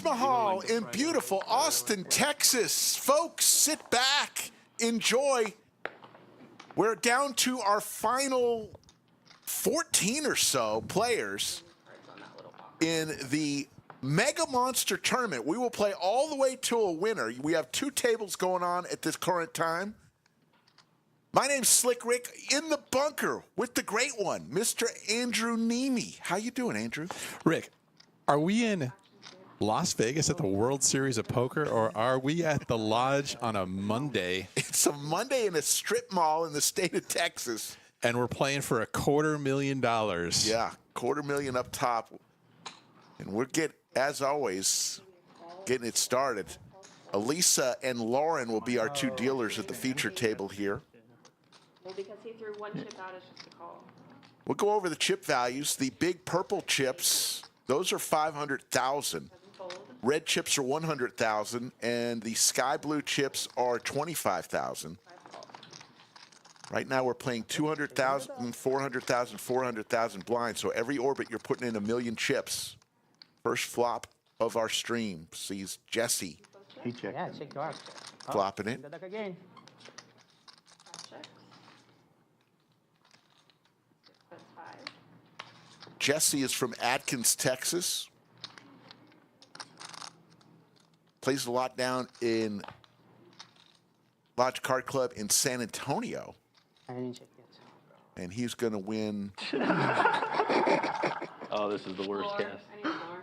Taj Mahal in beautiful Austin, Texas. Folks, sit back, enjoy. We're down to our final 14 or so players in the Mega Monster Tournament. We will play all the way to a winner. We have 2 tables going on at this current time. My name's Slick Rick, in the bunker with the great one, Mr. Andrew Nemi. How you doing, Andrew? Rick, are we in Las Vegas at the World Series of Poker, or are we at the Lodge on a Monday? It's a Monday in a strip mall in the state of Texas. And we're playing for $250,000. Yeah, $250,000 up top. And we're as always, getting it started. Elisa and Lauren will be our 2 dealers at the feature table here. Well, because he threw 1 chip out, it's just a call. We'll go over the chip values. The big purple chips, those are 500,000. Red chips are 100,000, and the sky blue chips are 25,000. Right now we're playing 200,000, 400,000, 400,000 blinds. So every orbit you're putting in 1,000,000 chips. First flop of our stream sees Jesse. He checked. Yeah, check your Flopping it. Good luck again. Checks. That's 5. Jesse is from Atkins, Texas. Plays a lot down in Lodge Card Club in San Antonio. I didn't check yet. And he's going to win. Oh, this is the worst Floor. cast. I need a floor.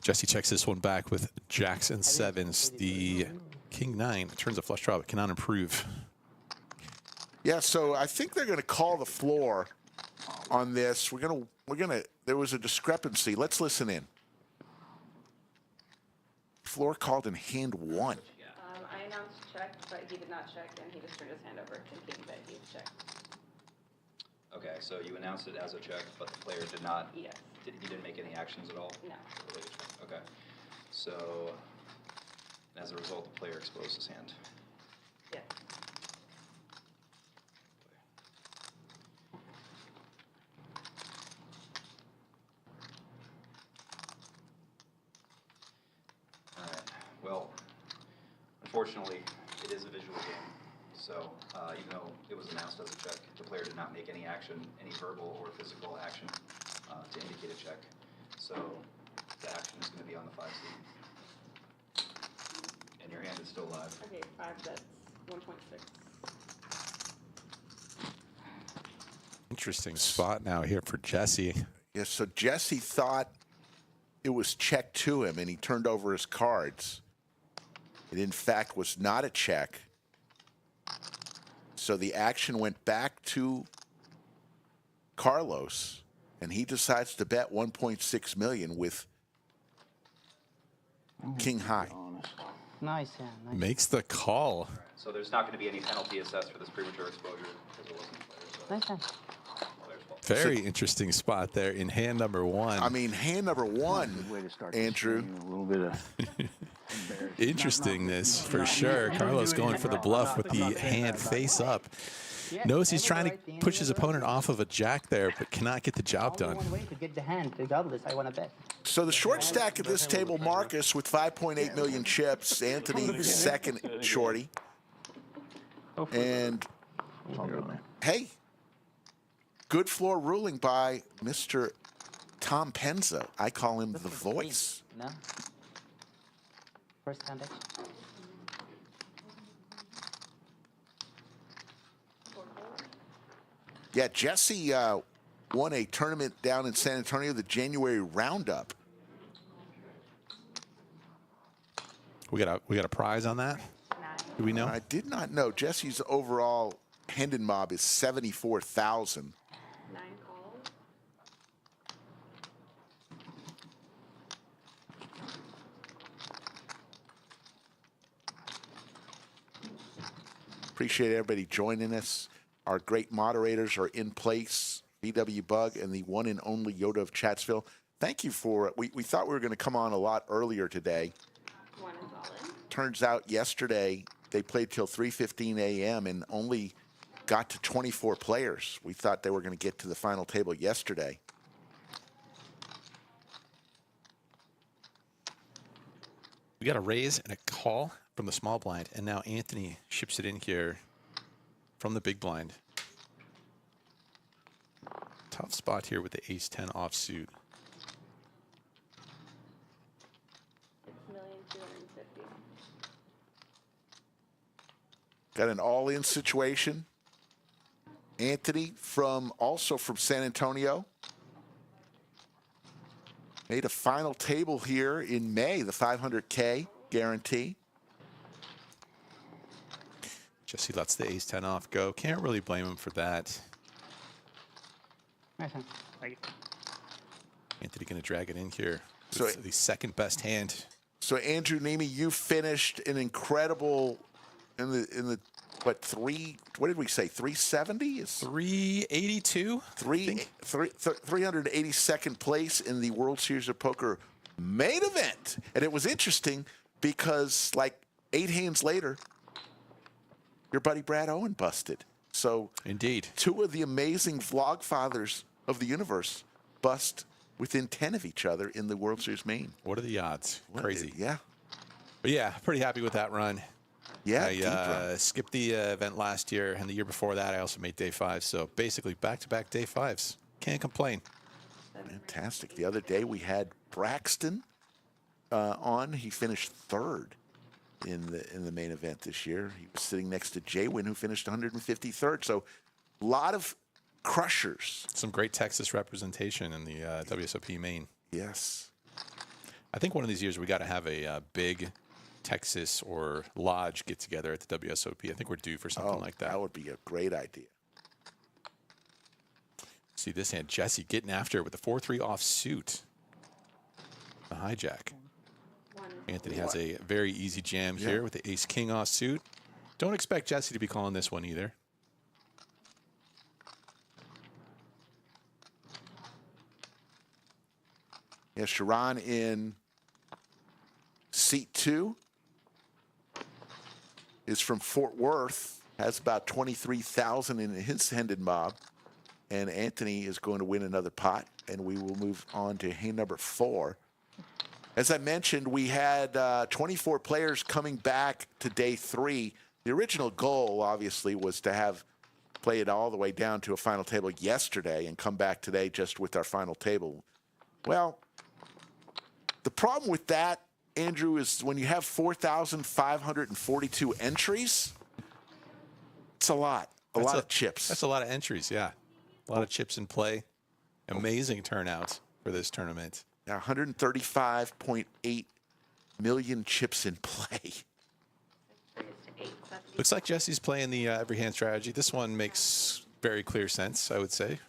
Jesse checks this one back with jacks and sevens. The king 9 turns a flush draw, but cannot improve. Yeah, so I think they're going to call the floor on this. There was a discrepancy. Let's listen in. Floor called in hand 1. I announced check, but he did not check, and he just turned his hand over thinking that he checked. Okay, so you announced it as a check, but the player did not. Yes. He didn't make any actions at all? No. Okay. So, as a result, the player exposed his hand. Yes. All right. Well, unfortunately, it is a visual game. So, even though it was announced as a check, the player did not make any action, any verbal or physical action to indicate a check. So, the action is going to be on the 5 seat. And your hand is still live. Okay, 5 bets, 1.6. Interesting spot now here for Jesse. Yeah, so Jesse thought it was check to him, and he turned over his cards. It, in fact, was not a check. So the action went back to Carlos, and he decides to bet 1.6 million with king high. Nice, yeah. Nice. Makes the call. So there's not going to be any penalty assessed for this premature exposure because it wasn't the player's. Nice hand. Very interesting spot there in hand number 1. I mean, hand number 1, Andrew. A little bit of Interestingness for sure. Carlos going for the bluff with the hand face up. Knows he's trying to push his opponent off of a jack there, but cannot get the job done. One way to get the hand, regardless, I want to bet. So the short stack at this table, Marcus with 5.8 million chips, Anthony second shorty. And hey, good floor ruling by Mr. Tom Penza. I call him the voice. No. First hand action. Yeah, Jesse won a tournament down in San Antonio, the January Roundup. We got a prize on that? Do we know? I did not know. Jesse's overall Hendon mob is 74,000. 9 calls. Appreciate everybody joining us. Our great moderators are in place. VW Bug and the one and only Yoda of Chatsville. Thank you for, we thought we were going to come on a lot earlier today. 1 is all in. Turns out yesterday they played till 3:15 a.m. and only got to 24 players. We thought they were going to get to the final table yesterday. We got a raise and a call from the small blind, and now Anthony ships it in here from the big blind. Tough spot here with the ace-10 offsuit. 6,250,000. Got an all-in situation. Anthony also from San Antonio. Made a final table here in May, the 500K guarantee. Jesse lets the ace-10 off go. Can't really blame him for that. Nice hand. Thank you. Anthony going to drag it in here. So It's the second best hand. So Andrew Nemi, you finished an incredible in the what did we say? 370 is 382. 382nd place in the World Series of Poker main event. And it was interesting because like 8 hands later, your buddy Brad Owen busted. So Indeed. 2 of the amazing vlog fathers of the universe bust within 10 of each other in the World Series main. What are the odds? Crazy. Yeah. But yeah, pretty happy with that run. Yeah. deep I run. skipped the event last year, and the year before that, I also made day 5. So basically, back-to-back day 5s. Can't complain. Fantastic. The other day we had Braxton on. He finished 3rd in the main event this year. He was sitting next to Jaywin, who finished 153rd. So a lot of crushers. Some great Texas representation in the WSOP main. Yes. I think one of these years we got to have a big Texas or lodge get together at the WSOP. I think we're due for something like that. That would be a great idea. See this hand, Jesse getting after it with the 4-3 offsuit. The hijack. Anthony has a very easy jam here with the ace-king offsuit. Don't expect Jesse to be calling this one either. Yeah, Sharon in seat 2 is from Fort Worth, has about 23,000 in his handed mob, and Anthony is going to win another pot, and we will move on to hand number 4. As I mentioned, we had 24 players coming back to day 3. The original goal, obviously, was to play it all the way down to a final table yesterday and come back today just with our final table. Well, the problem with that, Andrew, is when you have 4,542 entries, it's a lot. A lot of chips. That's a lot of entries, yeah. A lot of chips in play. Amazing turnout for this tournament. Now, 135.8 million chips in play. Looks like Jesse's playing the every hand strategy. This one makes very clear sense, I would say,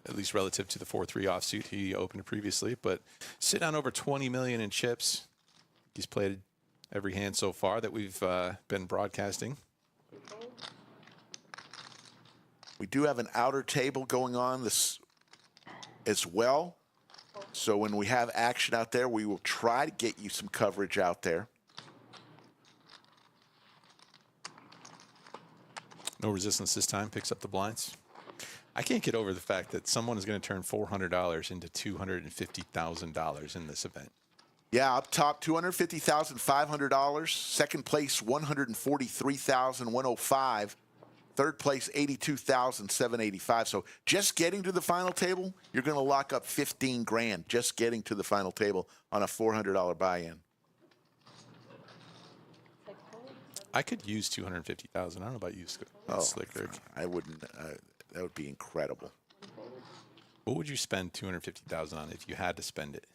at least relative to the 4-3 offsuit he opened previously. But sitting on over 20 million in chips. He's played every hand so far that we've been broadcasting. We do have an outer table going on this as well. So when we have action out there, we will try to get you some coverage out there. No resistance this time. Picks up the blinds. I can't get over the fact that someone is going to turn $400 into $250,000 in this event. Yeah, up top, $250,500. Second place, $143,105. Third place, $82,785. So just getting to the final table, you're going to lock up 15 grand just getting to the final table on a $400 buy-in. I could use $250,000. I don't know about you, Slicker. I wouldn't. That would be incredible. What would you spend $250,000 on if you had to spend it?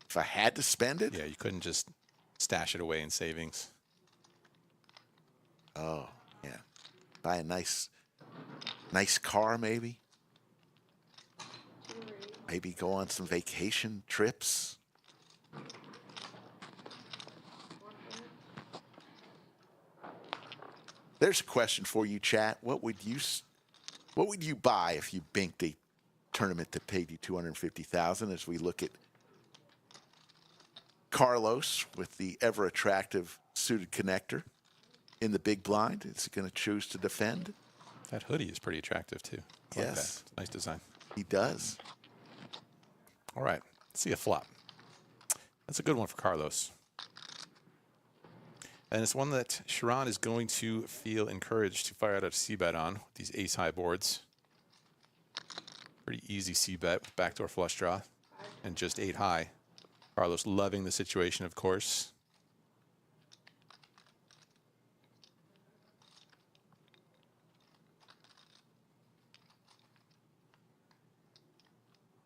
If I had to spend it? Yeah, you couldn't just stash it away in savings. Oh, yeah. Buy a nice car, maybe. Maybe go on some vacation trips. There's a question for you, chat. What would you buy if you banked a tournament that paid you $250,000? As we look at Carlos with the ever attractive suited connector in the big blind, is he going to choose to defend? That hoodie is pretty attractive too. I like Yes. that. It's a nice design. He does. All right, let's see a flop. That's a good one for Carlos. And it's one that Sharon is going to feel encouraged to fire out a c-bet on with these ace-high boards. Pretty easy c-bet with backdoor flush draw and just 8 high. Carlos loving the situation, of course.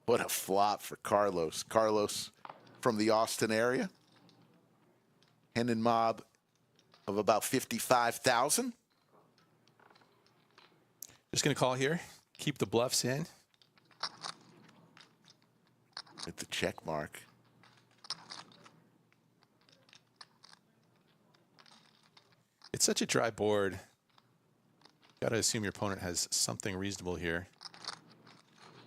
What a flop for Carlos. Carlos from the Austin area. Hendon mob of about 55,000. Just going to call here. Keep the bluffs in. With the check mark. It's such a dry board. Got to assume your opponent has something reasonable here.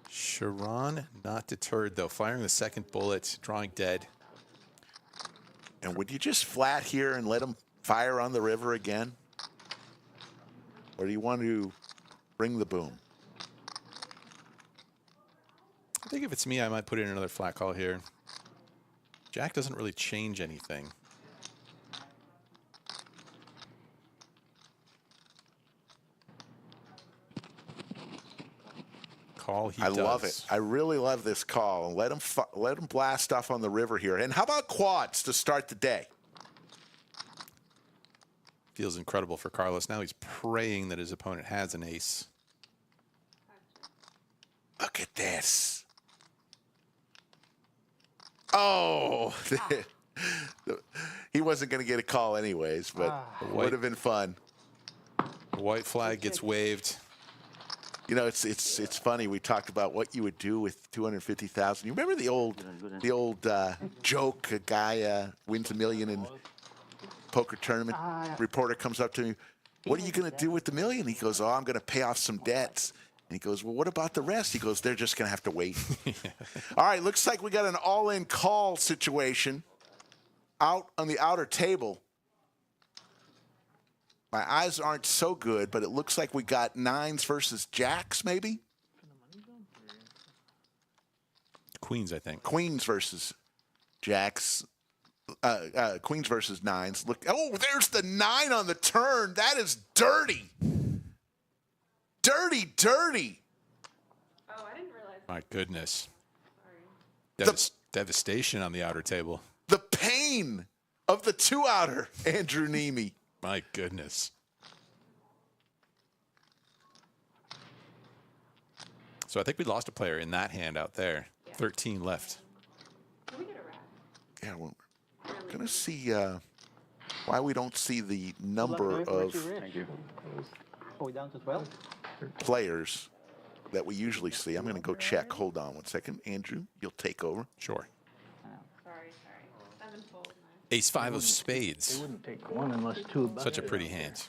Sharon not deterred, though. Firing the second bullet, drawing dead. And would you just flat here and let him fire on the river again? Or do you want to bring the boom? I think if it's me, I might put in another flat call here. Jack doesn't really change anything. Call he I does. love it. I really love this call. Let him blast off on the river here. And how about quads to start the day? Feels incredible for Carlos. Now he's praying that his opponent has an ace. Look at this. Oh, he wasn't going to get a call anyways, but it would have been fun. The white flag gets waved. You know, it's funny. We talked about what you would do with 250,000. You remember the old joke? A guy wins $1 million in poker tournament. Reporter comes up to me. What are you going to do with the $1 million? He goes, "Oh, I'm going to pay off some debts." And he goes, "Well, what about the rest?" He goes, "They're just going to have to wait." All right, looks like we got an all-in call situation out on the outer table. My eyes aren't so good, but it looks like we got nines versus jacks, maybe? Queens, I think. Queens versus jacks. Queens versus nines. Look, oh, there's the 9 on the turn. That is dirty. Dirty, dirty. Oh, I didn't realize. My goodness. Sorry. Devastation on the outer table. The pain of the 2-outer, Andrew Nemi. My goodness. So I think we lost a player in that hand out there. Yeah. 13 left. Can we get a rat? Yeah, we're going to see why we don't see the number of Thank you. Are we down to 12? players that we usually see. I'm going to go check. Hold on one second. Andrew, you'll take over. Sure. Sorry. Sevenfold. Ace 5 of spades. Wouldn't take one unless two above. Such a pretty hand.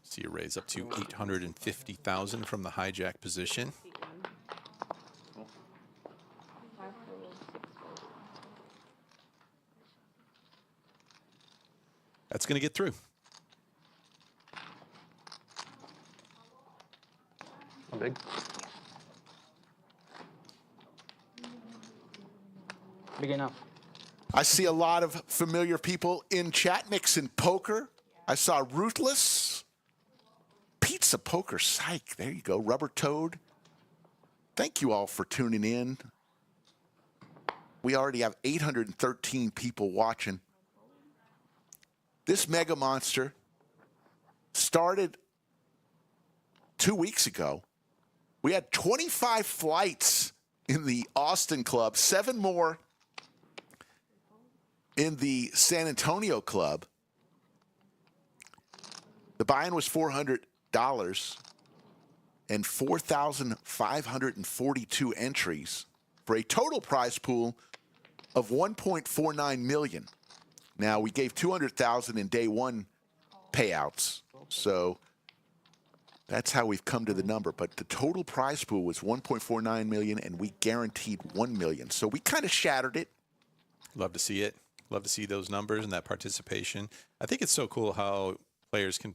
See a raise up to 850,000 from the hijack position. That's going to get through. How big? Big enough. I see a lot of familiar people in chat. Nixon Poker. I saw Ruthless. Pizza Poker Psych. There you go. Rubber Toad. Thank you all for tuning in. We already have 813 people watching. This Mega Monster started 2 weeks ago. We had 25 flights in the Austin club, 7 more in the San Antonio club. The buy-in was $400 and 4,542 entries for a total prize pool of 1.49 million. Now, we gave 200,000 in day one payouts, so that's how we've come to the number. But the total prize pool was 1.49 million, and we guaranteed 1 million. So we kind of shattered it. Love to see it. Love to see those numbers and that participation. I think it's so cool how players can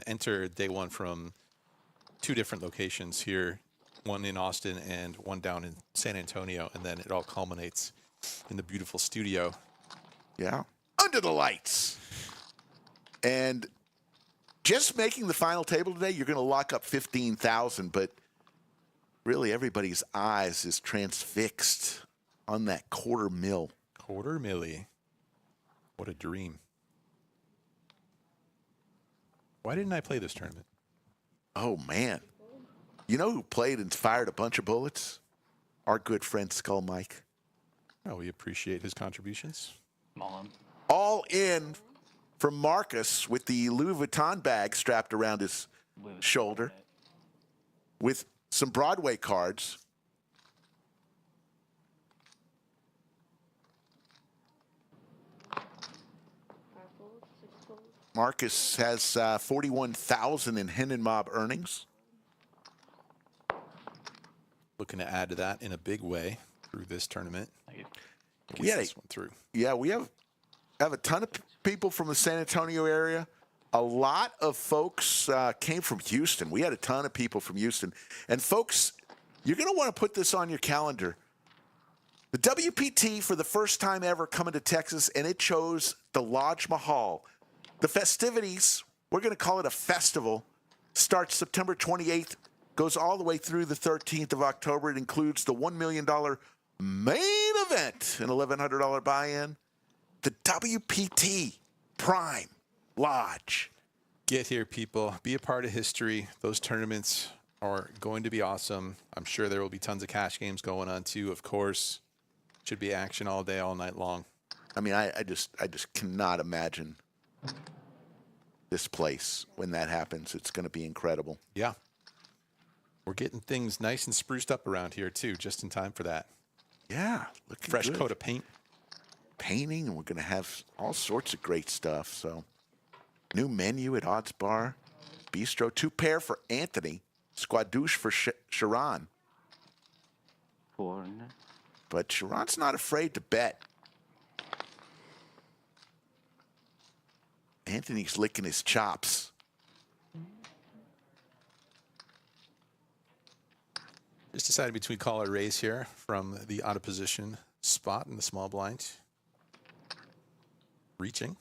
enter day one from 2 different locations here, one in Austin and one down in San Antonio, and then it all culminates in the beautiful studio. Yeah. to the lights. And just making the final table today, you're going to lock up 15,000, but really everybody's eyes is transfixed on that $250,000. $250,000. What a dream. Why didn't I play this tournament? Oh, man. You know who played and fired a bunch of bullets? Our good friend Skull Mike. Oh, we appreciate his contributions. Mom. All in from Marcus with the Louis Vuitton bag strapped around his shoulder with some Broadway cards. Marcus has 41,000 in Hen and Mob earnings. Looking to add to that in a big way through this tournament. We had this one through. Yeah, we have a ton of people from the San Antonio area. A lot of folks came from Houston. We had a ton of people from Houston. And folks, you're going to want to put this on your calendar. The WPT for the first time ever coming to Texas, and it chose the Lodge Mahal. The festivities, we're going to call it a festival, starts September 28th, goes all the way through the 13th of October. It includes the $1 million main event, an $1,100 buy-in. The WPT Prime Lodge. Get here, people. Be a part of history. Those tournaments are going to be awesome. I'm sure there will be tons of cash games going on too, of course. Should be action all day, all night long. I mean, I just cannot imagine this place when that happens. It's going to be incredible. Yeah. We're getting things nice and spruced up around here too, just in time for that. Yeah, looking Fresh good. coat of paint. Painting, and we're going to have all sorts of great stuff. So, new menu at Odds Bar Bistro. 2 pair for Anthony. Squadouche for Sharon. 4. But Sharon's not afraid to bet. Anthony's licking his chops. Just decided between call or raise here from the out of position spot in the small blind. Reaching.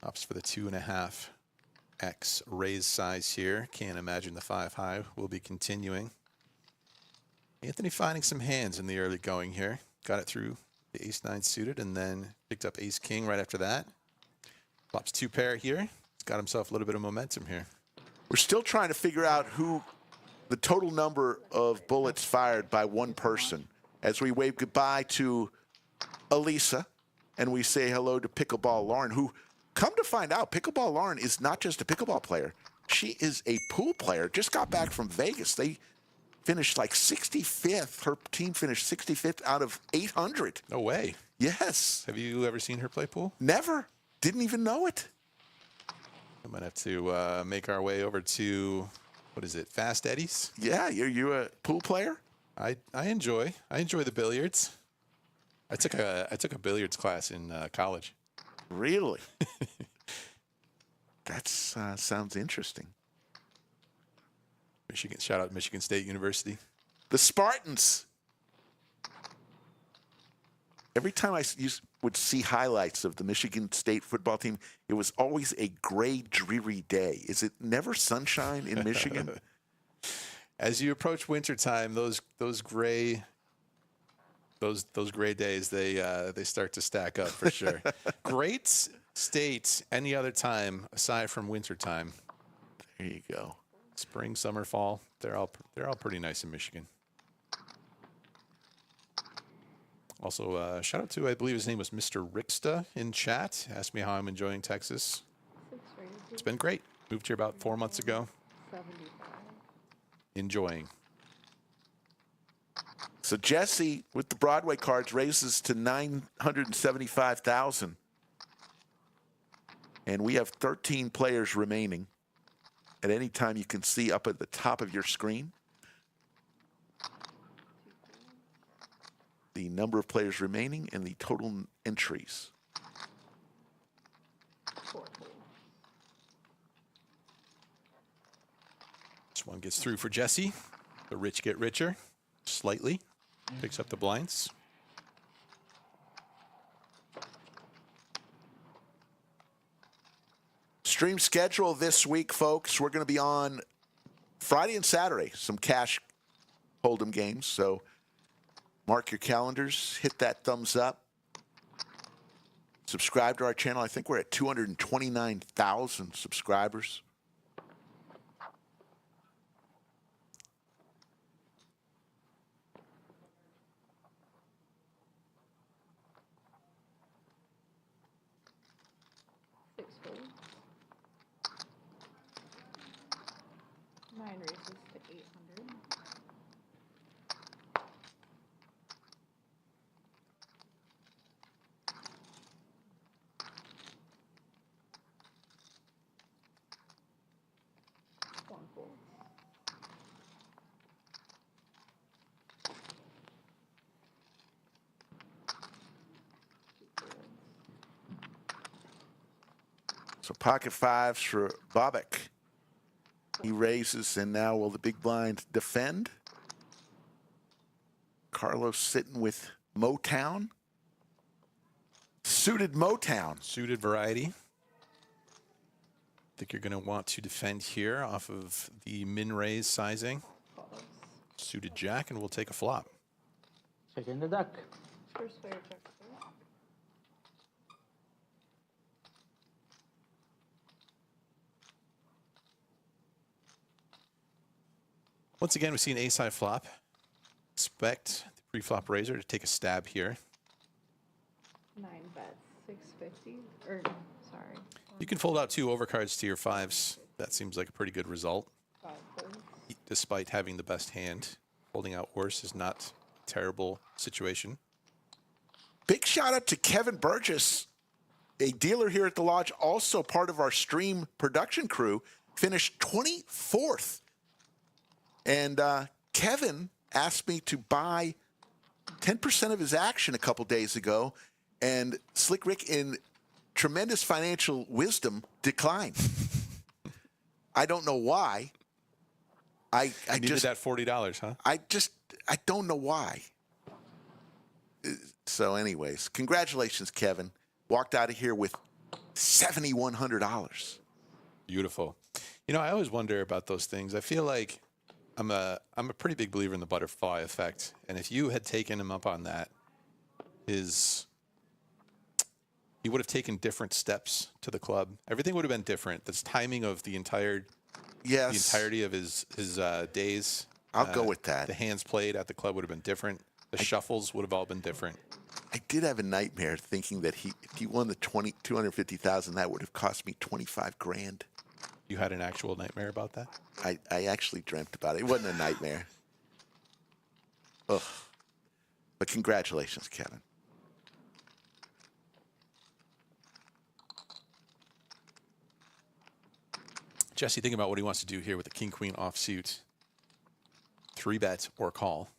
Opts for the 2.5x raise size here. Can't imagine the 5 high will be continuing. Anthony finding some hands in the early going here. Got it through the ace-9 suited and then picked up ace-king right after that. Flops 2 pair here. He's got himself a little bit of momentum here. We're still trying to figure out who the total number of bullets fired by one person as we wave goodbye to Elisa and we say hello to Pickleball Lauren, who, come to find out, Pickleball Lauren is not just a pickleball player. She is a pool player. Just got back from Vegas. They finished like 65th. Her team finished 65th out of 800. No way. Yes. Have you ever seen her play pool? Never. Didn't even know it. I might have to make our way over to, what is it, Fast Eddie's? Yeah, you a pool player? I enjoy the billiards. I took a billiards class in college. Really? That sounds interesting. Michigan, shout out Michigan State University. The Spartans. Every time I would see highlights of the Michigan State football team, it was always a gray, dreary day. Is it never sunshine in Michigan? As you approach wintertime, those gray days they start to stack up for sure. Great state any other time aside from wintertime. There you go. Spring, summer, fall, they're all pretty nice in Michigan. Also, shout out to, I believe his name was Mr. Ricksta in chat. Asked me how I'm enjoying Texas. It's been great. Moved here about 4 months ago. 75. Enjoying. So Jesse, with the Broadway cards, raises to 975,000. And we have 13 players remaining. At any time, you can see up at the top of your screen the number of players remaining and the total entries. This one gets through for Jesse. The rich get richer, slightly. Picks up the blinds. Stream schedule this week, folks. We're going to be on Friday and Saturday, some cash hold'em games. So mark your calendars, hit that thumbs up. Subscribe to our channel. I think we're at 229,000 subscribers. Six folds. 9 races to 800. One fold. Two folds. So pocket fives for Bobek. He raises, and now will the big blind defend? Carlos sitting with Motown. Suited Motown. Suited variety. I think you're going to want to defend here off of the min raise sizing. Follows. Suited jack, and we'll take a flop. Check in the deck. First player checks first. Once again, we see an ace high flop. Expect the pre-flop raiser to take a stab here. 9 bets. 650. Or, sorry. You can fold out 2 overcards to your 5s. That seems like a pretty good result. 5 folds. Despite having the best hand, holding out worse is not a terrible situation. Big shout out to Kevin Burgess, a dealer here at the Lodge, also part of our stream production crew, finished 24th. And Kevin asked me to buy 10% of his action a couple days ago, and Slick Rick, in tremendous financial wisdom, declined. I don't know why. I Needed just that $40, huh? I don't know why. So anyways, congratulations, Kevin. Walked out of here with $7,100. Beautiful. You know, I always wonder about those things. I feel like I'm a pretty big believer in the butterfly effect. And if you had taken him up on that, he would have taken different steps to the club. Everything would have been different. The timing of the entirety of his days. I'll go with that. The hands played at the club would have been different. The shuffles would have all been different. I did have a nightmare thinking that if he won the 250,000, that would have cost me 25 grand. You had an actual nightmare about that? I actually dreamt about it. It wasn't a nightmare. Ugh. But congratulations, Kevin. Jesse, think about what he wants to do here with the king-queen offsuit. 3-bet or call.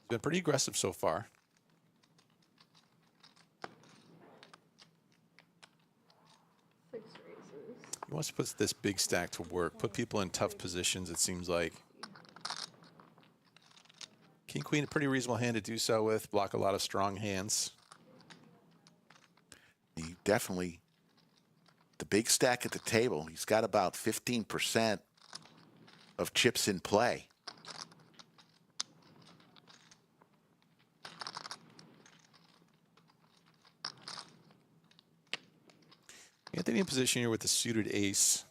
He's been pretty aggressive so far. Six raises. He wants to put this big stack to work, put people in tough positions, it seems like. King, queen, a pretty reasonable hand to do so with. Block a lot of strong hands. He definitely, the big stack at the table, he's got about 15% of chips in play. Anthony in position here with the suited ace.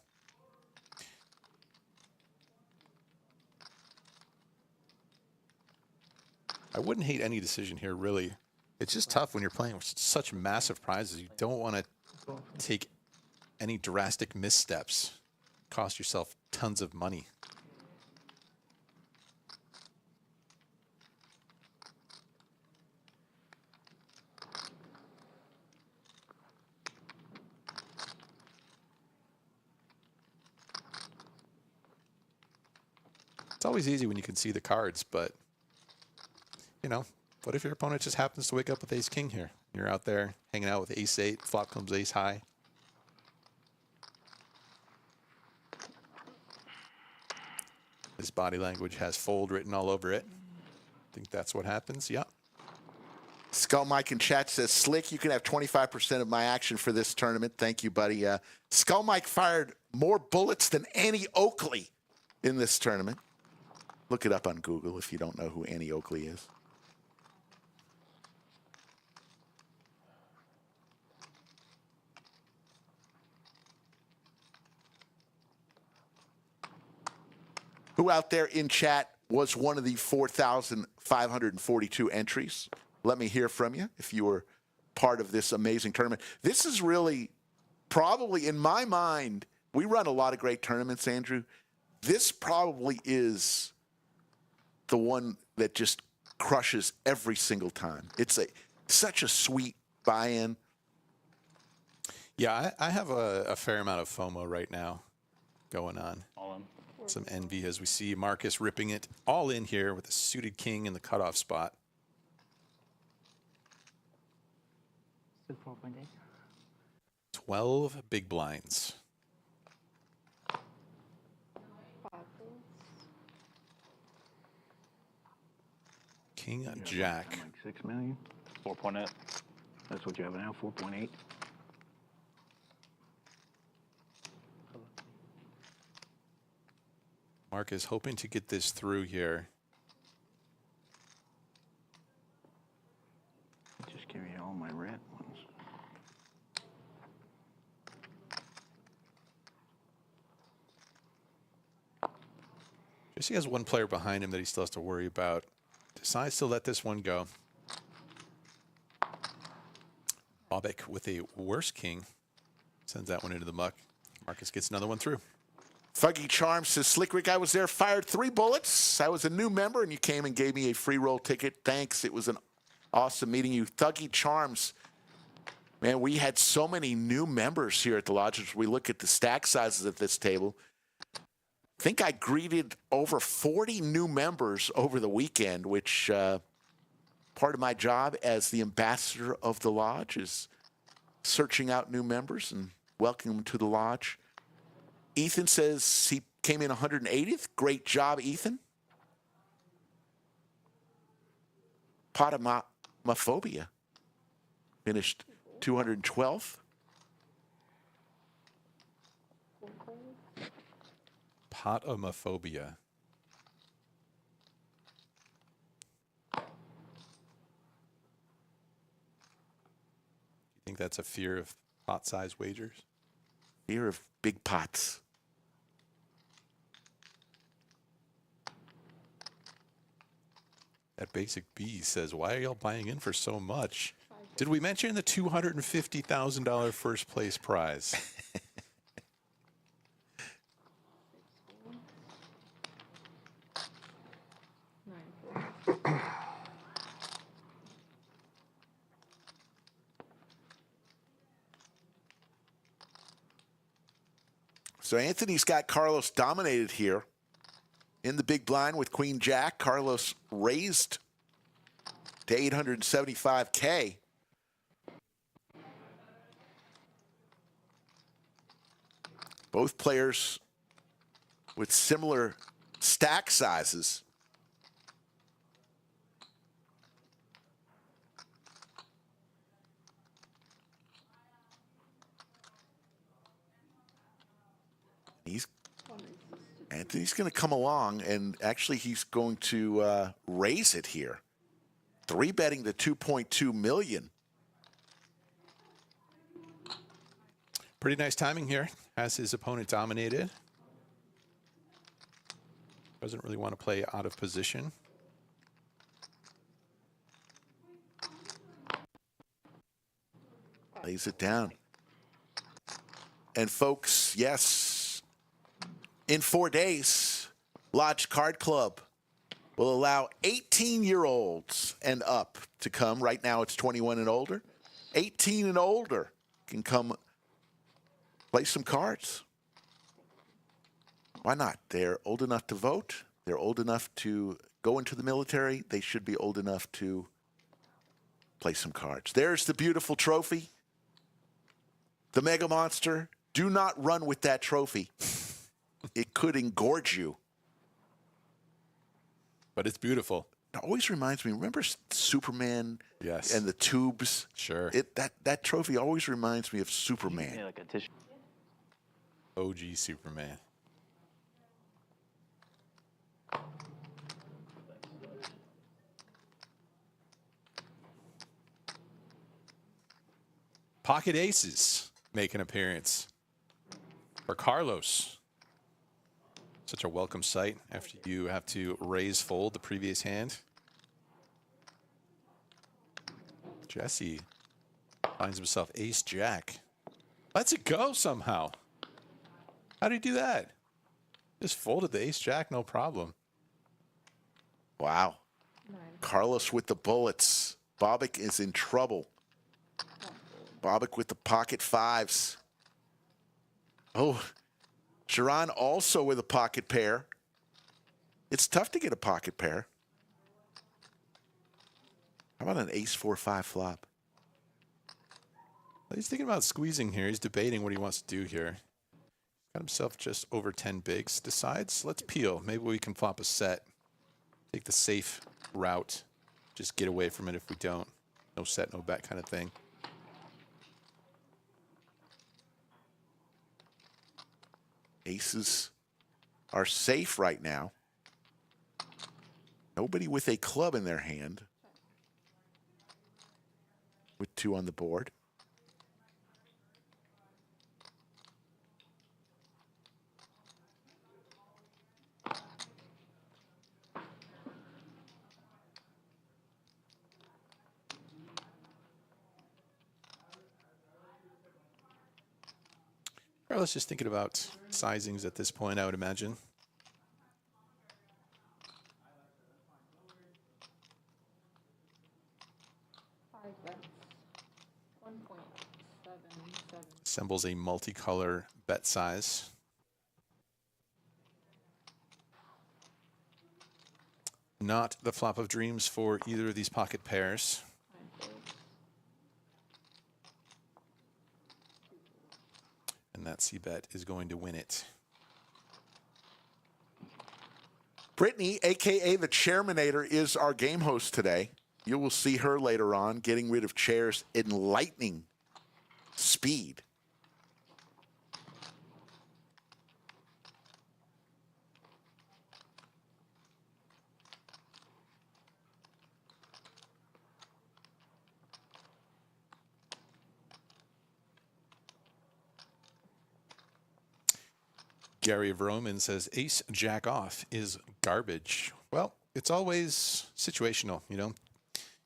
I wouldn't hate any decision here, really. It's just tough when you're playing with such massive prizes. You don't want to take any drastic missteps. Cost yourself tons of money. It's always easy when you can see the cards, but, you know, what if your opponent just happens to wake up with ace-king here? You're out there hanging out with ace-8, flop comes ace-high. His body language has fold written all over it. I think that's what happens. Yeah. Skull Mike in chat says, Slick, you can have 25% of my action for this tournament. Thank you, buddy. Skull Mike fired more bullets than Annie Oakley in this tournament. Look it up on Google if you don't know who Annie Oakley is. Who out there in chat was one of the 4,542 entries? Let me hear from you if you were part of this amazing tournament. This is really probably, in my mind, we run a lot of great tournaments, Andrew. This probably is the one that just crushes every single time. It's such a sweet buy-in. Yeah, I have a fair amount of FOMO right now going on. All in. Some envy as we see Marcus ripping it all in here with a suited king in the cutoff spot. Still 4.8. 12 big blinds. King Jack. Like 6 million. 4.8. That's what you have now. 4.8. Mark is hoping to get this through here. Just give me all my red ones. Jesse has one player behind him that he still has to worry about. Decides to let this one go. Bobek with a worse king. Sends that one into the muck. Marcus gets another one through. Thuggy Charm says, Slick Rick, I was there, fired 3 bullets. I was a new member, and you came and gave me a free roll ticket. Thanks. It was an awesome meeting you. Thuggy Charms, man, we had so many new members here at the Lodge. As we look at the stack sizes at this table, I think I greeted over 40 new members over the weekend, which part of my job as the ambassador of the Lodge is searching out new members and welcoming them to the Lodge. Ethan says he came in 180th. Great job, Ethan. Potamophobia finished 212th. Potamophobia. You think that's a fear of pot-sized wagers? Fear of big pots. That Basic B says, why are y'all buying in for so much? Did we mention the $250,000 first place prize? So Anthony's got Carlos dominated here in the big blind with Queen Jack. Carlos raised to 875K. Both players with similar stack sizes. Anthony's going to come along, and actually he's going to raise it here. 3-betting the 2.2 million. Pretty nice timing here. Has his opponent dominated. Doesn't really want to play out of position. Lays it down. And folks, yes, in 4 days, Lodge Card Club will allow 18-year-olds and up to come. Right now it's 21 and older. 18 and older can come play some cards. Why not? They're old enough to vote. They're old enough to go into the military. They should be old enough to play some cards. There's the beautiful trophy. The Mega Monster. Do not run with that trophy. It could engorge you. But it's beautiful. always reminds me. Remember Superman? Yes. And the tubes. Sure. That trophy always reminds me of Superman. Yeah, like a tissue. OG Superman. Pocket aces make an appearance for Carlos. Such a welcome sight after you have to raise fold the previous hand. Jesse finds himself ace jack. Lets it go somehow. How did he do that? Just folded the ace jack, no problem. Wow. Carlos with the bullets. Bobbitt is in trouble. Bobbitt with the pocket fives. Oh, Sharon also with a pocket pair. It's tough to get a pocket pair. How about an ace 4-5 flop? He's thinking about squeezing here. He's debating what he wants to do here. Got himself just over 10 bigs. Decides, let's peel. Maybe we can flop a set. Take the safe route. Just get away from it if we don't. No set, no bet kind of thing. Aces are safe right now. Nobody with a club in their hand. With 2 on the board. Carlos just thinking about sizings at this point, I would imagine. Assembles a multicolor bet size. Not the flop of dreams for either of these pocket pairs. And that C-bet is going to win it. Brittany, a.k.a. the Chairmanator, is our game host today. You will see her later on getting rid of chairs in lightning speed. Gary of Roman says ace jack off is garbage. Well, it's always situational, you know.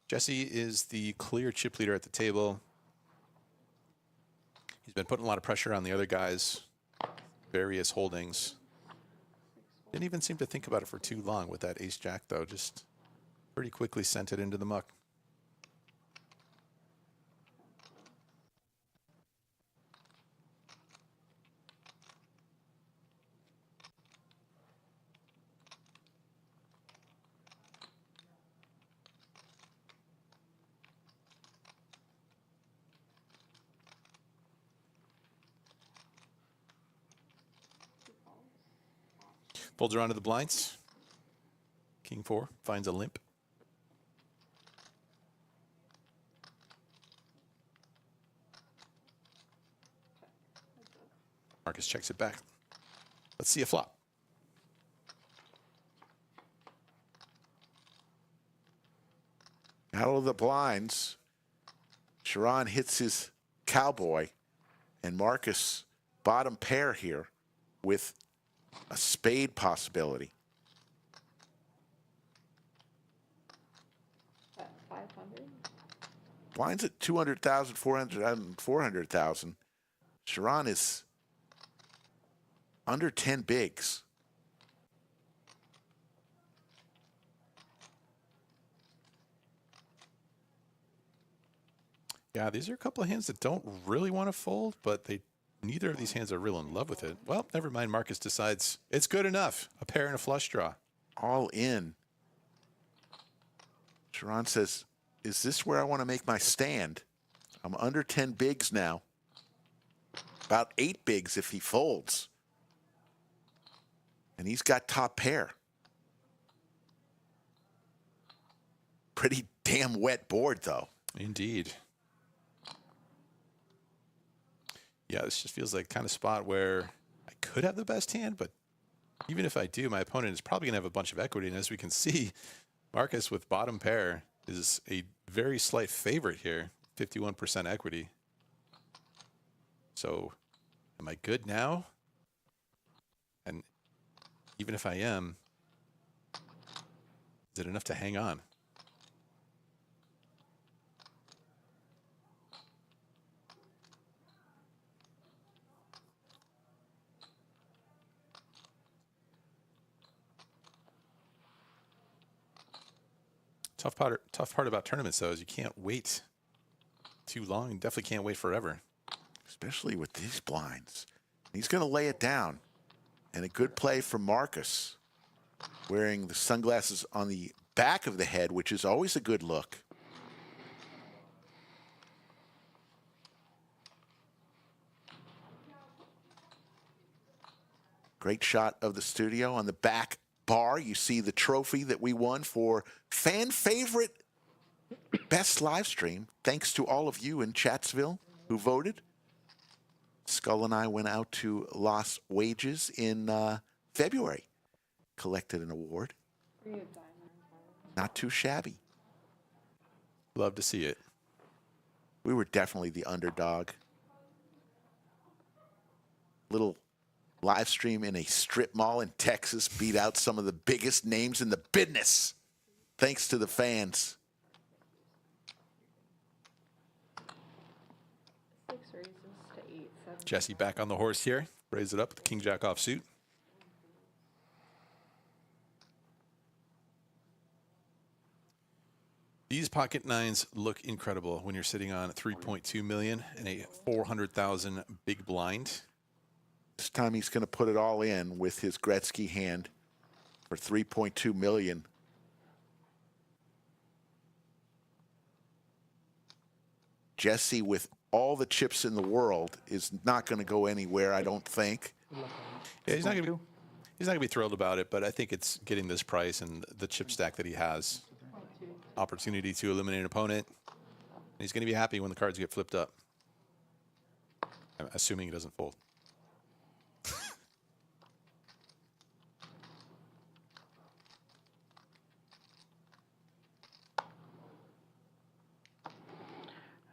Jesse is the clear chip leader at the table. He's been putting a lot of pressure on the other guys, various holdings. Didn't even seem to think about it for too long with that ace jack, though. Just pretty quickly sent it into the muck. Folds around to the blinds. King 4 finds a limp. Marcus checks it back. Let's see a flop. Out of the blinds, Sharon hits his cowboy, and Marcus bottom pair here with a spade possibility. At 500? Blinds at 200,000, 400,000, 400,000. Sharon is under 10 bigs. Yeah, these are a couple of hands that don't really want to fold, but neither of these hands are real in love with it. Well, never mind. Marcus decides it's good enough. A pair and a flush draw. All in. Sharon says, is this where I want to make my stand? I'm under 10 bigs now. About 8 bigs if he folds. And he's got top pair. Pretty damn wet board, though. Indeed. Yeah, this just feels like kind of spot where I could have the best hand, but even if I do, my opponent is probably going to have a bunch of equity. And as we can see, Marcus with bottom pair is a very slight favorite here, 51% equity. So am I good now? And even if I am, is it enough to hang on? Tough part about tournaments, though, is you can't wait too long and definitely can't wait forever. Especially with these blinds. He's going to lay it down. And a good play from Marcus. Wearing the sunglasses on the back of the head, which is always a good look. Great shot of the studio. On the back bar, you see the trophy that we won for fan favorite best live stream. Thanks to all of you in Chatsville who voted. Skull and I went out to Lost Wages in February. Collected an award. Not too shabby. Love to see it. We were definitely the underdog. Little live stream in a strip mall in Texas beat out some of the biggest names in the business. Thanks to the fans. 6 raises to 8, 7. Jesse back on the horse here. Raise it up with the king jack offsuit. These pocket nines look incredible when you're sitting on 3.2 million and a 400,000 big blind. This time he's going to put it all in with his Gretzky hand for 3.2 million. Jesse, with all the chips in the world, is not going to go anywhere, I don't think. Yeah, he's not going to be thrilled about it, but I think it's getting this price and the chip stack that he has. Opportunity to eliminate an opponent. He's going to be happy when the cards get flipped up. I'm assuming he doesn't fold.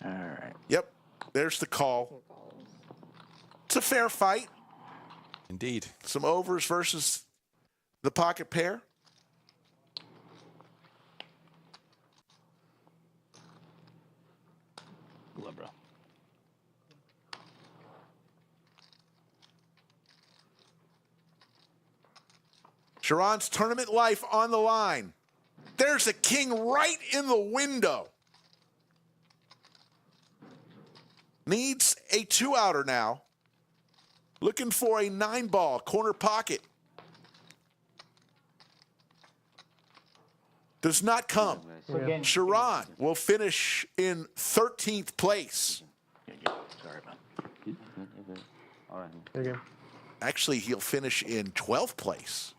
All right. Yep, there's the call. It's a fair fight. Indeed. Some overs versus the pocket pair. Libra. Sharon's tournament life on the line. There's a king right in the window. Needs a 2-outer now. Looking for a 9-ball corner pocket. Does not come. Again. Sharon will finish in 13th place. Sorry, man. All right. Okay. Actually, he'll finish in 12th place.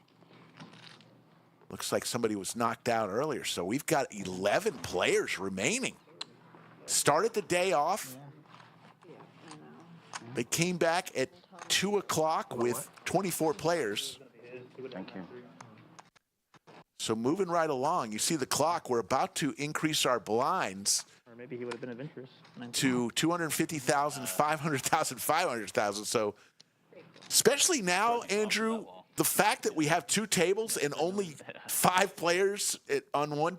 Looks like somebody was knocked out earlier, so we've got 11 players remaining. Started the day off. They came back at 2 o'clock with 24 players. Thank you. So moving right along, you see the clock. We're about to increase our blinds Or maybe he would have been of interest. to 250,000, 500,000, 500,000. So especially now, Andrew, the fact that we have 2 tables and only 5 players on one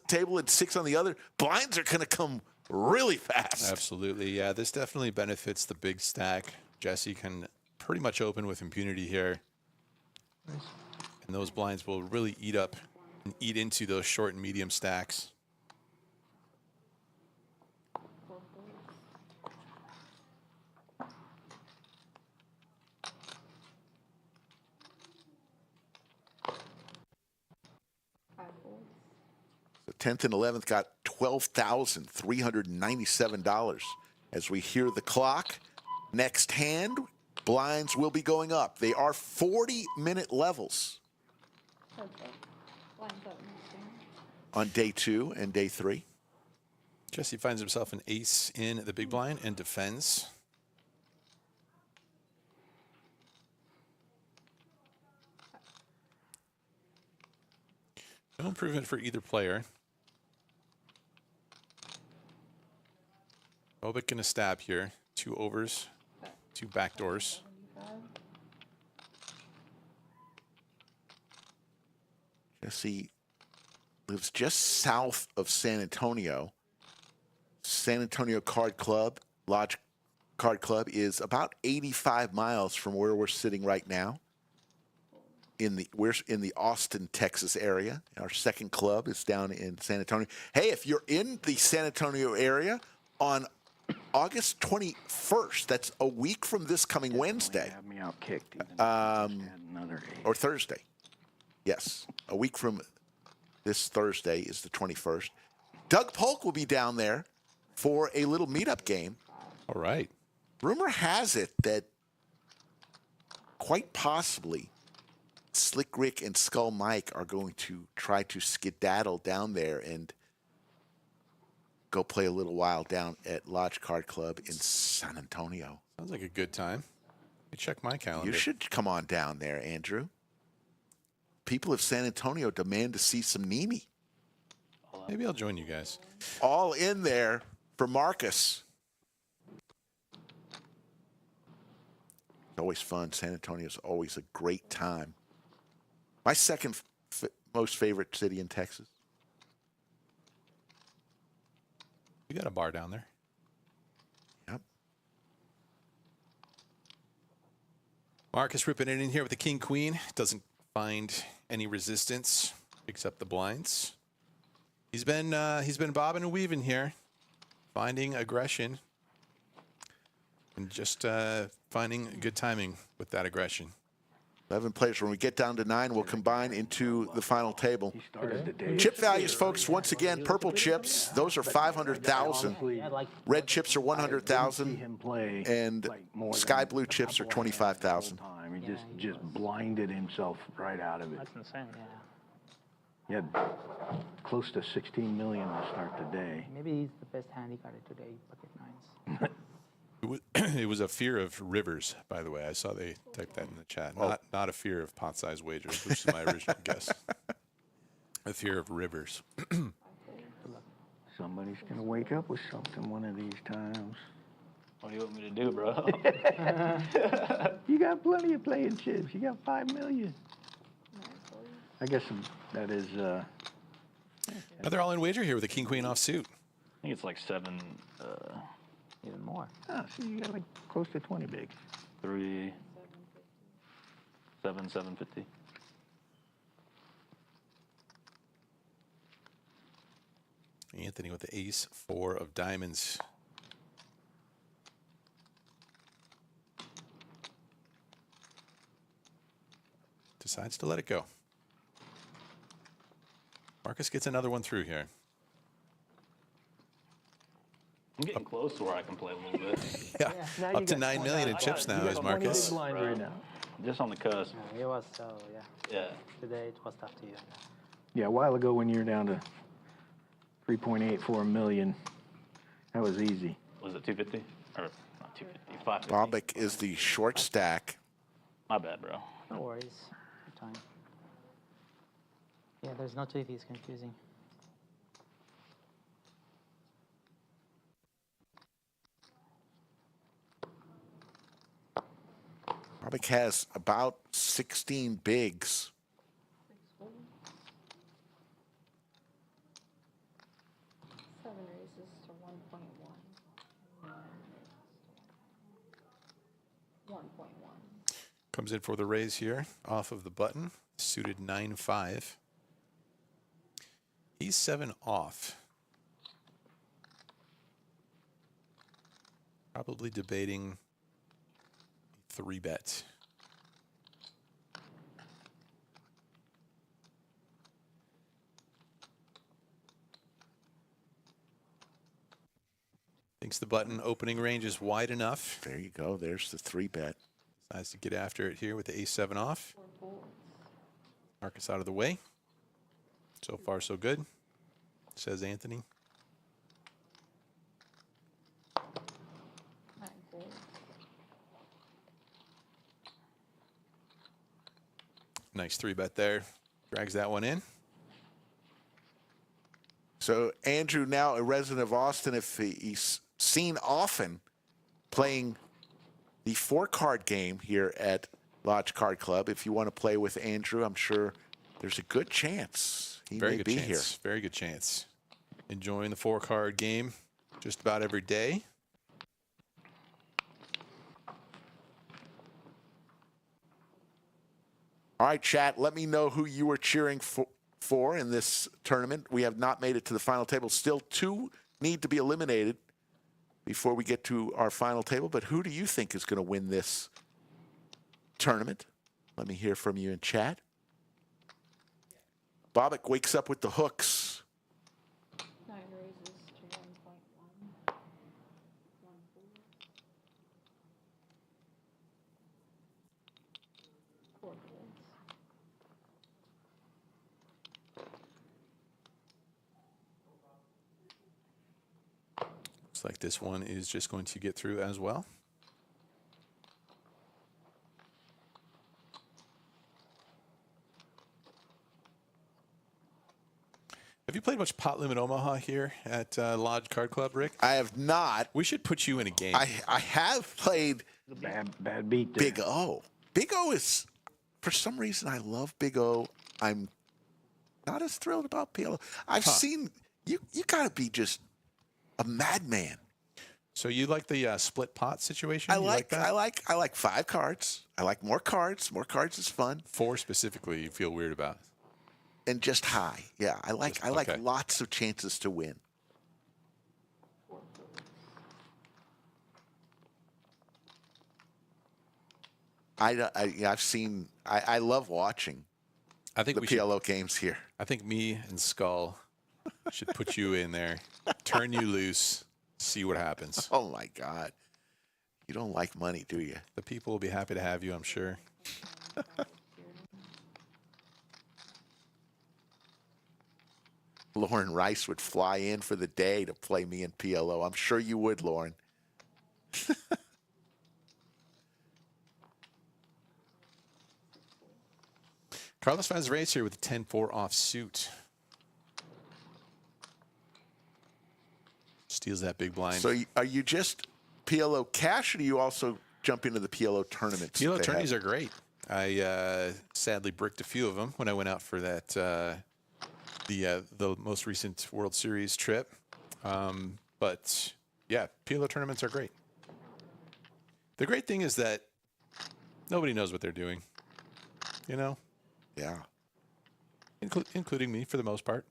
table and 6 on the other, blinds are going to come really fast. Absolutely. Yeah, this definitely benefits the big stack. Jesse can pretty much open with impunity here. And those blinds will really eat up and eat into those short and medium stacks. The 10th and 11th got $12,397. As we hear the clock, next hand, blinds will be going up. They are 40-minute levels. Lines up next on day 2 and day 3. Jesse finds himself an ace in the big blind and defends. No improvement for either player. Bobik gonna stab here. 2 overs, 2 backdoors. Jesse lives just south of San Antonio. San Antonio Card Club, Lodge Card Club, is about 85 miles from where we're sitting right now. We're in the Austin, Texas area. Our second club is down in San Antonio. Hey, if you're in the San Antonio area on August 21st, that's a week from this coming Wednesday. Have me out kicked. Even if I just had another ace. Or Thursday. Yes, a week from this Thursday is the 21st. Doug Polk will be down there for a little meetup game. All right. Rumor has it that quite possibly Slick Rick and Skull Mike are going to try to skedaddle down there and go play a little while down at Lodge Card Club in San Antonio. Sounds like a good time. Let me check my calendar. You should come on down there, Andrew. People of San Antonio demand to see some Nemi. Maybe I'll join you guys. All in there for Marcus. It's always fun. San Antonio is always a great time. My second most favorite city in Texas. We got a bar down there. Yep. Marcus ripping it in here with the king queen. Doesn't find any resistance except the blinds. He's been bobbing and weaving here, finding aggression, and just finding good timing with that aggression. 11 players. When we get down to 9, we'll combine into the final table. He started the day. Chip values, folks, once again, purple chips, those are 500,000. Red chips are 100,000. Him play And like more sky than blue chips are a couple of hands the whole 25,000. time. He just blinded himself right out of it. That's insane, yeah. He had close to 16 million to start the day. Maybe he's the best hand he got it today, pocket 9s. It was a fear of rivers, by the way. I saw they typed that in the chat. Not a fear of pot-sized wagers, which is my original guess. A fear of rivers. Somebody's going to wake up with something one of these times. What do you want me to do, bro? You got plenty of playing chips. You got 5 million. I guess that is. Another all-in wager here with a king-queen offsuit. I think it's like 7, Even more. Oh, so you got like close to 20 bigs. 3, 7, 750. Anthony with the ace 4 of diamonds. Decides to let it go. Marcus gets another one through here. I'm getting close to where I can play a little bit. Yeah, up to 9 million in chips now is Marcus. Right now. Just on the cusp. Yeah, it was so, yeah. Yeah. Today it was tough to you. Yeah, a while ago when you're down to 3.84 million, that was easy. Was it 250? Or not 250, 550. Bobik is the short stack. My bad, bro. No worries. Your time. Yeah, there's no 2 if it's confusing. Bobik has about 16 bigs. Seven raises to 1.1. 1.1. Comes in for the raise here off of the button. Suited 9-5. He's 7 off. Probably debating 3-bet. Thinks the button opening range is wide enough. There you go. There's the 3-bet. Decides to get after it here with the ace-7 off. Marcus out of the way. So far, so good. says Anthony. Nine folds. Nice 3-bet there. Drags that one in. So Andrew, now a resident of Austin, if he's seen often playing the 4-card game here at Lodge Card Club. If you want to play with Andrew, I'm sure there's a good chance he Very may good be chance. here. Very good chance. Enjoying the 4-card game just about every day. All right, chat, let me know who you were cheering for in this tournament. We have not made it to the final table. Still 2 need to be eliminated before we get to our final table. But who do you think is going to win this tournament? Let me hear from you in chat. Bobak wakes up with the hooks. 9 raises to 1.1. 1 fold. 4 folds. Looks like this one is just going to get through as well. Have you played much Pot Limit Omaha here at Lodge Card Club, Rick? I have not. We should put you in a game. I have played Bad beat there. Big O. Big O is, for some reason, I love Big O. I'm not as thrilled about PLO. I've seen, you got to be just a madman. So you like the split pot situation? I You like that? I like 5 cards. I like more cards. More cards is fun. 4 specifically you feel weird about. And just high. Yeah, I like okay. lots of chances to win. 4 folds. I've seen. I love watching I think the we should, PLO games here. I think me and Skull should put you in there, turn you loose, see what happens. Oh my God, you don't like money, do you? The people will be happy to have you, I'm sure. Lauren Rice would fly in for the day to play me in PLO. I'm sure you would, Lauren. Carlos finds race here with a 10-4 offsuit. Steals that big blind. So are you just PLO cash, or do you also jump into the PLO tournaments? PLO tourneys are great. I sadly bricked a few of them when I went out for that the most recent World Series trip. But yeah, PLO tournaments are great. The great thing is that nobody knows what they're doing. You know, Yeah. including me for the most part.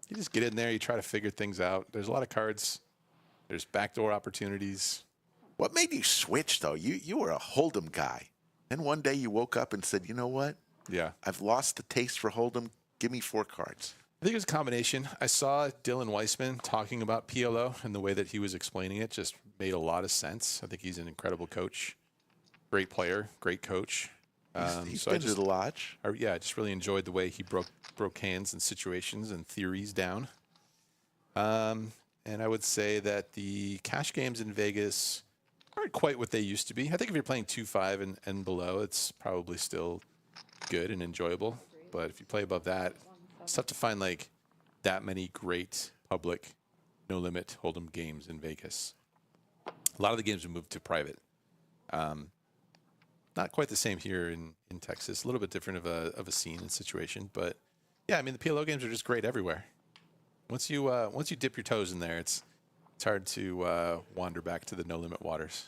You just get in there, you try to figure things out. There's a lot of cards. There's backdoor opportunities. What made you switch, though? You were a Hold'em guy. Then one day you woke up and said, you know what? Yeah. I've lost the taste for Hold'em. Give me 4 cards. I think it was a combination. I saw Dylan Weissman talking about PLO, and the way that he was explaining it just made a lot of sense. I think he's an incredible coach, great player, great coach. He's So been to the Lodge. I just really enjoyed the way he broke hands and situations and theories down. And I would say that the cash games in Vegas aren't quite what they used to be. I think if you're playing 2-5 and below, it's probably still good and enjoyable. But if you play above that, it's tough to find like that many great public no limit hold'em games in Vegas. A lot of the games have moved to private. Not quite the same here in Texas. A little bit different of a scene and situation, but yeah, I mean the PLO games are just great everywhere. Once you dip your toes in there, it's hard to wander back to the no limit waters.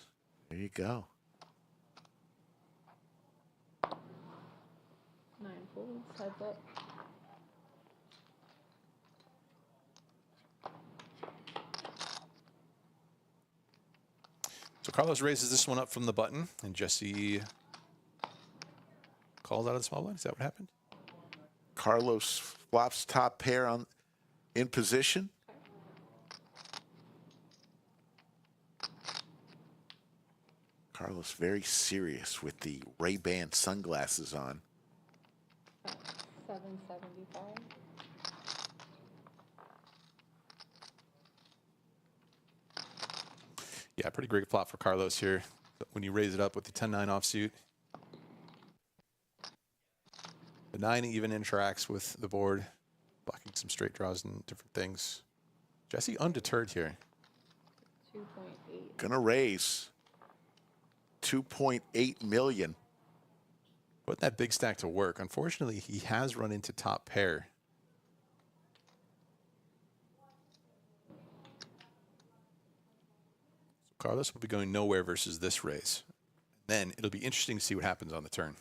There you go. 9 folds. Heads up. So Carlos raises this one up from the button, and Jesse calls out of the small blind. Is that what happened? Carlos flops top pair in position. Carlos very serious with the Ray-Ban sunglasses on. 775. Yeah, pretty great flop for Carlos here. When you raise it up with the 10-9 offsuit. The 9 even interacts with the board, blocking some straight draws and different things. Jesse undeterred here. 2.8. Gonna raise 2.8 million. Put that big stack to work. Unfortunately, he has run into top pair. Carlos will be going nowhere versus this raise. Then it'll be interesting to see what happens on the turn.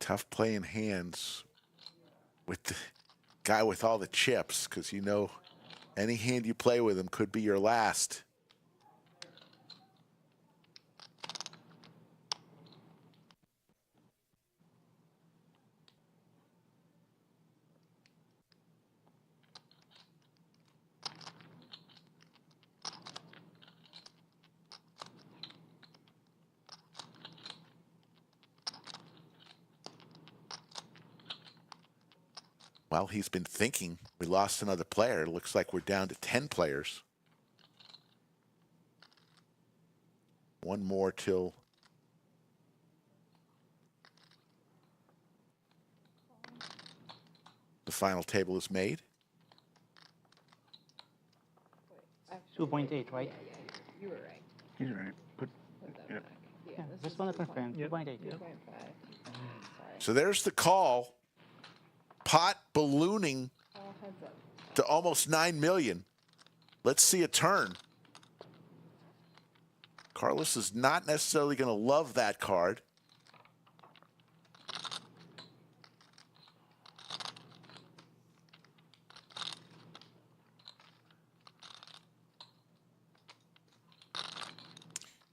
Tough playing hands with the guy with all the chips, because you know any hand you play with him could be your last. Well, he's been thinking. We lost another player. It looks like we're down to 10 players. One more till the final table is made. 2.8, right? You were right. He's right. Put, yep. Yeah, just want to confirm. 2.8. 2.5. Sorry. So there's the call. Pot ballooning All heads up. to almost 9 million. Let's see a turn. Carlos is not necessarily going to love that card.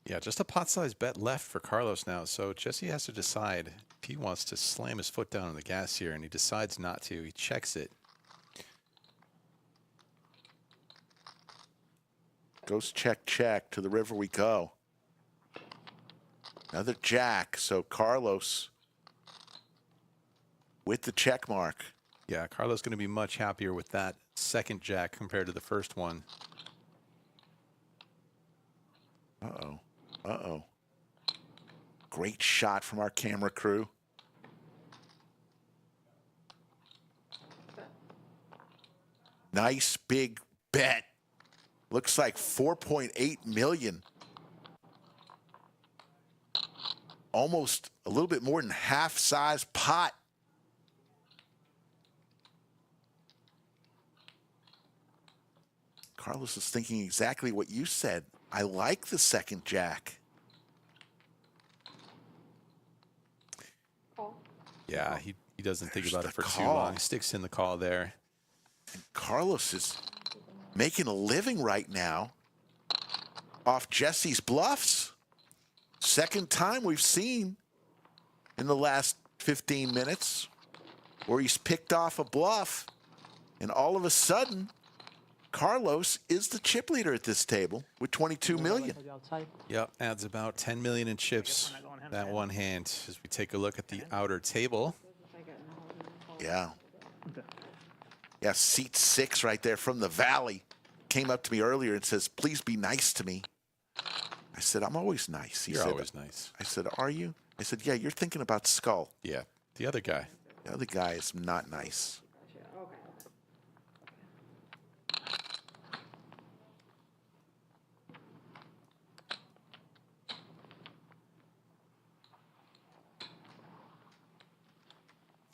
Yeah, just a pot-sized bet left for Carlos now. So Jesse has to decide if he wants to slam his foot down on the gas here, and he decides not to. He checks it. Goes check, check. To the river we go. Another jack. So Carlos with the check mark. Yeah, Carlos going to be much happier with that second jack compared to the first one. Uh-oh. Uh-oh. Great shot from our camera crew. Nice big bet. Looks like 4.8 million. Almost a little bit more than half size pot. Carlos is thinking exactly what you said. I like the second jack. Call. Yeah, he doesn't think There's about the it for too call. long. He sticks in the call there. And Carlos is making a living right now off Jesse's bluffs. Second time we've seen in the last 15 minutes where he's picked off a bluff, and all of a sudden Carlos is the chip leader at this table with 22 million. Outside. Yep, adds about 10 million in chips. That one hand as we take a look at the outer table. Yeah. Yeah, seat 6 right there from the Valley came up to me earlier and says, please be nice to me. I said, I'm always nice. He You're said, always nice. I said, are you? I said, yeah, you're thinking about Skull. Yeah, the other guy. The other guy is not nice. Okay.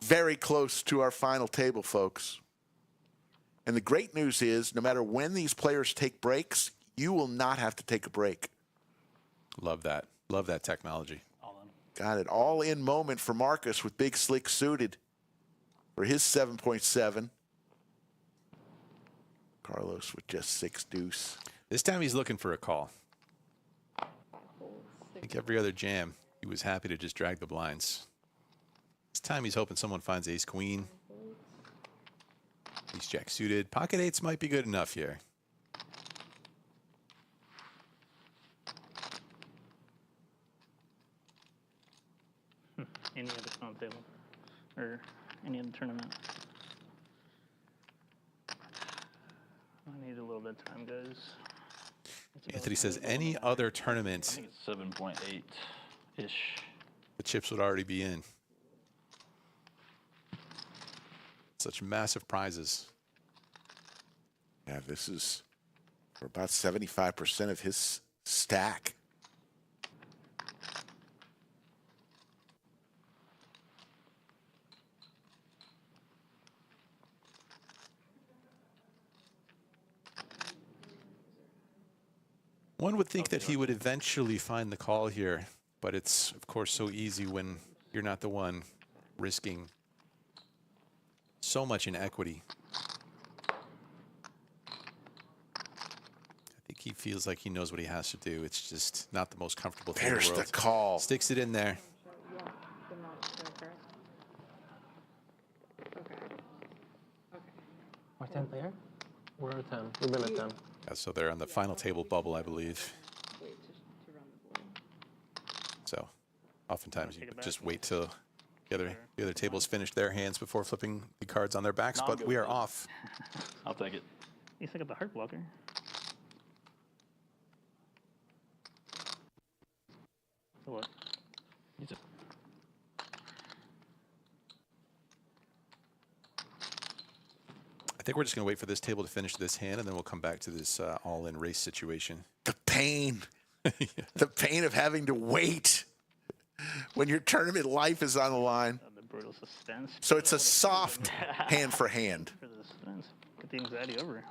Very close to our final table, folks. And the great news is, no matter when these players take breaks, you will not have to take a break. Love that. Love that technology. All in. Got it all in moment for Marcus with Big Slick suited for his 7.7. Carlos with just 6 deuce. This time he's looking for a call. I think every other jam, he was happy to just drag the blinds. This time he's hoping someone finds ace queen. Ace jack suited. Pocket eights might be good enough here. Any other final table or any other tournament. I need a little bit of time, guys. Anthony says any other I tournament, think it's 7.8-ish. the chips would already be in. Such massive prizes. Yeah, this is for about 75% of his stack. One would think that he would eventually find the call here, but it's, of course, so easy when you're not the one risking so much in equity. I think he feels like he knows what he has to do. It's just not the most comfortable thing in There's the the world. call. Sticks it in there. Or 10 player? We're at 10. We've been at 10. Yeah, so they're on the final table bubble, I believe. So oftentimes you just wait till the other table's finished their hands before flipping the cards on their backs, No, I'm but good we with are it. off. I'll take it. You think of the heart blocker. What? I think we're just going to wait for this table to finish this hand, and then we'll come back to this all-in race situation. The pain. The pain of having to wait when your tournament life is on the line. The brutal suspense. So it's a soft hand for hand. For the suspense. Get the anxiety over.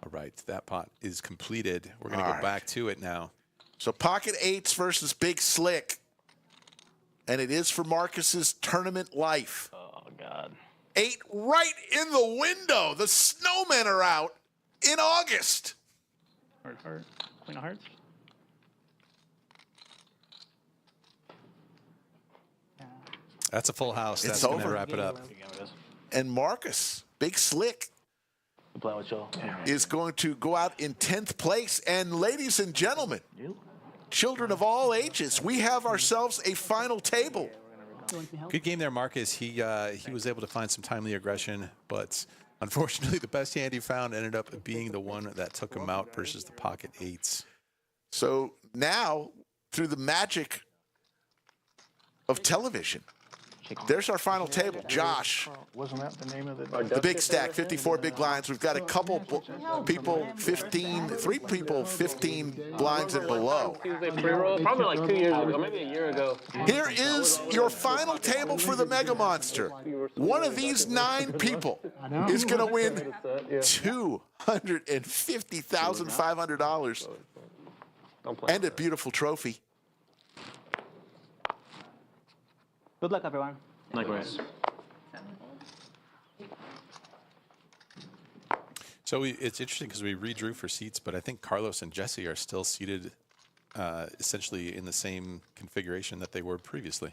All right, that pot is completed. We're going to All go right. back to it now. So pocket eights versus Big Slick. And it is for Marcus's tournament life. Oh, God. 8 right in the window. The snowmen are out in August. Heart, heart. Queen of hearts. That's a full house. It's That's going to over. wrap it up. And Marcus, Big Slick, I'm playing with y'all. is going to go out in 10th place. And ladies and gentlemen, children of all ages, we have ourselves a final table. Good game there, Marcus. He was able to find some timely aggression, but unfortunately, the best hand he found ended up being the one that took him out versus the pocket eights. So now, through the magic of television, there's our final table. Josh, Wasn't that the name of the? the big stack, 54 big blinds. We've got a couple people, 3 people, 15 blinds and below. Tuesday pre-roll, probably like 2 years ago, maybe a year ago. Here is your final table for the Mega Monster. One of these 9 people is going to win $250,500 and a beautiful trophy. Good luck, everyone. Likewise. So it's interesting because we redrew for seats, but I think Carlos and Jesse are still seated essentially in the same configuration that they were previously.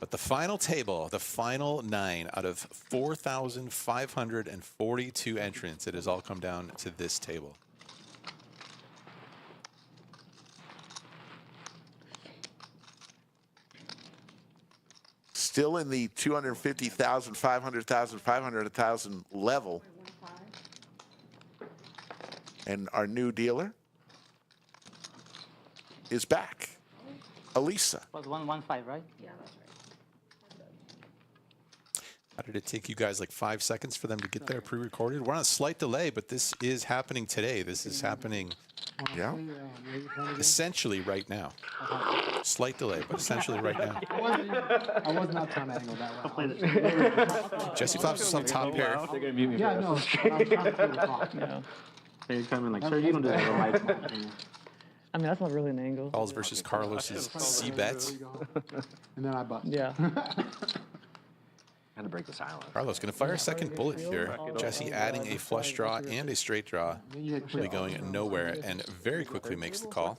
But the final table, the final 9 out of 4,542 entrants, it has all come down to this table. Still in the 250,000, 500,000, 500,000 level. And our new dealer is back. Elisa. It was 115, right? Yeah, that's right. How did it take you guys like 5 seconds for them to get there pre-recorded? We're on a slight delay, but this is happening today. This is happening Yeah. Essentially right now. Slight delay, but essentially right now. I was not trying to angle that way. Jesse flops us on top pair. They're gonna mute me. Yeah, no. But I was trying to play the clock. Yeah. They come in like, sir, you don't deserve a mic. I mean, that's not really an angle. Calls versus Carlos's C bets. And then I bust. Yeah. Had to break the silence. Carlos going to fire a second bullet here. Jesse adding a flush draw and a straight draw. Really going nowhere and very quickly makes the call.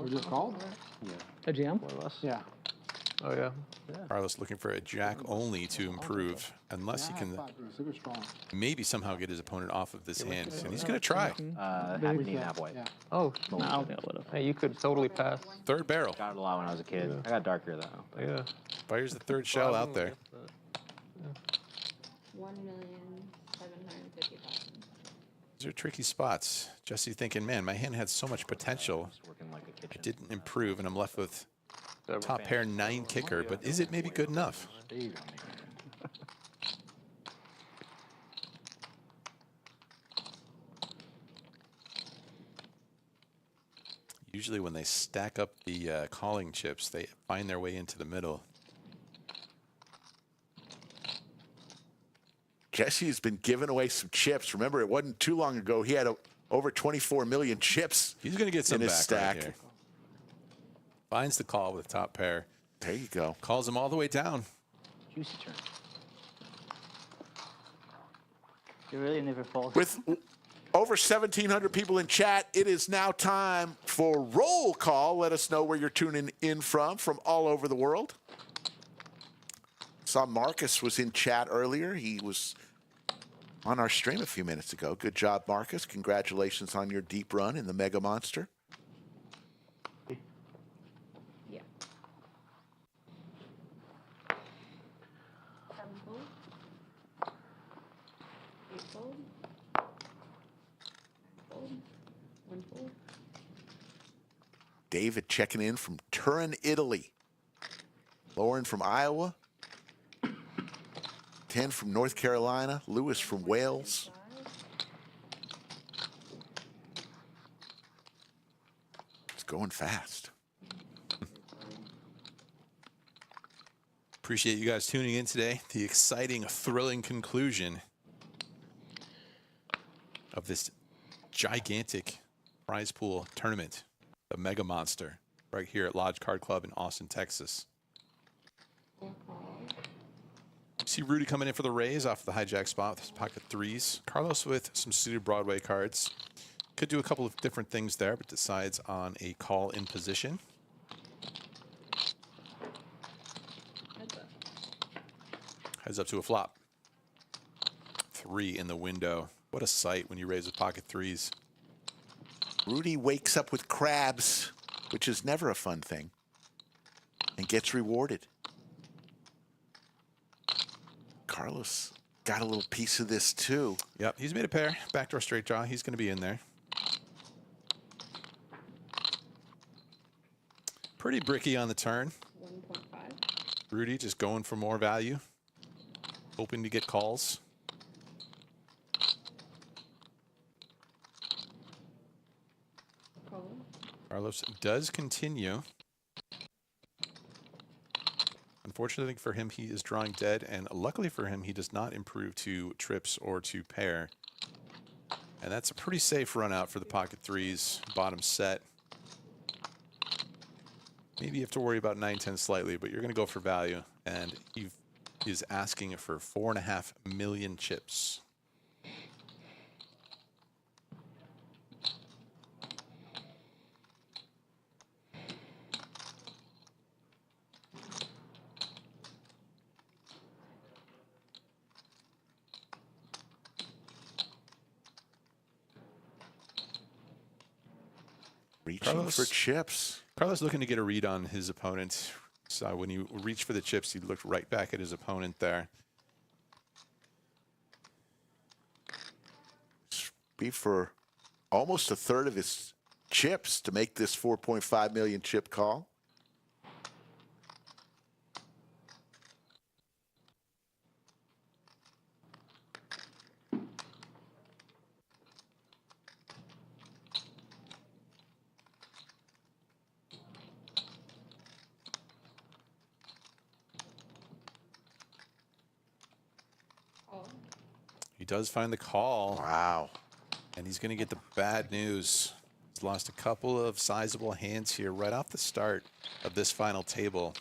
We just called? A jam? Yeah. Oh, yeah. Carlos looking for a jack only to improve, unless he can Super strong. maybe somehow get his opponent off of this hand. And he's going to try. Half green, half white. Yeah. Oh, No, I don't think I would have. hey, you could totally pass. Third barrel. Got it a lot when I was a kid. I got darker though. Yeah. Fires the third shell out there. 1,750,000. These are tricky spots. Jesse thinking, man, my hand had so much potential. Just working like a I kitchen. didn't improve, and I'm left with top pair 9 kicker. But is it maybe good enough? There you go. Usually when they stack up the calling chips, they find their way into the middle. Jesse's been giving away some chips. Remember, it wasn't too long ago. He had over 24 million chips. He's going to get some in his back stack. right here. Finds the call with top pair. There you go. Calls him all the way down. Juicy turn. You really never fall. With over 1,700 people in chat, it is now time for roll call. Let us know where you're tuning in from all over the world. Saw Marcus was in chat earlier. He was on our stream a few minutes ago. Good job, Marcus. Congratulations on your deep run in the Mega Monster. Yeah. 7 fold. 8 fold. 9 fold. 1 fold. David checking in from Turin, Italy. Lauren from Iowa. 10 from North Carolina. Lewis from Wales. 5. It's going fast. Appreciate you guys tuning in today. The exciting, thrilling conclusion of this gigantic prize pool tournament, the Mega Monster, right here at Lodge Card Club in Austin, Texas. See Rudy coming in for the raise off the hijack spot with his pocket 3s. Carlos with some suited Broadway cards. Could do a couple of different things there, but decides on a call in position. Heads up to a flop. 3 in the window. What a sight when you raise with pocket 3s. Rudy wakes up with crabs, which is never a fun thing, and gets rewarded. Carlos got a little piece of this too. Yep, he's made a pair. Backdoor straight draw. He's going to be in there. Pretty bricky on the turn. 1.5. Rudy just going for more value. Hoping to get calls. Call. Carlos does continue. Unfortunately for him, he is drawing dead, and luckily for him, he does not improve to trips or to pair. And that's a pretty safe run out for the pocket 3s, bottom set. Maybe you have to worry about 9-10 slightly, but you're going to go for value, and he is asking for 4.5 million chips. Reaching Carlos. for chips. Carlos looking to get a read on his opponent. So when you reach for the chips, he looked right back at his opponent there. Be for almost a third of his chips to make this 4.5 million chip call. does find the call. Wow. And he's going to get the bad news. He's lost a couple of sizable hands here right off the start of this final table.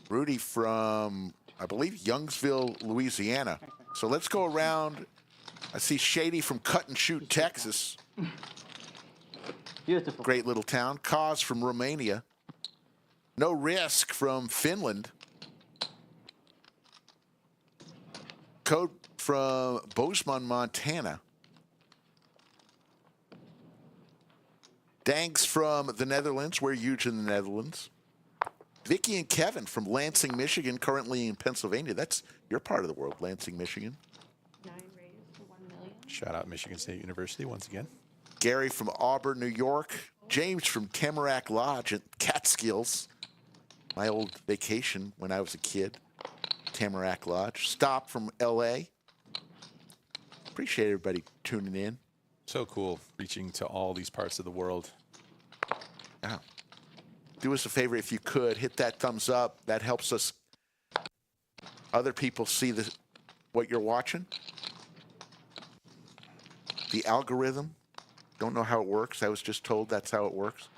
Rudy from, I believe, Youngsville, Louisiana. So let's go around. I see Shady from Cut and Shoot, Texas. Beautiful. Great little town. Kaz from Romania. No Risk from Finland. Code from Bozeman, Montana. Danks from the Netherlands. We're huge in the Netherlands. Vicky and Kevin from Lansing, Michigan, currently in Pennsylvania. That's your part of the world, Lansing, Michigan. 9 raised to 1 million. Shout out Michigan State University once again. Gary from Auburn, New York. James from Tamarack Lodge at Catskills. My old vacation when I was a kid. Tamarack Lodge. Stop from L.A. Appreciate everybody tuning in. So cool, reaching to all these parts of the world. Yeah. Do us a favor if you could, hit that thumbs up. That helps us, other people see what you're watching. The algorithm, don't know how it works. I was just told that's how it works.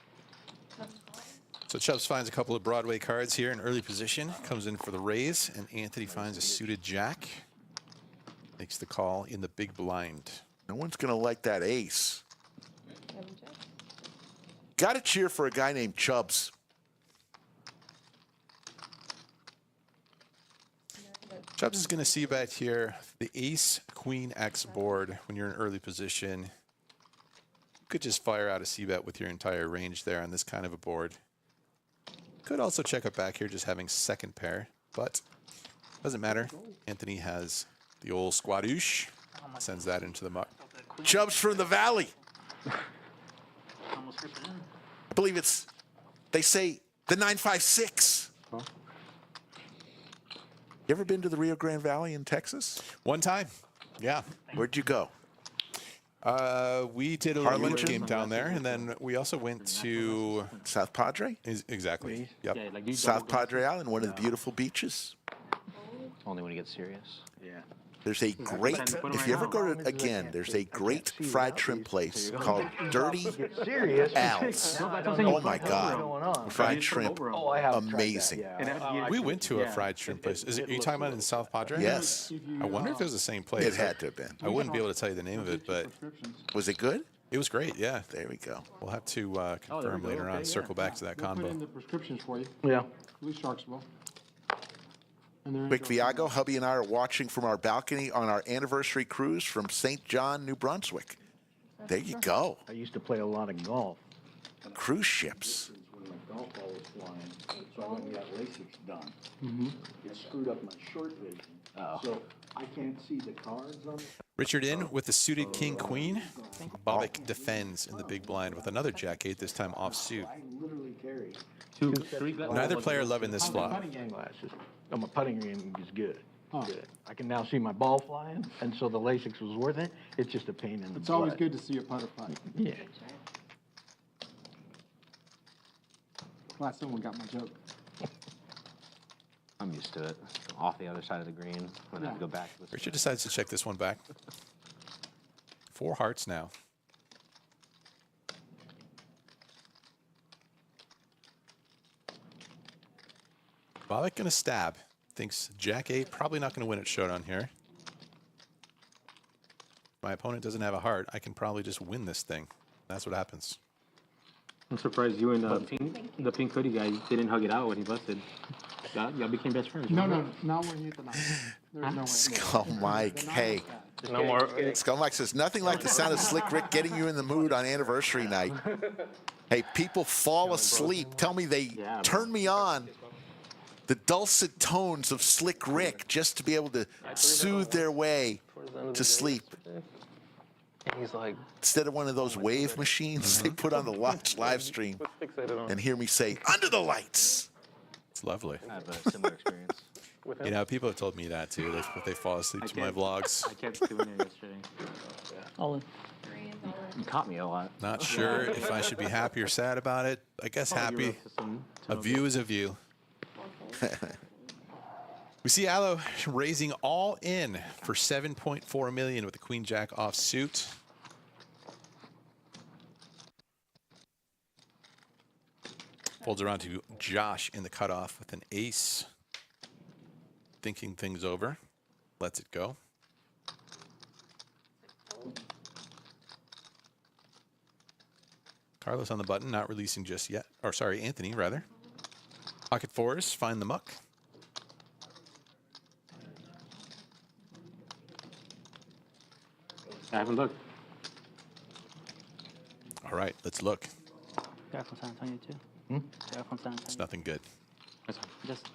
So Chubbs finds a couple of Broadway cards here in early position, comes in for the raise, and Anthony finds a suited jack. Makes the call in the big blind. No one's going to like that ace. 7 check. Got to cheer for a guy named Chubbs. Chubbs is going to see bet here the ace, queen, X board when you're in early position. You could just fire out a c-bet with your entire range there on this kind of a board. Could also check it back here just having second pair, but doesn't matter. Anthony has the old squadouche, sends that into the muck. Chubbs from the Valley. Almost ripped it in. I believe it's, they say, the 956. You ever been to the Rio Grande Valley in Texas? One time, yeah. Where'd you go? We did a Harlingen? little game down there, and then we also went to South Padre? exactly. Yep. Yeah, like you South Padre Island, one of the beautiful beaches. Only when you get serious. Yeah. There's a great, if you ever go to, again, there's a great fried shrimp place called Dirty Serious? Al's. Oh my God. Fried shrimp. Oh, I have tried that, amazing. yeah. We went to a fried shrimp place. Are you talking about in South Padre? Yes. I wonder if it was the same place. It had to have been. I wouldn't be able to tell you the name of it, but Was it good? it was great. Yeah. There we go. We'll have to confirm later on. Circle back to that We'll put in combo. the prescriptions for you. Yeah. At least Sharks will. And they're in Quick Georgia. Viago, hubby and I are watching from our balcony on our anniversary cruise from St. John, New Brunswick. There you go. I used to play a lot of golf. Cruise ships. When my golf ball was flying, so I went and got LASIK done. It screwed up my short vision. So I can't see the cards on it. Richard in with the suited king queen. Bobbick defends in the big blind with another jack eight, this time off suit. I literally carry 2, 3. Neither player loving this flop. Putting game. glasses. Oh, my putting game is good. Huh. Good. I can now see my ball flying, and so the LASIK was worth it. It's just a pain in the It's always butt. good to see a putter putt. Yeah. Glad someone got my joke. I'm used to it. Off the other side of the green. When I have to go back. To the Richard decides to check this one back. 4 hearts now. Bobbick gonna stab. Thinks jack eight, probably not gonna win at showdown here. My opponent doesn't have a heart. I can probably just win this thing. That's what happens. I'm surprised you and the pink hoodie guy didn't hug it out when he busted. Y'all became best friends. No, remember? not when you hit the 9. There's no way. Skull Mike, The 9 hey. was bad. No more. Skull Mike says, nothing like the sound of Slick Rick getting you in the mood on anniversary night. Hey, people fall asleep. Tell me they turn me on. The dulcet tones of Slick Rick just to be able to soothe their way to sleep. And he's like, Instead of one of those wave machines they put on the live stream fixated on. and hear me say, under the lights. It's lovely. I have a similar experience. You know, people have told me that too. They fall asleep to my vlogs. I kept doing it yesterday. All in. 3 is all in. You caught me a lot. Not sure if I should be happy or sad about it. I guess happy. A view is a view. We see Allo raising all in for 7.4 million with the queen jack offsuit. Folds around to Josh in the cutoff with an ace. Thinking things over. Lets it go. Carlos on the button, not releasing just yet. Or sorry, Anthony, rather. Pocket fours, find the muck. I haven't looked. All right, let's look. Guy from San Antonio too. Guy from San Antonio. It's nothing good. Just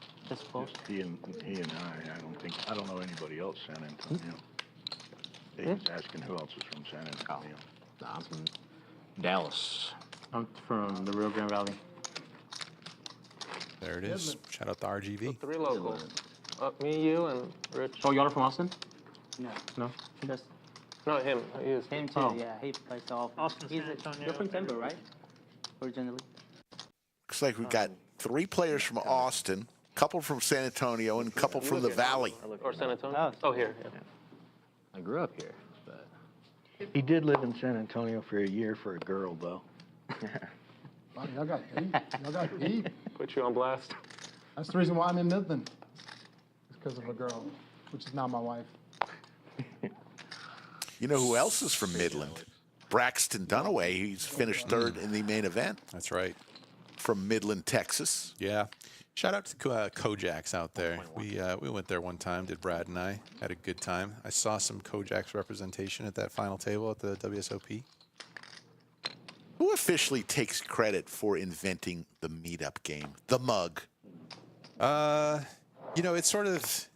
close. He and I don't know anybody else San Antonio. He was asking who else was from San Antonio. I'm from Dallas. I'm from the Rio Grande Valley. There it is. Shout out to RGV. 3 local. Me, you, and Rich. Oh, y'all are from Austin? No. No? Just No, him. He is. him too. Oh. Yeah, he plays all. Austin, San Antonio. You're from Denver, right? Originally. Looks like we've got 3 players from Austin, a couple from San Antonio, and a couple from the Valley. Or San Antonio? Oh, here. Yeah. I grew up here, but He did live in San Antonio for a year for a girl, though. wow, y'all got deep. Y'all got deep. Put you on blast. That's the reason why I'm in Midland. It's because of a girl, which is now my wife. You know who else is from Midland? Braxton Dunaway. He's finished 3rd in the main event That's right. from Midland, Texas. Yeah. Shout out to Kojaks out there. We went there one time, did Brad and I. Had a good time. I saw some Kojaks representation at that final table at the WSOP. Who officially takes credit for inventing the meetup game, the mug? You know, it sort of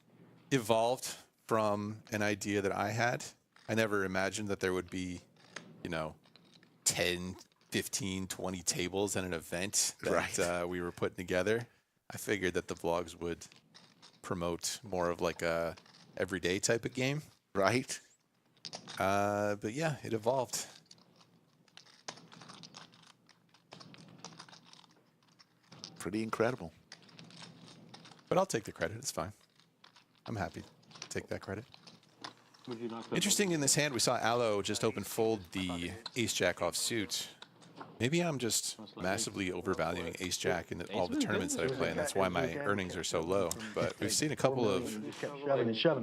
evolved from an idea that I had. I never imagined that there would be, you know, 10, 15, 20 tables at an event that we were putting together. I figured that the vlogs would promote more of like a everyday type of game. Right? But yeah, it evolved. Pretty incredible. But I'll take the credit. It's fine. I'm happy to take that credit. Would you not Interesting in this hand, we saw Allo just open fold the ace-jack offsuit. Maybe I'm just massively overvaluing ace-jack in all the tournaments that I play, and that's why my earnings are so low. But we've seen a couple of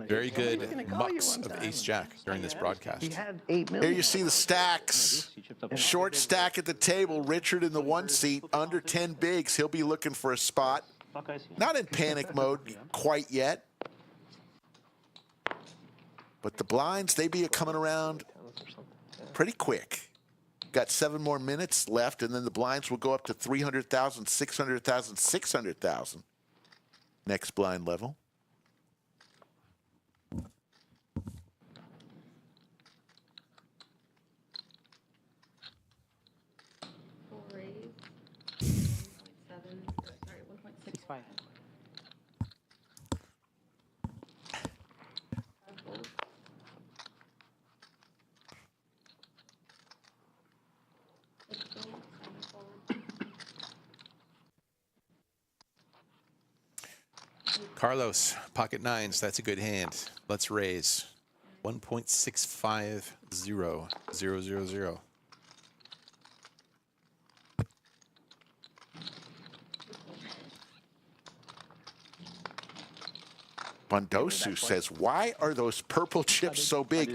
very good mucks of ace-jack during this broadcast. Here you see the stacks. Short stack at the table. Richard in the 1 seat, under 10 bigs. He'll be looking for a spot. Not in panic mode quite yet. But the blinds, they be coming around pretty quick. Got 7 more minutes left, and then the blinds will go up to 300,000, 600,000, 600,000. Next blind level. Full raise. 1.7, sorry, 1.65. Carlos, pocket nines. That's a good hand. Let's raise 1.65000. Bondosu says, why are those purple chips so big?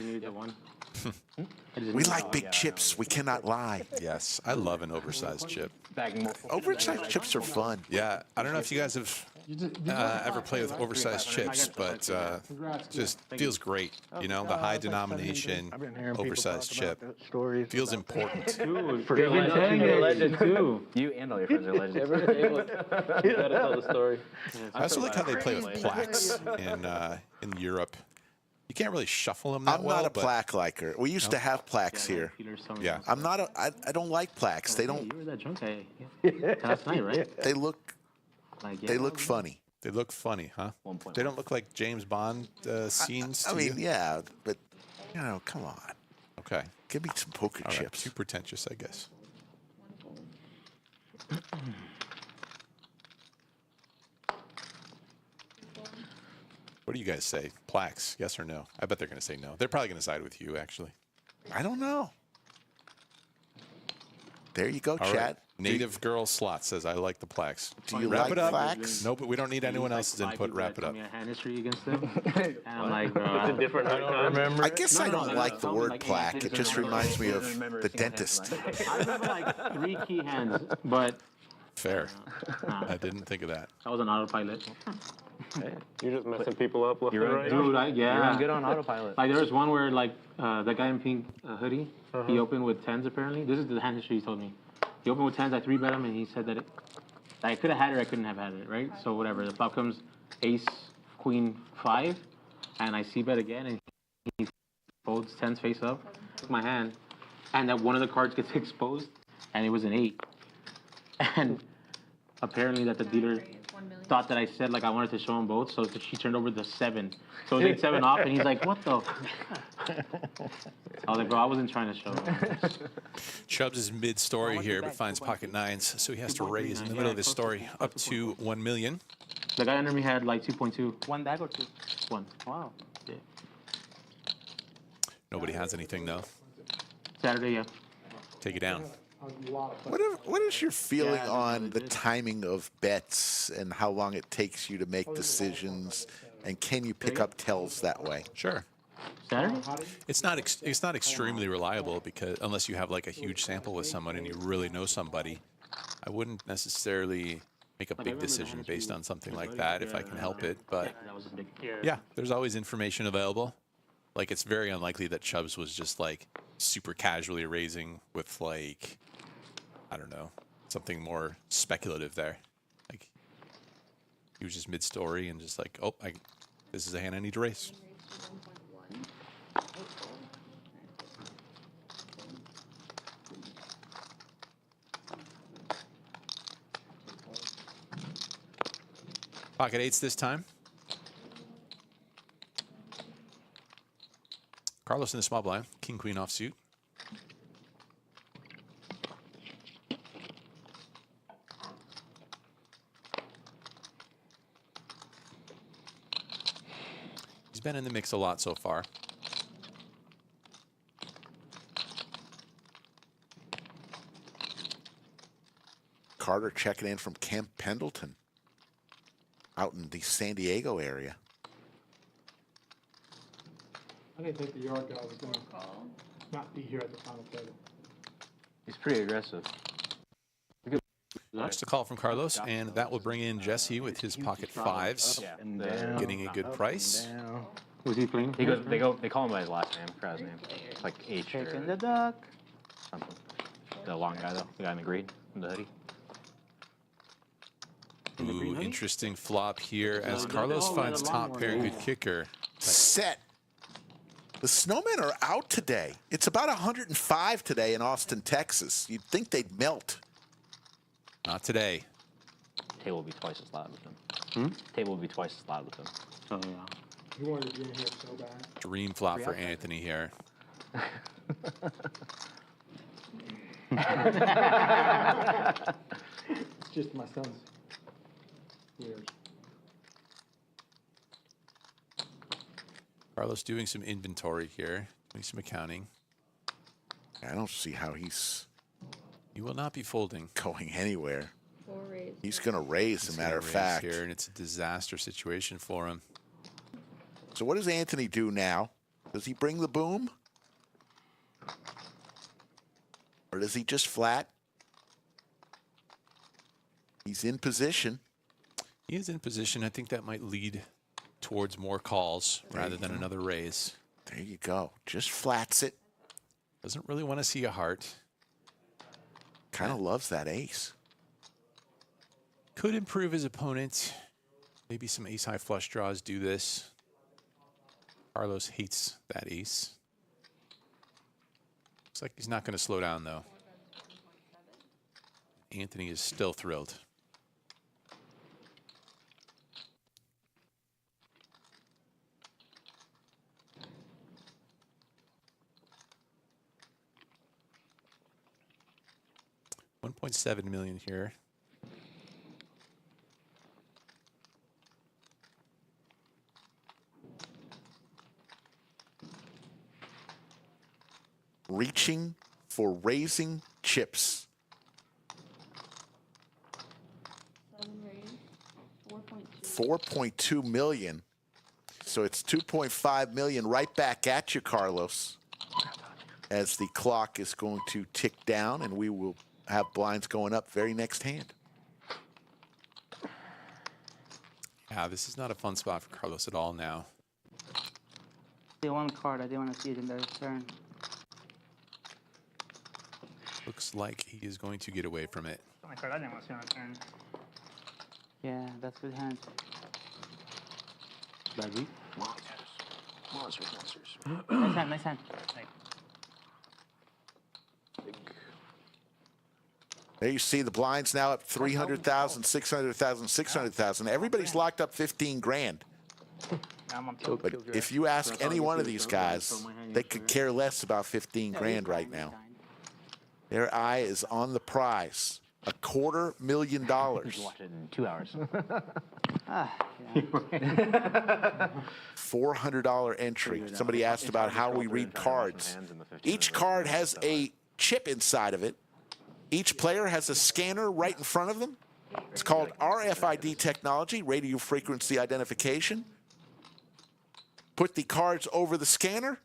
We like big chips. We cannot lie. Yes, I love an oversized chip. Oversized chips are fun. Yeah, I don't know if you guys have ever played with oversized chips, but just feels great. You know, the high denomination oversized chip feels important. Dude, you're a legend too. You and all your friends are legends. You gotta tell the story. I also like how they play with plaques in Europe. You can't really shuffle them that I'm well. not a but plaque liker. We used to have plaques here. Yeah. I'm not a, I don't like plaques. They don't, You were that drunk guy last night, right? they look funny. They look funny, huh? They don't look like James Bond scenes. I to mean, you? yeah, but, you know, come on. Okay. Give me some poker All right. chips. Too pretentious, I guess. What do you guys say? Plaques, yes or no? I bet they're going to say no. They're probably going to side with you, actually. I don't know. There you go, All Chad. right. Native Girl Slot says, I like the plaques. Do you Wrap like it up. plaques? No, but we don't need anyone else's input. Wrap it up. Me a hand history against them. And I'm like, bro, It's a different I don't remember. I guess I don't no, like the no, word like, plaque. it's It just remember- reminds me of remember a the single hand dentist. tonight. I remember like 3 key hands, but Fair. I didn't think of that. I was on autopilot. You're just messing people up left You're and on- right. Dude, You're on yeah. good on autopilot. Like there was one where like the guy in pink hoodie, he opened with 10s apparently. This is the hand history he told me. He opened with 10s, I 3-bet him, and he said that I could have had it or I couldn't have had it, right? So whatever. The flop comes ace, queen, 5, and I c-bet again, and he folds 10s face up, my hand, and that one of the cards gets exposed, and it was an 8. And apparently that the dealer thought that I said like I wanted to show him both, so she turned over the 7. So it was 8-7 off, and he's like, "What the?" I was like, "Bro, I wasn't trying to show him." Chubbs is mid-story here, but finds pocket 9s, so he has to raise in the middle of his story up to 1 million. The guy under me had like 2.2. 1 bag or 2? 1. Wow. Yeah. Nobody has anything, though. Saturday, yeah. Take it down. What is your feeling on the timing of bets and how long it takes you to make decisions? And can you pick up tells that way? Sure. Saturday? It's not extremely reliable because unless you have like a huge sample with someone and you really know somebody, I wouldn't necessarily make a big decision based on something like that if I can help it. But That was a big. yeah, there's always information available. Like it's very unlikely that Chubbs was just like super casually raising with like, I don't know, something more speculative there. Like he was just mid-story and just like, oh, this is a hand I need to raise. Pocket 8s this time. Carlos in the small blind, king queen offsuit. He's been in the mix a lot so far. Carter checking in from Camp Pendleton out in the San Diego area. I didn't think the yard guy was going to not be here at the final table. He's pretty aggressive. That's the call from Carlos, and that will bring in Jesse with his pocket 5s, And down. getting a good price. Down. Was he playing? He goes. They call him by his last name. I forgot his name. It's like H Taking or the duck. something. The long guy though. The guy in the green, in the hoodie. Ooh, interesting flop here as Carlos finds top pair, good kicker. Set. The Snowmen are out today. It's about 105 today in Austin, Texas. You'd think they'd melt. Not today. Table will be twice as loud with him. Table will be twice as loud with him. Oh yeah. You wanted to be in here so bad. Dream flop for Anthony here. It's just my son's ears. Carlos doing some inventory here, doing some accounting. I don't see how he's He will not be folding. going anywhere. 4 raise. He's going to raise, as a matter of Raise fact. here, and it's a disaster situation for him. So what does Anthony do now? Does he bring the boom? Or does he just flat? He's in position. He is in position. I think that might lead towards more calls rather than another raise. There you go. Just flats it. Doesn't really want to see a heart. Kind of loves that ace. Could improve his opponent. Maybe some ace-high flush draws do this. Carlos hates that ace. Looks like he's not going to slow down, though. Anthony is still thrilled. $1.7 million here. reaching for raising chips. 7 raised. 4.2. 4.2 million. So it's 2.5 million right back at you, Carlos, as the clock is going to tick down, and we will have blinds going up very next hand. Yeah, this is not a fun spot for Carlos at all now. The one card I didn't want to see it in their turn. Looks like he is going to get away from it. Only card I didn't want to see on the turn. Yeah, that's good hand. Bad read. Monsters, monsters. Nice hand, nice hand. Like, There you see the blinds now up 300,000, 600,000, 600,000. Everybody's locked up 15 grand. now I'm on tilt. But if you ask any one of these guys, they could care less about 15 grand right now. Their eye is on the prize. $250,000. You watch it in 2 hours. $400 entry. Somebody asked about how we read cards. Each card has a chip inside of it. Each player has a scanner right in front of them. It's called RFID technology, radio frequency identification. Put the cards over the scanner.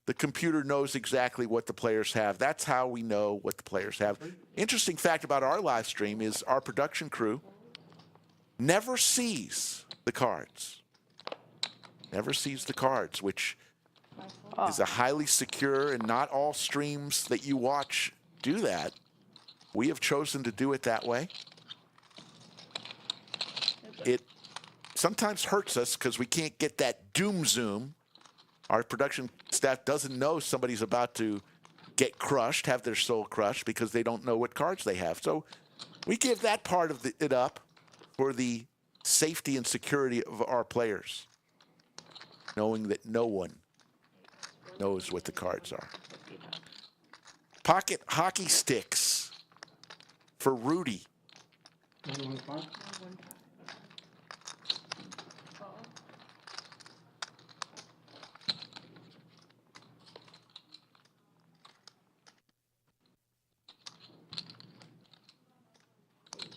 The computer knows exactly what the players have. That's how we know what the players have. Interesting fact about our live stream is our production crew never sees the cards. Never sees the cards, which is a highly secure, and not all streams that you watch do that. We have chosen to do it that way. It sometimes hurts us because we can't get that doom zoom. Our production staff doesn't know somebody's about to get crushed, have their soul crushed, because they don't know what cards they have. So we give that part of it up for the safety and security of our players, knowing that no one knows what the cards are. Pocket hockey sticks for Rudy.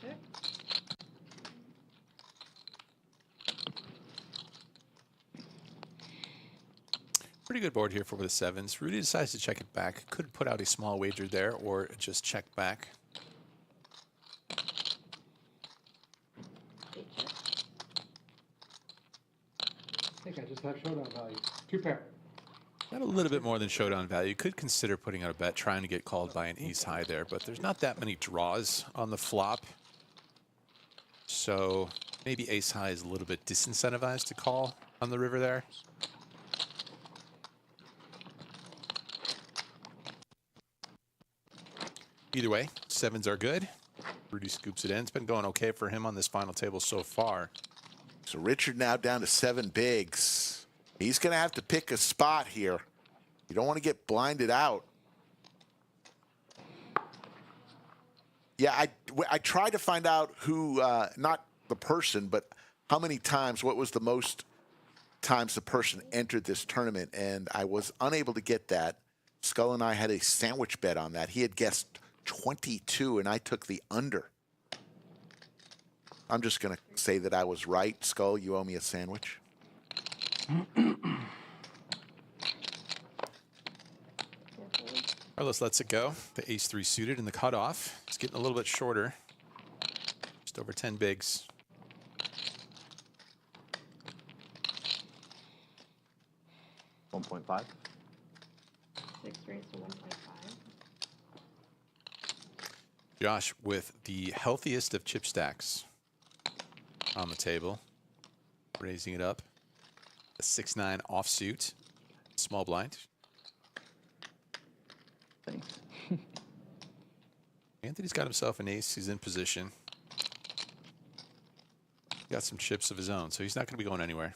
Check. Pretty good board here for the sevens. Rudy decides to check it back. Could put out a small wager there or just check back. I think I just have showdown value. 2 pair. Got a little bit more than showdown value. Could consider putting out a bet, trying to get called by an ace high there, but there's not that many draws on the flop. So maybe ace high is a little bit disincentivized to call on the river there. Either way, sevens are good. Rudy scoops it in. It's been going okay for him on this final table so far. So Richard now down to 7 bigs. He's going to have to pick a spot here. You don't want to get blinded out. Yeah, I tried to find out who, not the person, but how many times, what was the most times the person entered this tournament, and I was unable to get that. Skull and I had a sandwich bet on that. He had guessed 22, and I took the under. I'm just going to say that I was right. Skull, you owe me a sandwich. Carlos lets it go. The ace-3 suited in the cutoff. It's getting a little bit shorter. Just over 10 bigs. $1.5. 6 raised to 1.5. Josh with the healthiest of chip stacks on the table. Raising it up. A 6-9 offsuit. Small blind. Thanks. Anthony's got himself an ace. He's in position. Got some chips of his own, so he's not going to be going anywhere.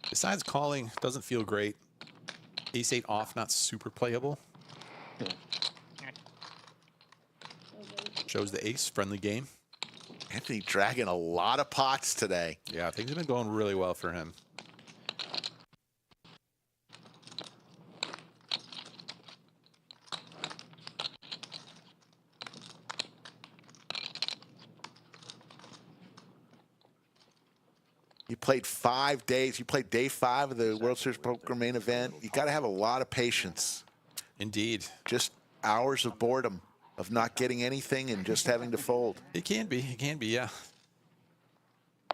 Besides calling, doesn't feel great. Ace-8 off, not super playable. Shows the ace, friendly game. Anthony dragging a lot of pots today. Yeah, things have been going really well for him. You played 5 days. You played day 5 of the World Series Poker main event. You got to have a lot of patience. Indeed. Just hours of boredom, of not getting anything and just having to fold. It can be, yeah.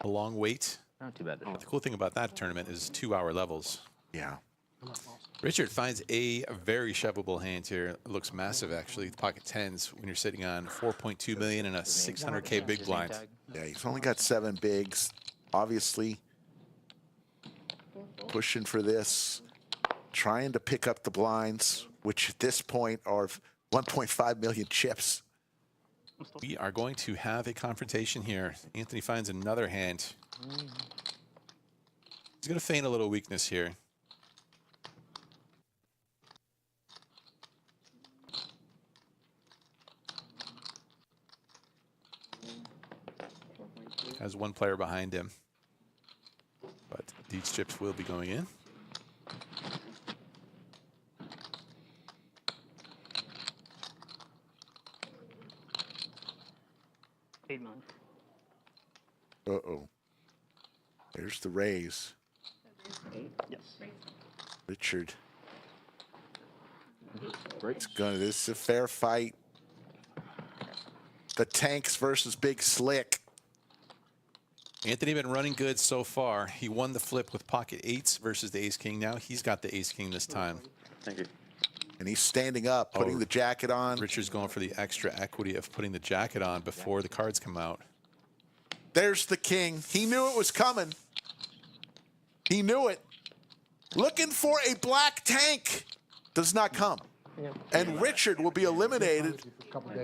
A long wait. Not too bad. The cool thing about that tournament is 2-hour levels. Yeah. Richard finds a very shovable hand here. It looks massive, actually. Pocket tens when you're sitting on 4.2 million and a 600K big blind. Yeah, he's only got 7 bigs. Obviously, pushing for this, trying to pick up the blinds, which at this point are 1.5 million chips. We are going to have a confrontation here. Anthony finds another hand. He's going to feign a little weakness here. Has one player behind him, but these chips will be going in. $8 million. Uh-oh. There's the raise. Yes. Richard. This is a fair fight. The tanks versus Big Slick. Anthony been running good so far. He won the flip with pocket eights versus the ace king. Now he's got the ace king this time. Thank you. And he's standing up, putting the jacket on. Richard's going for the extra equity of putting the jacket on before the cards come out. There's the king. He knew it was coming. He knew it. Looking for a black tank. Does not come. And Richard will be eliminated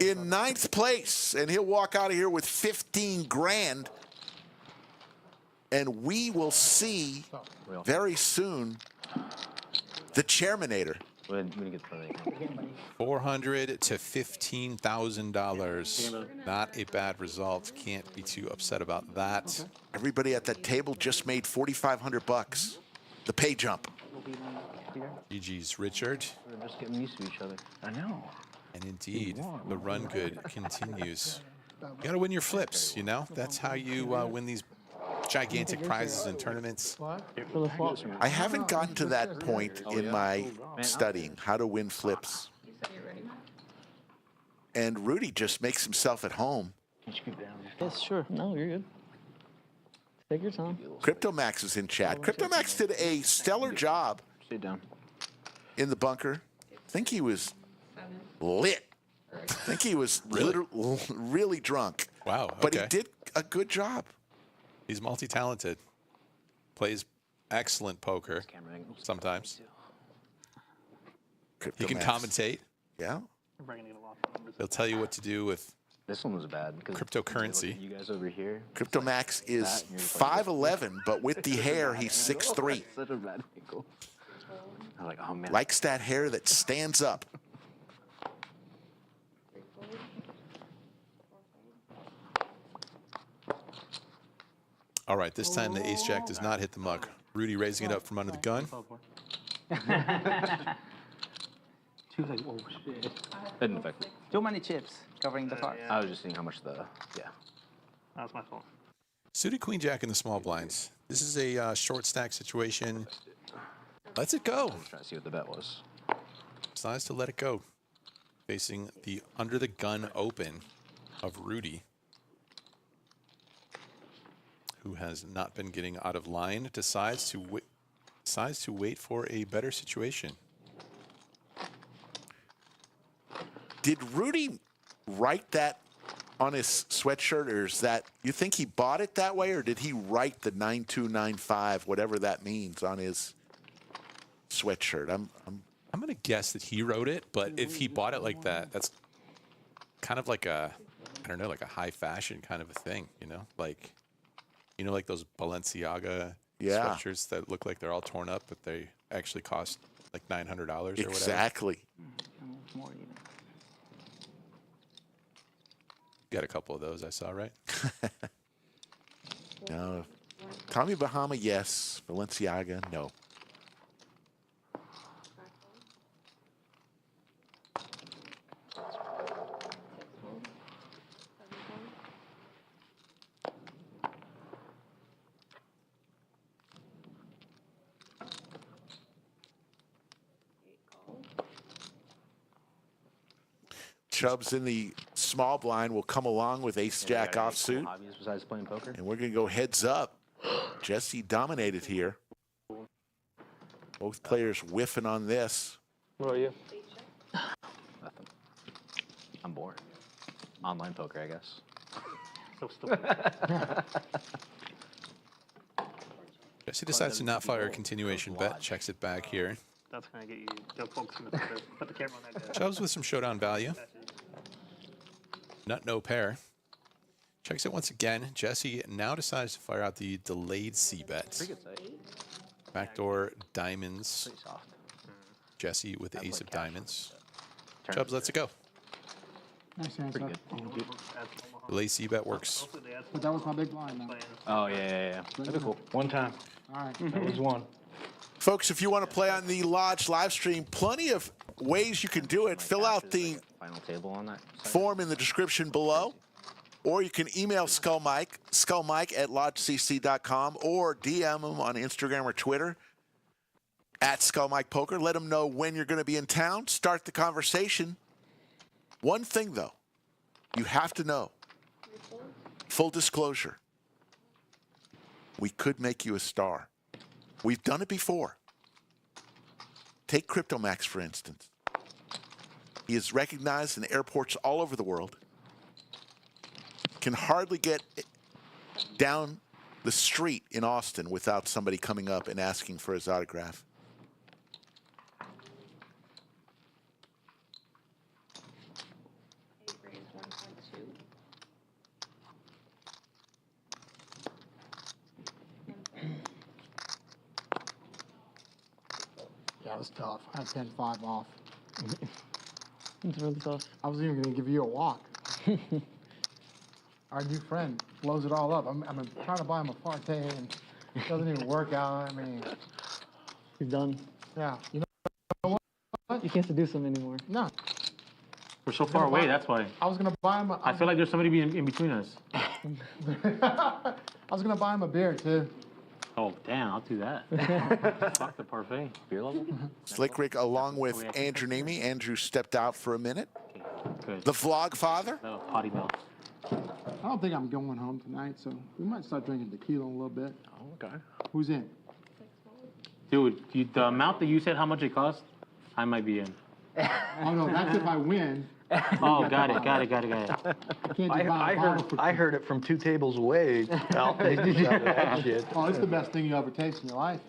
in 9th place. And he'll walk out of here with 15 grand. And we will see very soon the Chairmanator. $400 to $15,000. Not a bad result. Can't be too upset about that. Everybody at that table just made 4,500 bucks. The pay jump. GG's, Richard. We're just getting used to each other. I know. And indeed, the run good continues. You got to win your flips, you know? That's how you win these gigantic prizes in tournaments. I haven't gotten to that point in my studying, how to win flips. And Rudy just makes himself at home. Yes, sure. No, you're good. Take your time. CryptoMax is in chat. CryptoMax did a stellar job Sit down. in the bunker. I think he was lit. I think he was really drunk. Wow, But he okay. did a good job. He's multi-talented. Plays excellent poker sometimes. He can CryptoMax. commentate. Yeah. I'm probably gonna get a lot of numbers. He'll tell you what to do with This one was bad. Because cryptocurrency. You guys over here. CryptoMax is 5'11", but with the hair, he's 6'3". Such a bad angle. I'm like, oh man. Likes that hair that stands up. All right, this time the ace-jack does not hit the muck. Rudy raising it up from under the gun. She was like, oh shit. Didn't affect me. Too many chips covering the cards. I was just seeing how much the, yeah. That was my fault. Suited queen-jack in the small blinds. This is a short stack situation. Lets it go. I'm trying to see what the bet was. Decides to let it go. Facing the under the gun open of Rudy, who has not been getting out of line, decides to wait for a better situation. Did Rudy write that on his sweatshirt, or is that, you think he bought it that way, or did he write the 9295, whatever that means, on his sweatshirt? I'm going to guess that he wrote it, but if he bought it like that, that's kind of like a, I don't know, like a high fashion kind of a thing, you know? Like, you know, like those Balenciaga sweatshirts that look like they're all torn up, but they actually cost like $900 or whatever. Exactly. got a couple of those I saw, right? No. Tommy Bahama, yes. Balenciaga, no. Chubbs in the small blind will come along with ace-jack offsuit. Hobbies besides playing poker? And we're going to go heads up. Jesse dominated here. Both players whiffing on this. What are you? Nothing. I'm bored. Online poker, I guess. So stupid. Jesse decides to not fire a continuation bet. Checks it back here. That's gonna get you. Go focus on the picture. Put the camera on that guy. Chubbs with some showdown value. Nut, no pair. Checks it once again. Jesse now decides to fire out the delayed C-bet. Pretty good sight. Backdoor diamonds. Pretty soft. Jesse with the ace of diamonds. Turn. Chubbs lets it go. Nice answer. Pretty good. Delayed C-bet works. But that was my big blind now. Oh, yeah. That'd be cool. One time. All right. That was one. Folks, if you want to play on the Lodge live stream, plenty of ways you can do it. Fill out the Final table on that side. form in the description below, or you can email Skull Mike at lodgecc.com, or DM him on Instagram or Twitter at Skull Mike Poker. Let him know when you're going to be in town. Start the conversation. One thing, though, you have to know. Full disclosure. We could make you a star. We've done it before. Take CryptoMax, for instance. He is recognized in airports all over the world. Can hardly get down the street in Austin without somebody coming up and asking for his autograph. Eight raise 1.2. Yeah, it was tough. I had 10-5 off. It's really tough. I was even going to give you a walk. Our new friend blows it all up. I'm trying to buy him a party, and it doesn't even work out. I mean, He's done. yeah. You You can't seduce him anymore. know, no. We're so far away. That's why. I was going to buy him I feel like there's somebody in between us. I was going to buy him a beer, too. Oh, damn! I'll do that. Fuck the parfait. Beer level? Slick Rick along with Andrew Nemi. Andrew stepped out for a minute. Good. The vlog father. No, potty milk. I don't think I'm going home tonight, so we might start drinking tequila a little bit. Oh, okay. Who's in? Dude, the amount that you said how much it cost, I might be in. Oh, no, that's if I win. Oh, got it. I can't just buy a bottle for I heard it from 2 tables away. Al. They did that shit. Oh, it's the best thing you ever taste in your life.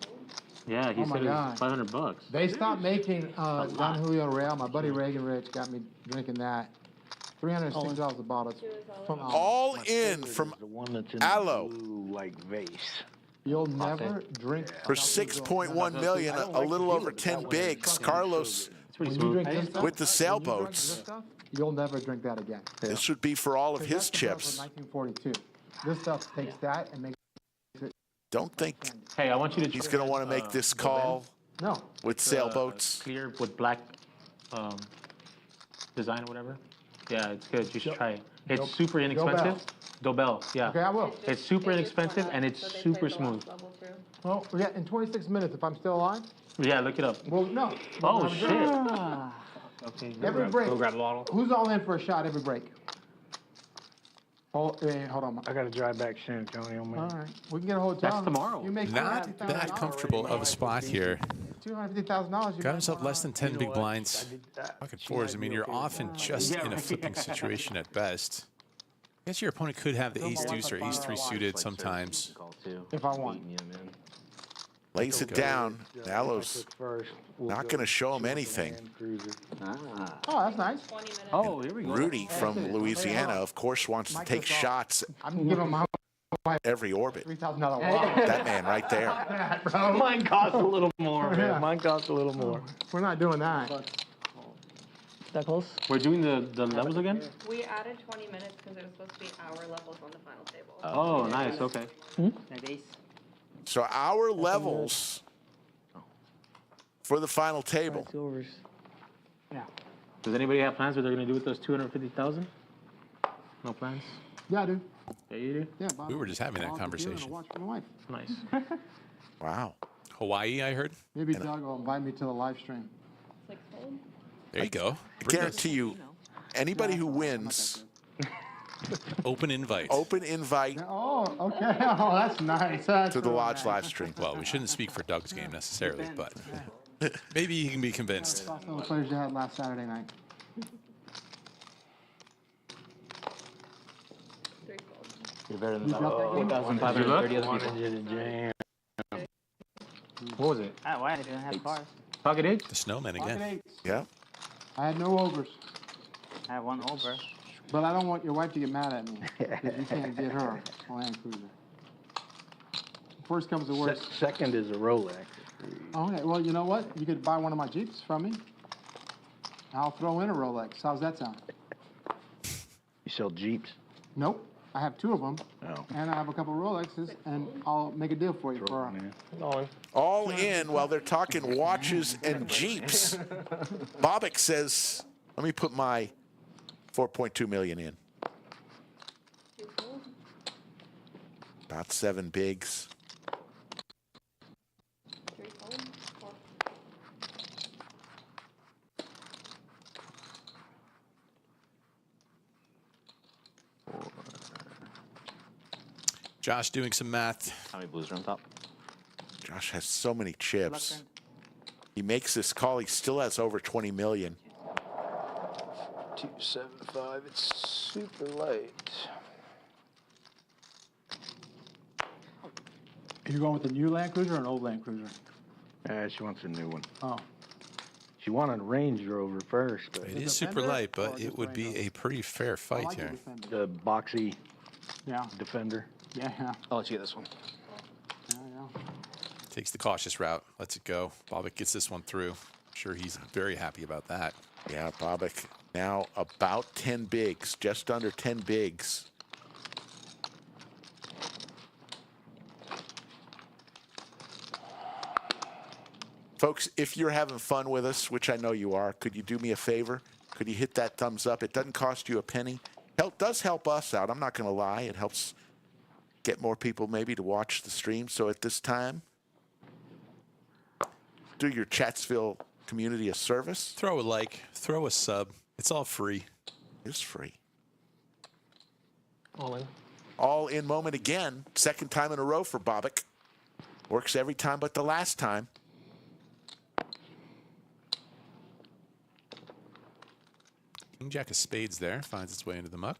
Yeah, he Oh my said it God. was $500. They stopped making Don Julio Real. My buddy Reagan Rich got me drinking that. $306 a bottle. It's phenomenal. All in from The one that's in Aloe. the blue, like, vase. You'll never drink for 6.1 million, a little over 10 bigs. Carlos It's pretty When you smooth. drink this stuff, with the when you drink this sailboats. stuff, you'll never drink that again. This would be for all of his That's the stuff chips. from 1942. This stuff takes that and makes Don't think Hey, I want you to. he's going to want to make this call no. with sailboats. Clear with black design or whatever. Yeah, it's good. You should try it. It's super inexpensive. Dobell, yeah. Okay, I will. It's super inexpensive and it's So they super played the smooth. last level through. Well, we got in 26 minutes if I'm still alive. Yeah, look it up. Well, no. Oh We'll have a drink. shit. Okay. Every break. Go grab a bottle. Who's all in for a shot every break? Hold on. I gotta drive back to San Antonio, man. All right, we can get a hotel. That's tomorrow. You make Not $250,000. that comfortable of a spot here. $250,000. Got himself less than 10 big blinds. Pocket fours. I mean, you're often just in a flipping situation at best. I guess your opponent could have the ace deuce or ace three suited sometimes. If I want. Lays it down. Aloe's First, not going to show him anything. Oh, that's nice. 20 minutes. Oh, here we go. Rudy from Louisiana, of course, wants to take shots I'm giving my every orbit. $3,000 wallet. That man right there. Bro, Mine costs a little more, Yeah. man. Mine costs a little more. we're not doing that. That close? We're doing the levels again? We added 20 minutes because it was supposed to be our levels on the final table. Oh, nice. Okay. That ace. So our levels for the final table. 2 overs. Yeah. Does anybody have plans what they're gonna do with those 250,000? No plans? Yeah, I do. Yeah, you do. Yeah, Bob. We were just having that I'll have to do it and conversation. I'll watch with my wife. Nice. Wow. Hawaii, I heard. Maybe Doug will invite me to the live stream. 6 fold. There you go. I guarantee you, anybody who wins, Open invite. open invite Oh, okay. Oh, that's nice. That's to the really Lodge nice. live stream. Well, we shouldn't speak for Doug's game necessarily, but maybe you can be convinced. Saw some of the players you had last Saturday night. 3 fold. You're better than You got that game? 1,530 other people. What was it? Ah, why? They didn't have cars. Pocket eight? The snowman Pocket again. eights. Yeah. I had no overs, I have 1 over. but I don't want your wife to get mad at me because you can't get her a Land Cruiser. First comes the worst. Second is a Rolex. Okay, well, you know what? You could buy one of my Jeeps from me. I'll throw in a Rolex. How's that sound? You sell Jeeps? Nope. I have 2 of them, Oh. and I have a couple Rolexes, and I'll make a deal for you for. All in while they're talking watches and Jeeps. Bobbick says, let me put my 4.2 million in. 2 fold. About 7 bigs. 3 fold. 4. Josh doing some math. How many blues are on top? Josh has so many chips. He makes this call. He still has over 20 million. 275. It's super light. Are you going with the new Land Cruiser or an old Land Cruiser? She wants a new one. Oh, She wanted Range Rover first, but It is Defender super light, or but just it would be Range a pretty fair I fight like the here. Defender. the boxy Yeah, Defender. yeah. I'll let you get this one. Takes the cautious route, lets it go. Bobbick gets this one through. I'm sure he's very happy about that. Yeah, Bobbick now about 10 bigs, just under 10 bigs. Folks, if you're having fun with us, which I know you are, could you do me a favor? Could you hit that thumbs up? It doesn't cost you a penny. Does help us out. I'm not going to lie. It helps get more people maybe to watch the stream. So at this time, do your Chatsville community a service. Throw a like, throw a sub. It's all free. It's free. All in. All in moment again. Second time in a row for Bobbick. Works every time but the last time. King Jack of spades there. Finds its way into the muck.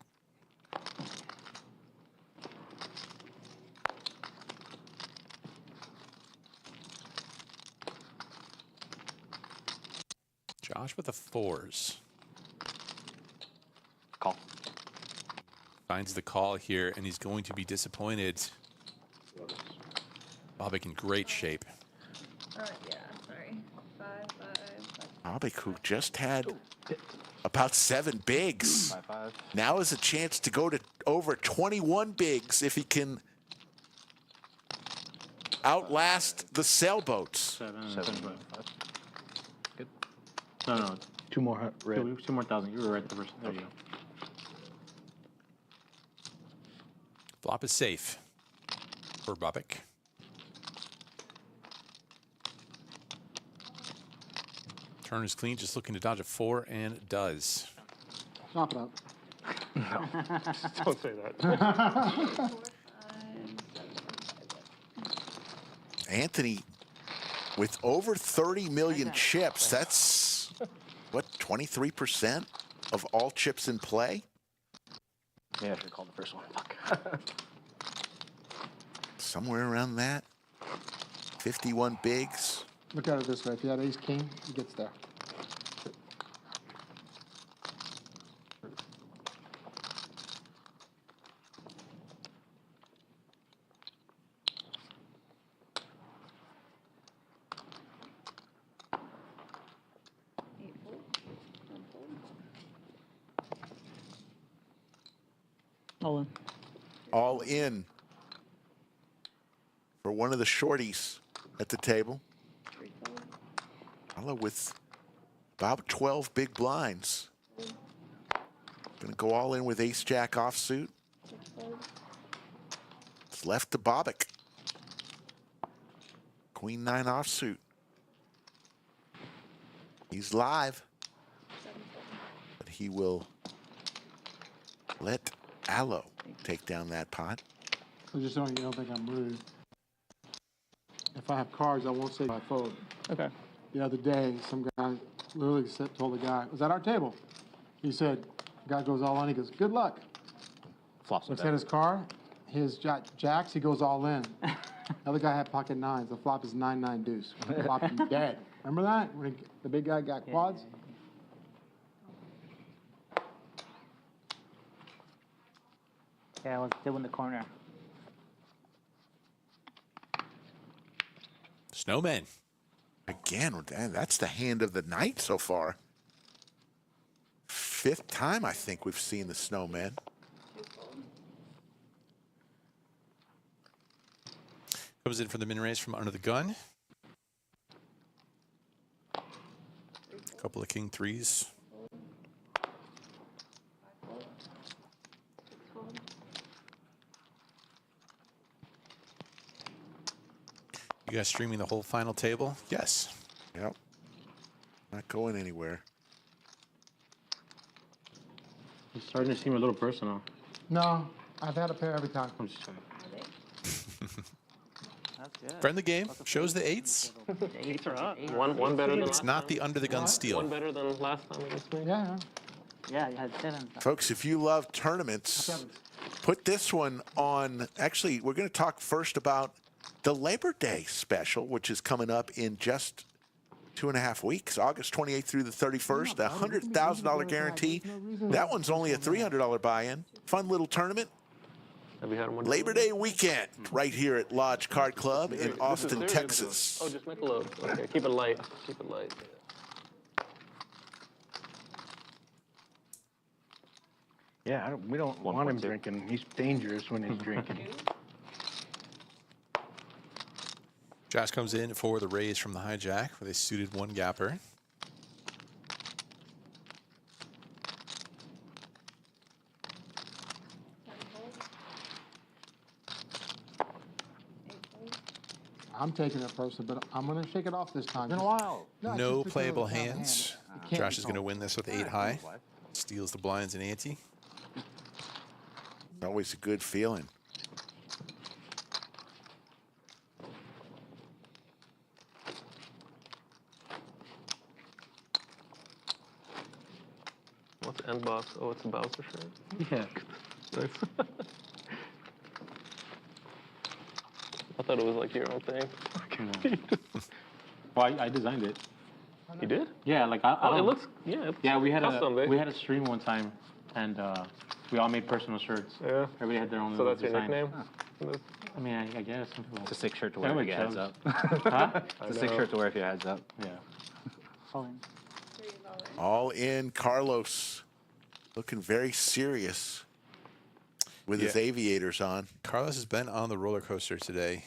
Josh with the 4s. Call. Finds the call here, and he's going to be disappointed. Bobbick in great shape. Yeah, sorry. 5, 5, 5. Bobbick, who just had about 7 bigs, 5, 5. now is a chance to go to over 21 bigs if he can outlast the sailboats. 7. Good. No. 2 more red. 2 more thousand. You were right the first. There you go. Flop is safe for Bobbick. Turn is clean, just looking to dodge a 4, and does. Chop it up. Don't say that. Anthony, with over 30 million chips, that's, what, 23% of all chips in play? Yeah, I should call the first one. Fuck. Somewhere around that. 51 bigs. Look at it this way. If you had ace king, he gets there. All in. All in for one of the shorties at the table. Hello, with about 12 big blinds. Gonna go all in with ace-jack offsuit. It's left to Bobbick. Queen-9 offsuit. He's live. But he will let Allo take down that pot. So just so you don't think I'm rude. If I have cards, I won't say I fold. Okay. The other day, some guy literally told the guy, it was at our table. He said, the guy goes all in, he goes, good luck. Flops Looks it at his card, his jacks, he goes all in. The other guy had pocket nines, the flop is 9-9 deuce. Flop, you dead. Remember that? When the big guy got quads? Yeah, I was still in the corner. Snowman. Again, that's the hand of the night so far. 5th time I think we've seen the snowman. Comes in for the min raise from under the gun. Couple of king threes. You guys streaming the whole final table? Yes. Yep. Not going anywhere. It's starting to seem a little personal. No, I've had a pair every time. I'm just trying. That's good. Friendly game. Shows the eights. Eights are up. One better than It's not the under the gun steal. One better than last time against me. Yeah. Yeah, you had 7. Folks, if you love tournaments, put this one on. Actually, we're going to talk first about the Labor Day special, which is coming up in just 2.5 weeks, August 28th through the 31st, a $100,000 guarantee. That one's only a $300 buy-in. Fun little tournament. Have we had one? Labor Day weekend, right here at Lodge Card Club in Austin, serious. Texas. Oh, just make a load. Okay, keep it light. Keep it light. Yeah, we don't want him drinking. He's dangerous when he's drinking. Josh comes in for the raise from the hijack with a suited one gapper. I'm taking it personally, but I'm going to shake it off this time. Been a while. it's No just because playable it's not a hand. hands. It can't Josh be is going to called. win this with 8 high. Steals the blinds and ante. Always a good feeling. What's end box? Oh, it's a Bowser shirt. Yeah. Nice. I thought it was like your own thing. Well, I designed it. You did? Yeah, like I Oh, it don't- looks, yeah. It's Yeah, we had custom, a stream one time, and we all made personal shirts. Yeah. Everybody had their own So little that's your design. nickname? I mean, I guess some people. It's a sick shirt to Yeah, wear if it you heads shows. up. Huh? It's a sick shirt to wear if you heads up. Yeah. All in. All in. Carlos looking very serious with his Yeah. aviators on. Carlos has been on the roller coaster today.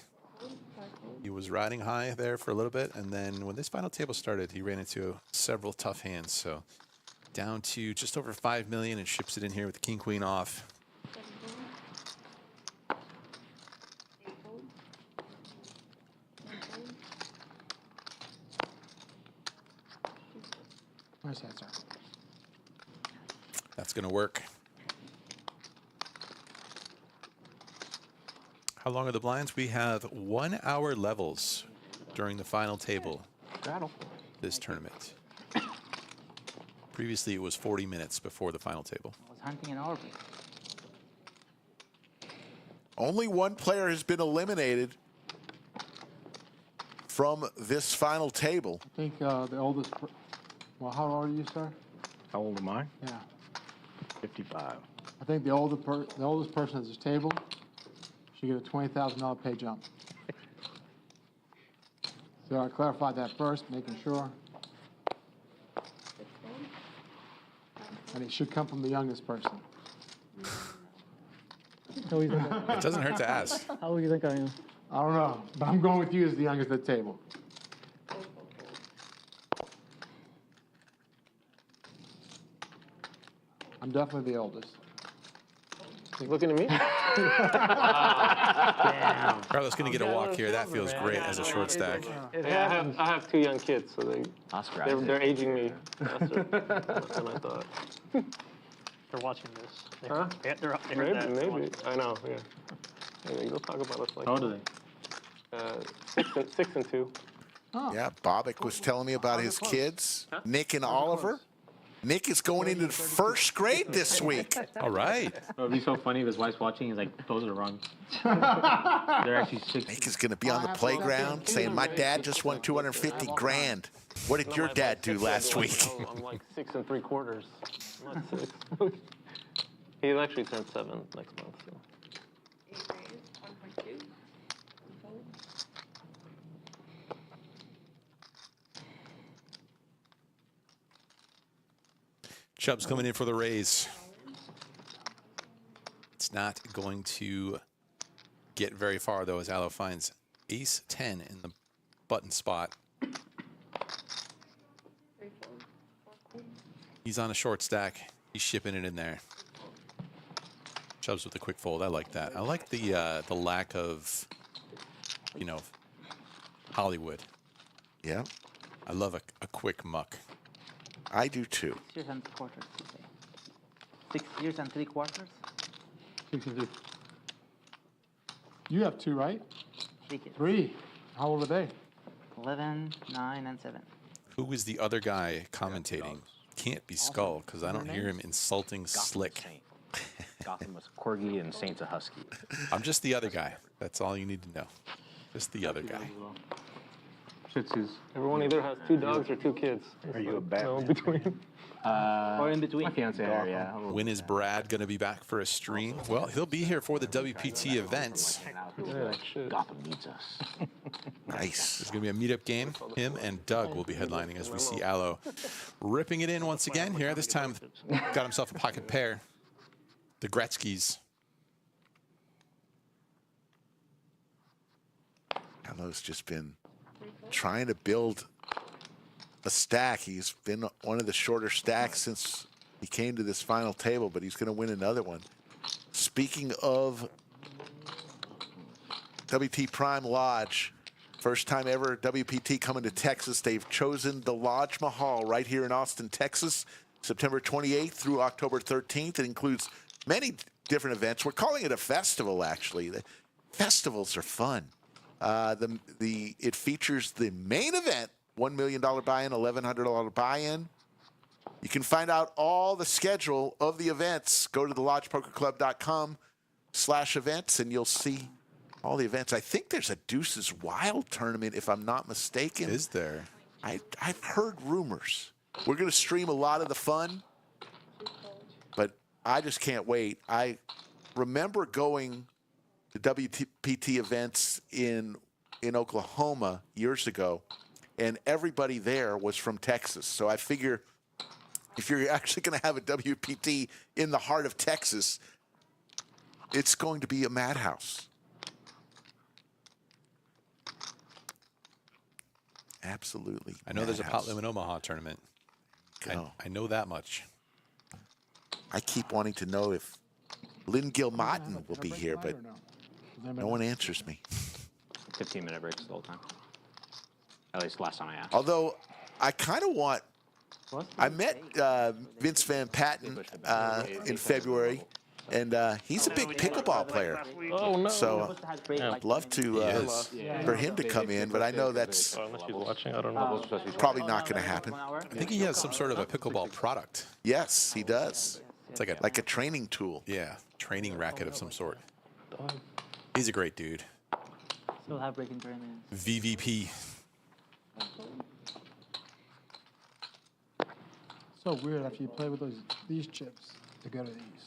He was riding high there for a little bit, and then when this final table started, he ran into several tough hands. So down to just over 5 million and ships it in here with the king queen off. Where's that, sir? That's going to work. How long are the blinds? We have 1 hour levels during the final table this tournament. Previously, it was 40 minutes before the final table. I was hunting an orbit. Only one player has been eliminated from this final table. I think the oldest, well, how old are you, sir? How old am I? Yeah. 55. I think the oldest person at this table should get a $20,000 pay jump. So I clarified that first, making sure. And it should come from the youngest person. How old do you think I am? It doesn't hurt to ask. How old do you think I am? I don't know, but I'm going with you as the youngest at the table. I'm definitely the oldest. Looking at me? Carlos going to get a walk here. That feels great as a short stack. Yeah, I have 2 young kids, so Oscar they're Isaac. aging me faster than I thought. They're watching this. They, Huh? they heard that. They're Maybe. watching. I know, yeah. Yeah, you don't talk about us like How old are they? 6 and 2. Yeah, Bobbick was telling me about his kids, Nick and Oliver. Nick is going into first grade this week. All right. It would be so funny if his wife's watching. He's like, those are wrong. They're actually 6. Nick is going to be on the playground saying, my dad just won 250 grand. What did your dad do last week? I'm like 6 3/4. I'm not 6. He'll actually turn 7 next month. So. 8th grade, 1.2. Chubb's coming in for the raise. It's not going to get very far, though, as Allo finds ace 10 in the button spot. 3 fold, 4 queen. He's on a short stack. He's shipping it in there. Chubbs with a quick fold. I like that. I like the lack of, you know, Hollywood. Yeah, I love a quick muck. I do too. 6 years and 3/4, you say. 6 years and 3/4? 63. You have 2, right? 3 kids. 3. How old are they? 11, 9, and 7. Who is the other guy commentating? Can't be Skull, because I don't hear him insulting Slick. Saint. Gotham was Corgi and Saint's a Husky. I'm just the other guy. That's all you need to know. Just the other guy. Shih Tzus. Everyone either has 2 dogs or 2 kids. Are you a No, Batman? in between. Or in between. My fiance and I, yeah. When is Brad going to be back for a stream? Well, he'll be here for the WPT events. Yeah, shit. Gotham needs us. Nice. There's going to be a meetup game. Him and Doug will be headlining as we see Allo ripping it in once again here. This time got himself a pocket pair. The Gretzky's. Allo's just been trying to build a stack. He's been one of the shorter stacks since he came to this final table, but he's going to win another one. Speaking of WT Prime Lodge, first time ever WPT coming to Texas. They've chosen the Lodge Mahal right here in Austin, Texas, September 28th through October 13th. It includes many different events. We're calling it a festival, actually. The festivals are fun. It features the main event, $1 million buy-in, $1,100 buy-in. You can find out all the schedule of the events. Go to thelodgepokerclub.com/events, and you'll see all the events. I think there's a Deuces Wild tournament, if I'm not mistaken. Is there? I've heard rumors. We're going to stream a lot of the fun, but I just can't wait. I remember going to WPT events in Oklahoma years ago, and everybody there was from Texas. So I figure if you're actually going to have a WPT in the heart of Texas, it's going to be a madhouse. Absolutely. I know there's a madhouse. Pot Limit Omaha tournament. Go. I know that much. I keep wanting to know if Lynn Gilmartin will be here, but no one answers me. 15-minute breaks the whole time. At least last time I asked. Although I kind of want, I met Vince Van Patten in February, and he's a big pickleball player. Oh, no. So I'd love to for him to come in, but I know that's Unless she's watching, I don't know. probably not going to happen. I think he has some sort of a pickleball product. Yes, he does. It's like Like a training tool. yeah, training racket of some sort. He's a great dude. Still have breaking tournaments. VVP. So weird after you play with these chips to go to these.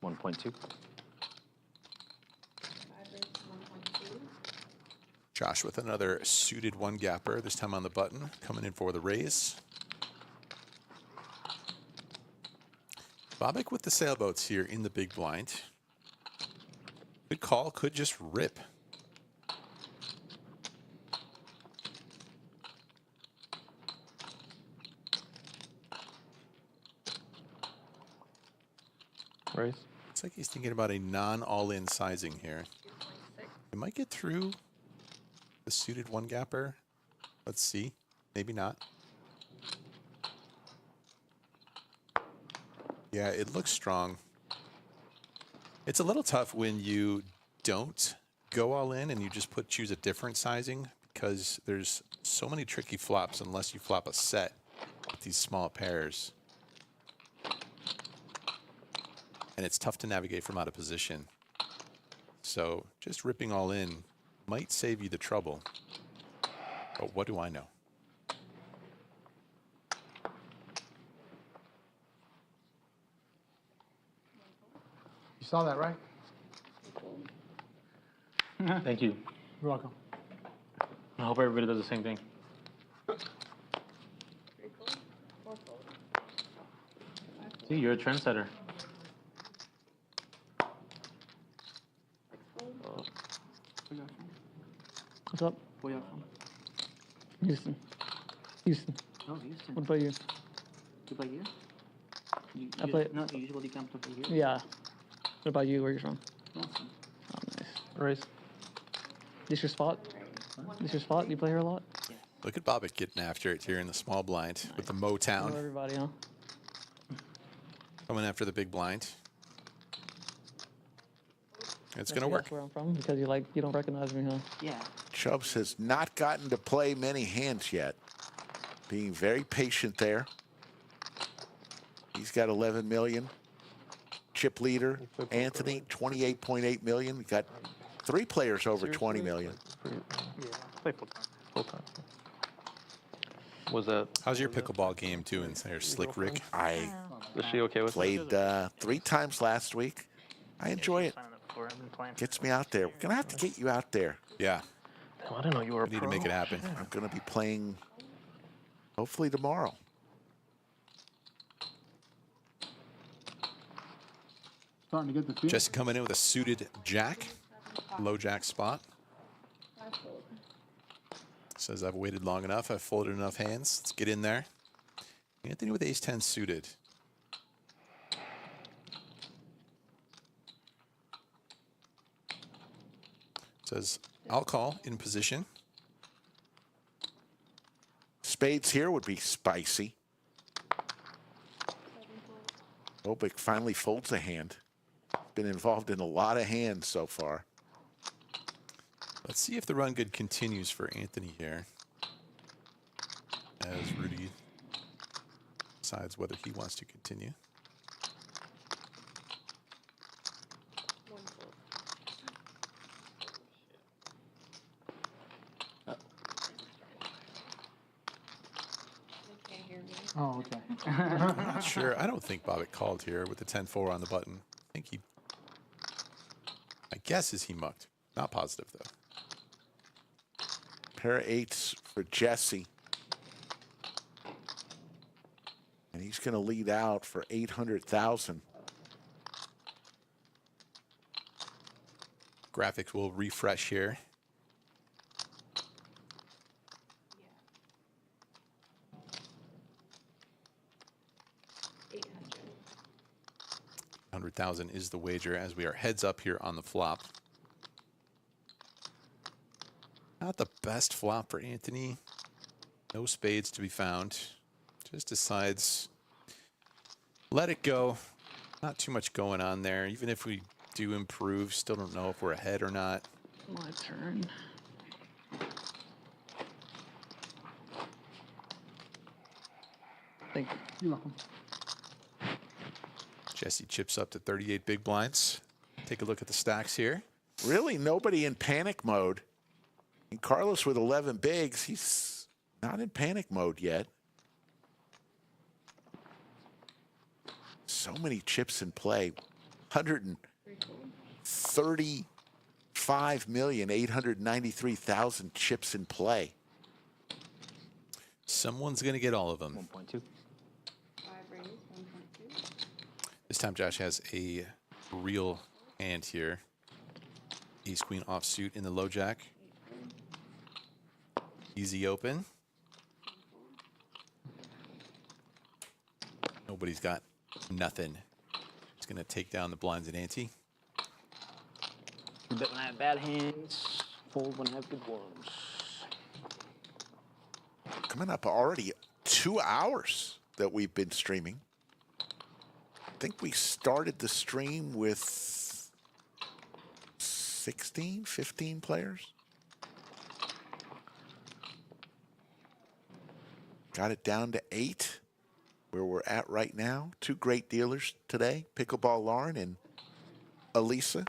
1.2. 5 raised to 1.2. Josh with another suited one gapper, this time on the button, coming in for the raise. Bobik with the sailboats here in the big blind. Good call, could just rip. Raise. Looks like he's thinking about a non-all-in sizing here. 2.6. He might get through the suited one gapper. Let's see. Maybe not. Yeah, it looks strong. It's a little tough when you don't go all in and you just choose a different sizing, because there's so many tricky flops unless you flop a set with these small pairs. And it's tough to navigate from out of position. So just ripping all in might save you the trouble. But what do I know? You saw that, right? Thank you. You're welcome. I hope everybody does the same thing. 3 fold, 4 fold. 5 fold, See, you're a trendsetter. 6 fold. What's up? Where you from? Houston. Houston. Oh, Houston. What about you? You play here? I play- No, you usually come to play here? Yeah. What about you? Where are you from? Awesome. Oh, nice. Raise. This your spot? This your spot? You play here a lot? Look at Bobbitt getting after it here in the small blind with the Know Motown everybody, huh? coming after the big blind. It's going to That's work. where I'm from, because you don't recognize me, huh? Yeah. Chubbs has not gotten to play many hands yet. Being very patient there. He's got 11 million. Chip leader, Anthony, 28.8 million. We got 3 players over 20 million. Yeah, play full time. Full time. Was that? How's your pickleball game doing there, Slick Rick? I Is she okay with it? played 3 times last week. I enjoy it. Signing up for it. I've been playing. Gets me out there. We're going to have to get you out there. Yeah, Oh, I didn't know you were a we need pro. to make it happen. I'm going to be playing hopefully tomorrow. Starting to get the feel. Jesse coming in with a suited jack, low jack spot. 5 fold. Says I've waited long enough. I've folded enough hands. Let's get in there. Anthony with ace 10 suited. Says I'll call in position. Spades here would be spicy. 7 fold. Obik finally folds a hand. Been involved in a lot of hands so far. Let's see if the run good continues for Anthony here. As Rudy decides whether he wants to continue. 1 fold. They can't hear me. Oh, okay. I'm not sure. I don't think Bobbitt called here with the 10-4 on the button. I think he, my guess is he mucked. Not positive though. Pair of 8s for Jesse. And he's going to lead out for 800,000. Graphics will refresh here. Yeah. 800. 100,000 is the wager as we are heads up here on the flop. Not the best flop for Anthony. No spades to be found. Just decides, let it go. Not too much going on there. Even if we do improve, still don't know if we're ahead or not. My turn. Thank you. You're welcome. Jesse chips up to 38 big blinds. Take a look at the stacks here. Really nobody in panic mode. And Carlos with 11 bigs, he's not in panic mode yet. So many chips in play. 135,893,000 chips in play. Someone's going to get all of them. 1.2. 5 raise, 1.2. This time Josh has a real hand here. Ace queen offsuit in the low jack. Easy open. Nobody's got nothing. He's going to take down the blinds and ante. Bet when I have bad hands, fold when I have good ones. Coming up already 2 hours that we've been streaming. I think we started the stream with 16, 15 players. Got it down to 8, where we're at right now. 2 great dealers today, Pickleball Lauren and Elisa.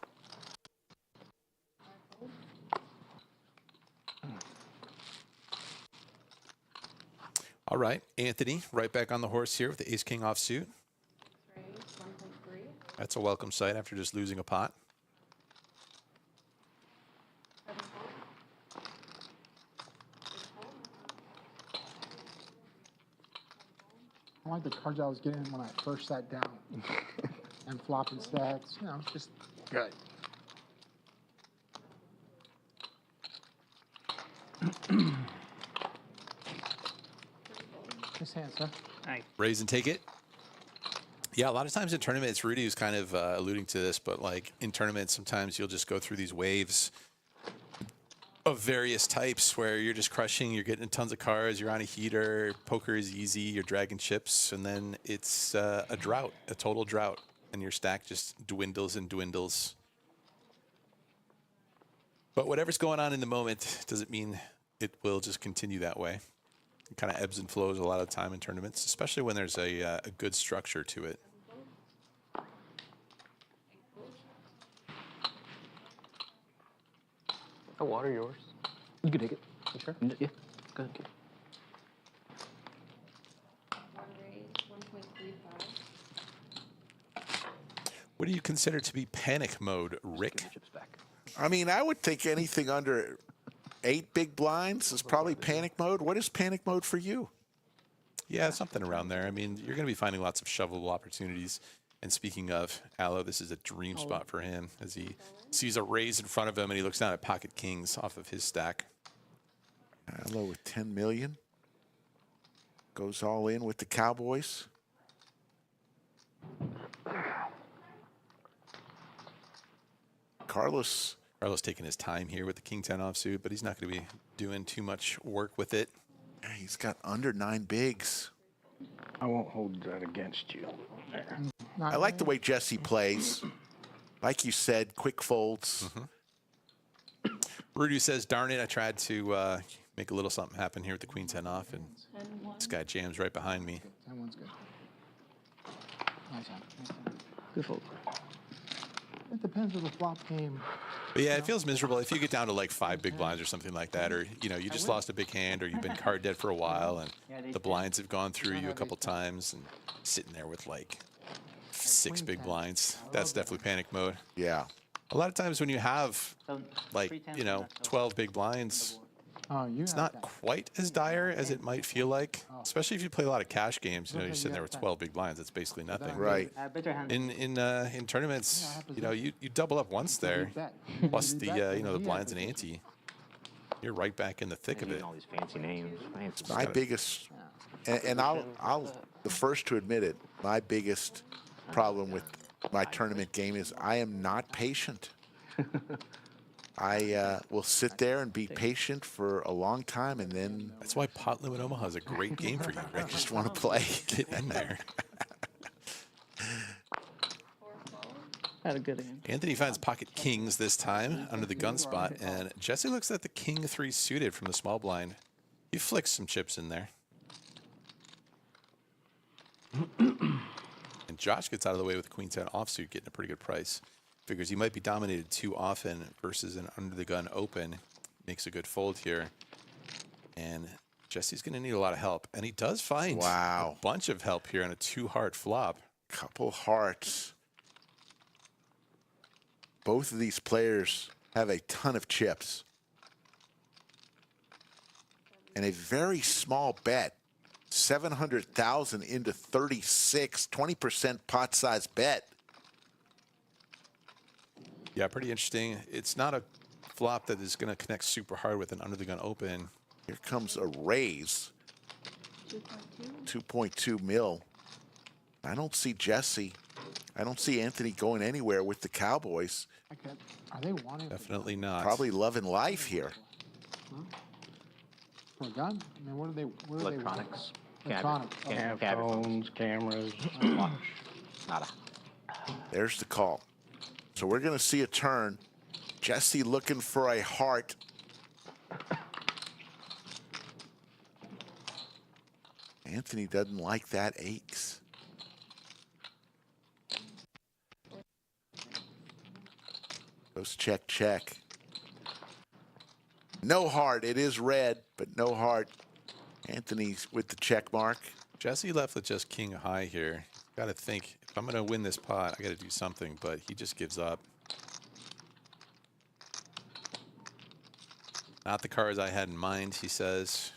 All right, Anthony, right back on the horse here with the ace king offsuit. Raise, 1.3. That's a welcome sight after just losing a pot. 7 fold. 6 fold. I like the cards I was getting when I first sat down. And flopping stacks, you know, just good. Nice hand, sir. Nice. Raise and take it. Yeah, a lot of times in tournaments, Rudy was kind of alluding to this, but like in tournaments, sometimes you'll just go through these waves of various types where you're just crushing, you're getting tons of cards, you're on a heater, poker is easy, you're dragging chips, and then it's a drought, a total drought, and your stack just dwindles and dwindles. But whatever's going on in the moment doesn't mean it will just continue that way. It kind of ebbs and flows a lot of the time in tournaments, especially when there's a good structure to it. A water yours. You can take it. You sure? Yeah. Go ahead. 1 raise, 1.35. What do you consider to be panic mode, Rick? Chips back. I mean, I would think anything under 8 big blinds is probably panic mode. What is panic mode for you? Yeah, something around there. I mean, you're going to be finding lots of shovelable opportunities. And speaking of Aloe, this is a dream spot for him as he sees a raise in front of him and he looks down at pocket kings off of his stack. Aloe with 10 million. Goes all in with the Cowboys. Carlos taking his time here with the king 10 offsuit, but he's not going to be doing too much work with it. He's got under 9 bigs. I won't hold that against you. There. I like the way Jesse plays. Like you said, quick folds. Rudy says, darn it, I tried to make a little something happen here with the queen 10 off, and 10-1. this guy jams right behind me. That one's good. Nice hand. Nice hand. Good fold. It depends on the flop game. But yeah, it feels miserable if you get down to like 5 big blinds or something like that, or you know, you just lost a big hand, or you've been card dead for a while, and the blinds have gone through you a couple times, and sitting there with like 6 big blinds. That's definitely panic mode. Yeah. A lot of times when you have like, you know, 12 big blinds, Oh, you it's not quite as dire as it might feel like, especially if you play a lot of cash games. You know, you're sitting there with 12 big blinds. That's basically nothing. Right. Better hand. In tournaments, you know, you double up once there, plus the you know, the blinds and ante. You're right back in the thick of it. All these fancy names. My biggest, and I'll the first to admit it, my biggest problem with my tournament game is I am not patient. I will sit there and be patient for a long time, and then That's why Pot Limit Omaha is a great game for you. I just want to play. Get in there. 4 fold. Had a good hand. Anthony finds pocket kings this time under the gun spot, and Jesse looks at the king 3 suited from the small blind. He flicks some chips in there. And Josh gets out of the way with the queen 10 offsuit, getting a pretty good price. Figures he might be dominated too often versus an under the gun open. Makes a good fold here. And Jesse's going to need a lot of help. And he does find a bunch of help here on a 2-heart flop. Couple hearts. Both of these players have a ton of chips. And a very small bet, 700,000 into 36, 20% pot size bet. Yeah, pretty interesting. It's not a flop that is going to connect super hard with an under the gun open. Here comes a raise. 2.2 mil. I don't see Jesse. I don't see Anthony going anywhere with the Cowboys. Are they wanting Definitely not. Probably loving life here. for a gun? I mean, what are they? What are Electronics. They Electronics. Oh. Cam- Phones, cameras. Nada. There's the call. So we're going to see a turn. Jesse looking for a heart. Anthony doesn't like that ace. Goes check, check. No heart. It is red, but no heart. Anthony's with the check mark. Jesse left with just king high here. Got to think, if I'm going to win this pot, I got to do something, but he just gives up. Not the cards I had in mind, he says.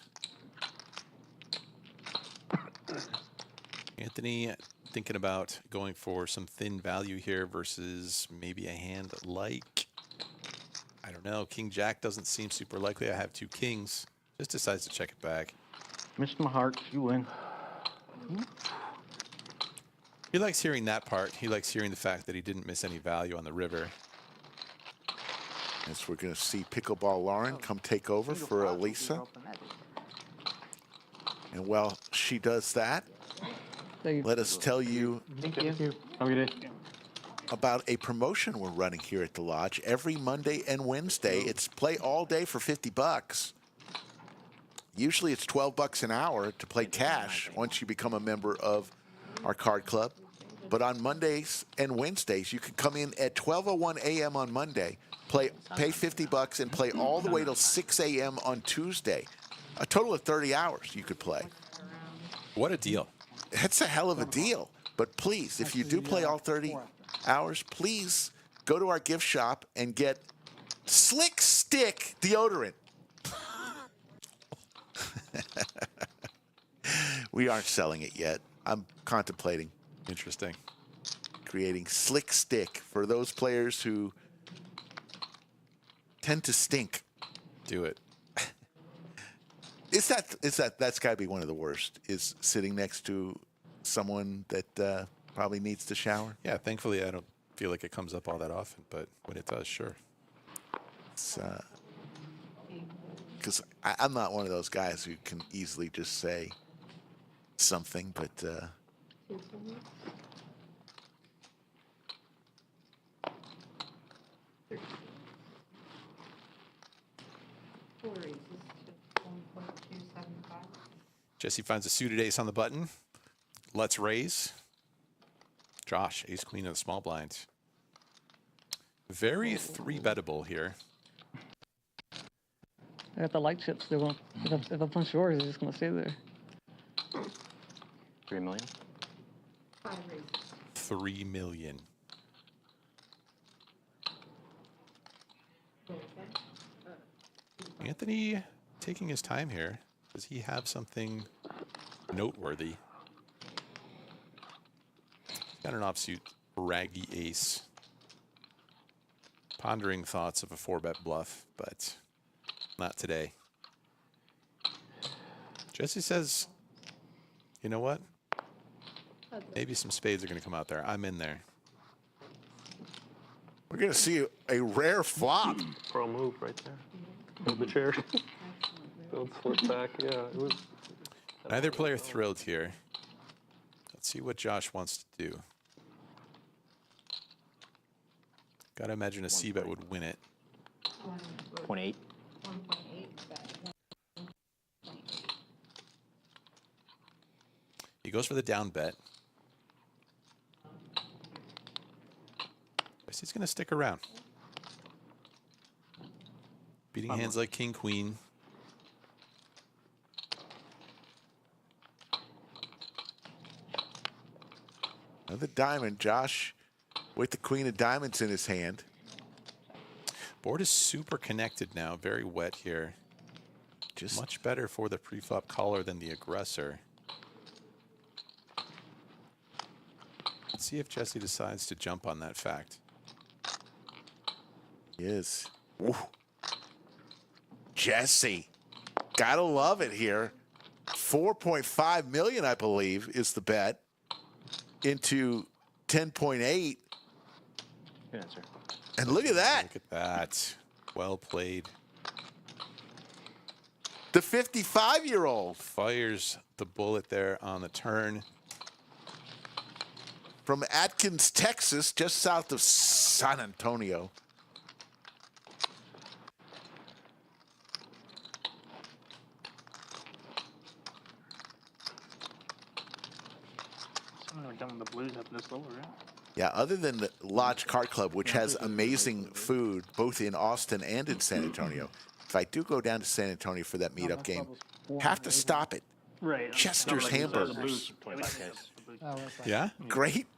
Anthony thinking about going for some thin value here versus maybe a hand like, I don't know, King Jack doesn't seem super likely. I have two kings. Just decides to check it back. Missed my heart. You win. He likes hearing that part. He likes hearing the fact that he didn't miss any value on the river. As we're going to see Pickleball Lauren come take over for Elisa. And while she does that, let us tell you Thank you. Have a good day. about a promotion we're running here at the Lodge. Every Monday and Wednesday, it's play all day for 50 bucks. Usually it's 12 bucks an hour to play cash once you become a member of our card club. But on Mondays and Wednesdays, you can come in at 12:01 a.m. on Monday, pay 50 bucks, and play all the way till 6 a.m. on Tuesday. A total of 30 hours you could play. What a deal. That's a hell of a deal. But please, if you do play all 30 hours, please go to our gift shop and get Slick Stick deodorant. We aren't selling it yet. I'm contemplating. Interesting. Creating Slick Stick for those players who tend to stink. Do it. That's got to be one of the worst, is sitting next to someone that probably needs to shower. Yeah, thankfully I don't feel like it comes up all that often, but when it does, sure. It's because I'm not one of those guys who can easily just say something, but Jesse finds a suited ace on the button. Let's raise. Josh, ace queen of the small blind. Very three-bettable here. I got the light chips. They're going. If I punch yours, it's just gonna stay there. 3 million. 3 million. Anthony taking his time here. Does he have something noteworthy? Got an offsuit raggy ace. Pondering thoughts of a 4-bet bluff, but not today. Jesse says, you know what? Maybe some spades are going to come out there. I'm in there. we're going to see a rare flop. Pro move right there. Move the chair. Don't slip back. Yeah, it was. Neither player thrilled here. Let's see what Josh wants to do. Gotta imagine a C-bet would win it. 0.8. He goes for the down bet. Guess he's gonna stick around. Beating hands like king, queen. Another diamond, Josh, with the queen of diamonds in his hand. Board is super connected now. Very wet here. Just Much better for the preflop caller than the aggressor. Let's see if Jesse decides to jump on that fact. is. Ooh. Jesse. Gotta love it here. 4.5 million, I believe, is the bet into 10.8. Good answer. And look at that. Look at that. Well played. The 55-year-old Fires the bullet there on the turn. from Atkins, Texas, just south of San Antonio. Something like done with the Blues up this lower, right? Yeah, other than the Lodge Cart Club, which has amazing food both in Austin and in San Antonio. If I do go down to San Antonio for that meetup game, have to stop at Right. Chester's Hamburgers. Yeah?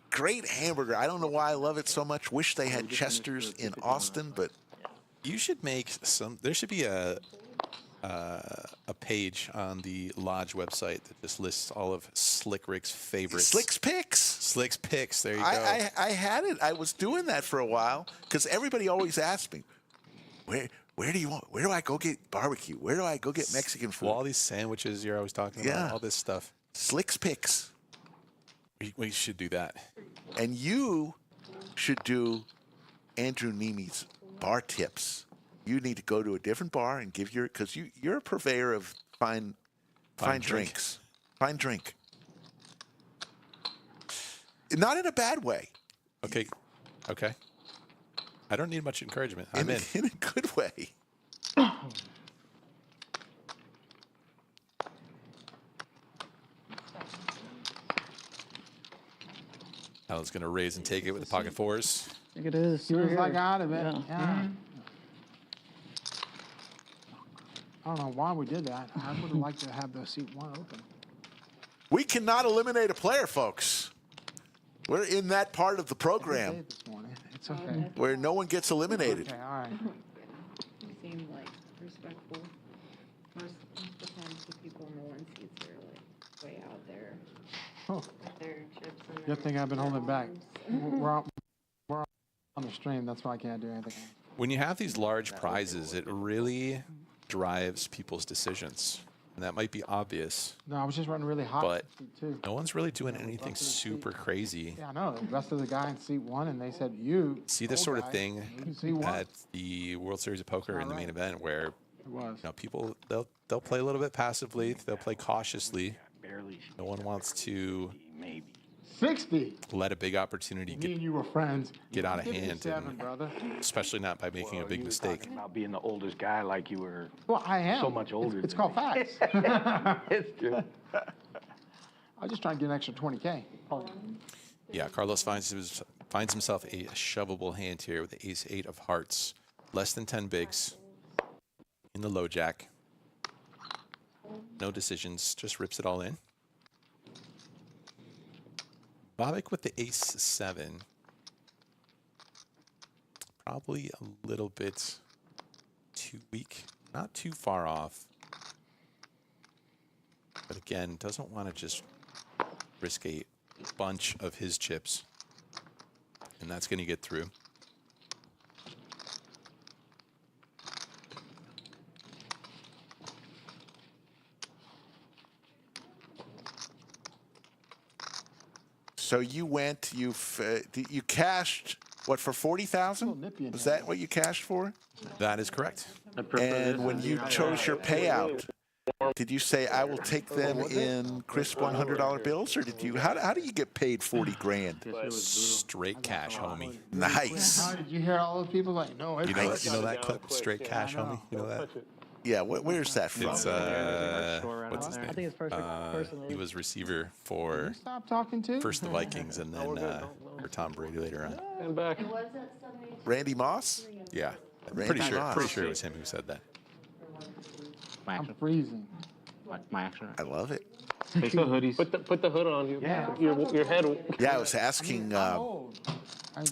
Great hamburger. I don't know why I love it so much. Wish they had Chester's in Austin, but You should make some. There should be a page on the Lodge website that just lists all of Slick Rick's favorites. Slick's Picks. Slick's Picks. There you go. I had it. I was doing that for a while because everybody always asked me, where do I go get barbecue? Where do I go get Mexican food? Well, all these sandwiches you're always talking about. Yeah. All this stuff. Slick's Picks. We should do that. And you should do Andrew Nemi's bar tips. You need to go to a different bar and give because you're a purveyor of fine drinks. Fine drink. Not in a bad way. Okay. I don't need much encouragement. I'm in. In a good way. Alan's going to raise and take it with the pocket fours. I think it is. As soon as I got it, Yeah. yeah. I don't know why we did that. I would have liked to have the seat one open. We cannot eliminate a player, folks. We're in that part of the I program did this morning. It's okay. where no one gets eliminated. Okay, all right. You seem like respectful. Most of the time, the people in the one seats are like way out there. Oh, With their chips and good thing I've been holding back. We're on the stream. That's why I can't do anything. When you have these large prizes, it really drives people's decisions. And that might be obvious. No, I was just running really hot. But in seat two. no one's really doing anything super crazy. Yeah, I know. The rest of the guy in seat one, and they said, you. See this old sort of guy, thing in seat one. at the World Series of Poker in the main event where It was. people they'll play a little bit passively, they'll play cautiously. Barely. No one wants to Maybe. 60. let a big opportunity Me and get you were friends. get out of Give me hand, 7, and- brother. especially not by making a big mistake. About being the oldest guy, like you were. Well, I am. So much older It's than called facts. It's true. I was just trying to get an extra 20K. Yeah, Carlos finds himself a shovable hand here with the ace-8 of hearts, less than 10 bigs in the low jack. No decisions, just rips it all in. Bobik with the ace-7. Probably a little bit too weak, not too far off. But again, doesn't want to just risk a bunch of his chips. And that's going to get through. So you went, you cashed, what, for 40,000? nippy in Was here. that what you cashed for? That is correct. And when you chose your payout, did you say, I will take them in crisp $100 bills? Or did you, how do you get paid 40 grand? Straight cash, homie. Nice. How did you hear all those people like, no, it's You know that clip, straight cash, homie? You know that? Yeah, where's that from? It's, what's his I name? think it's personally. He was receiver for Stop talking to. first the Vikings and then for Tom Brady later on. And back. It was at 72. Randy Moss? Yeah, Randy Moss. pretty sure it was him who said that. My I'm action. freezing. My action. I love it. They sell hoodies. Put the hood on you. Yeah. Your head. Yeah, I was asking I'm old.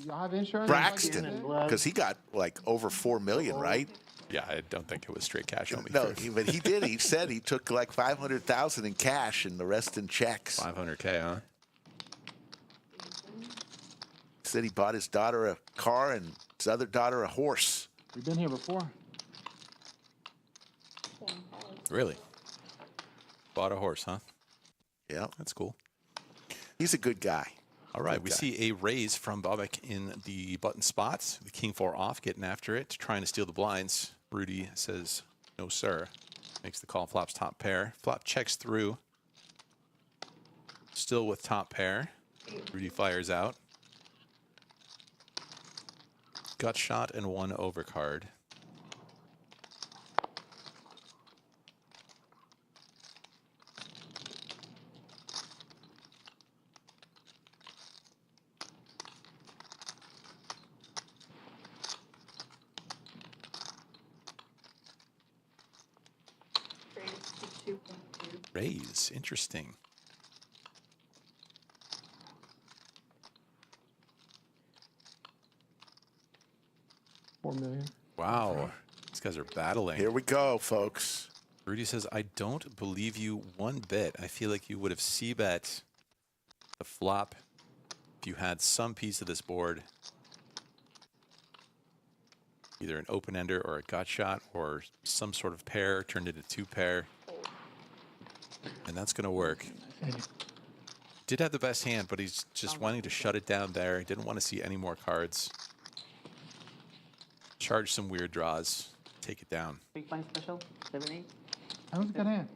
Y'all have insurance? Braxton because he got like over 4 million, right? Yeah, I don't think it was straight cash only. No, but he did. He said he took like 500,000 in cash and the rest in checks. 500K, huh? Said he bought his daughter a car and his other daughter a horse. We've been here before. Really? Bought a horse, huh? Yeah, That's cool. he's a good guy. All right, Good we guy. see a raise from Bobek in the button spots. The king 4 off, getting after it, trying to steal the blinds. Rudy says, no, sir. Makes the call, flops top pair. Flop checks through. Still with top pair. Rudy fires out. Gut shot and 1 overcard. Raise, interesting. $4 million. Wow, these guys are battling. Here we go, folks. Rudy says, I don't believe you one bit. I feel like you would have c-bet the flop if you had some piece of this board. Either an open-ender or a gut shot or some sort of pair turned into 2 pair. And that's going to work. Did have the best hand, but he's just wanting to shut it down there. He didn't want to see any more cards. Charge some weird draws. Take it down. Big blind special, 7-8. That was a good hand.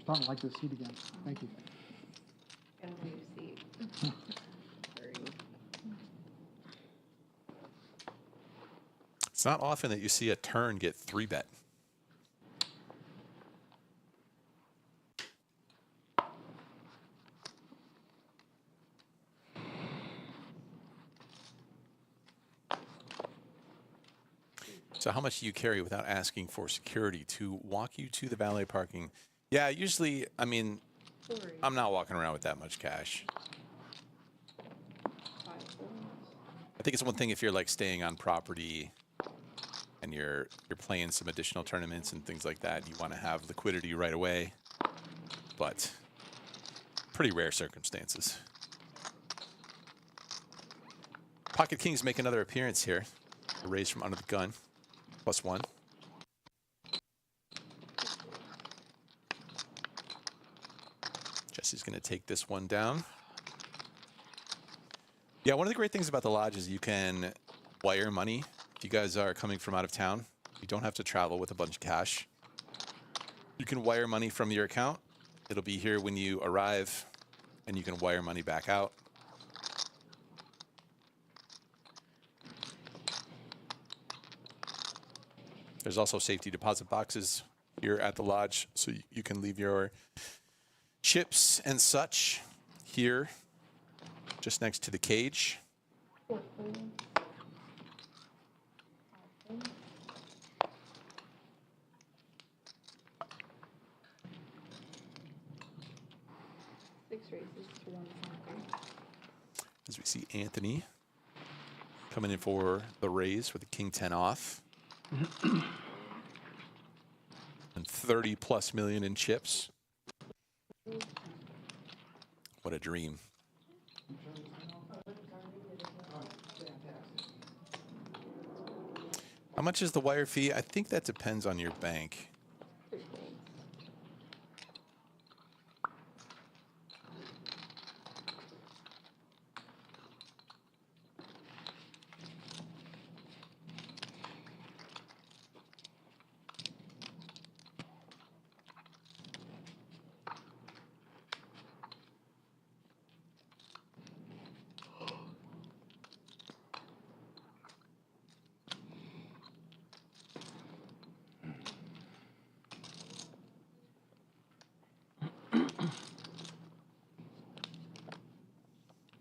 Starting to like this seat again. Thank you. Get a new seat. Sorry. It's not often that you see a turn get 3-bet. So how much do you carry without asking for security to walk you to the valet parking? Yeah, usually, I mean, Sorry. I'm not walking around with that much cash. 5 4. I think it's one thing if you're like staying on property and you're playing some additional tournaments and things like that, you want to have liquidity right away. But pretty rare circumstances. Pocket Kings make another appearance here. A raise from under the gun. +1. Jesse's going to take this one down. Yeah, one of the great things about the lodge is you can wire money. If you guys are coming from out of town, you don't have to travel with a bunch of cash. You can wire money from your account. It'll be here when you arrive, and you can wire money back out. There's also safety deposit boxes here at the lodge, so you can leave your chips and such here, just next to the cage. 4 4. 6 races to 1 center. As we see Anthony coming in for the raise with the king 10 off. And 30+ million in chips. What a dream. How much is the wire fee? I think that depends on your bank.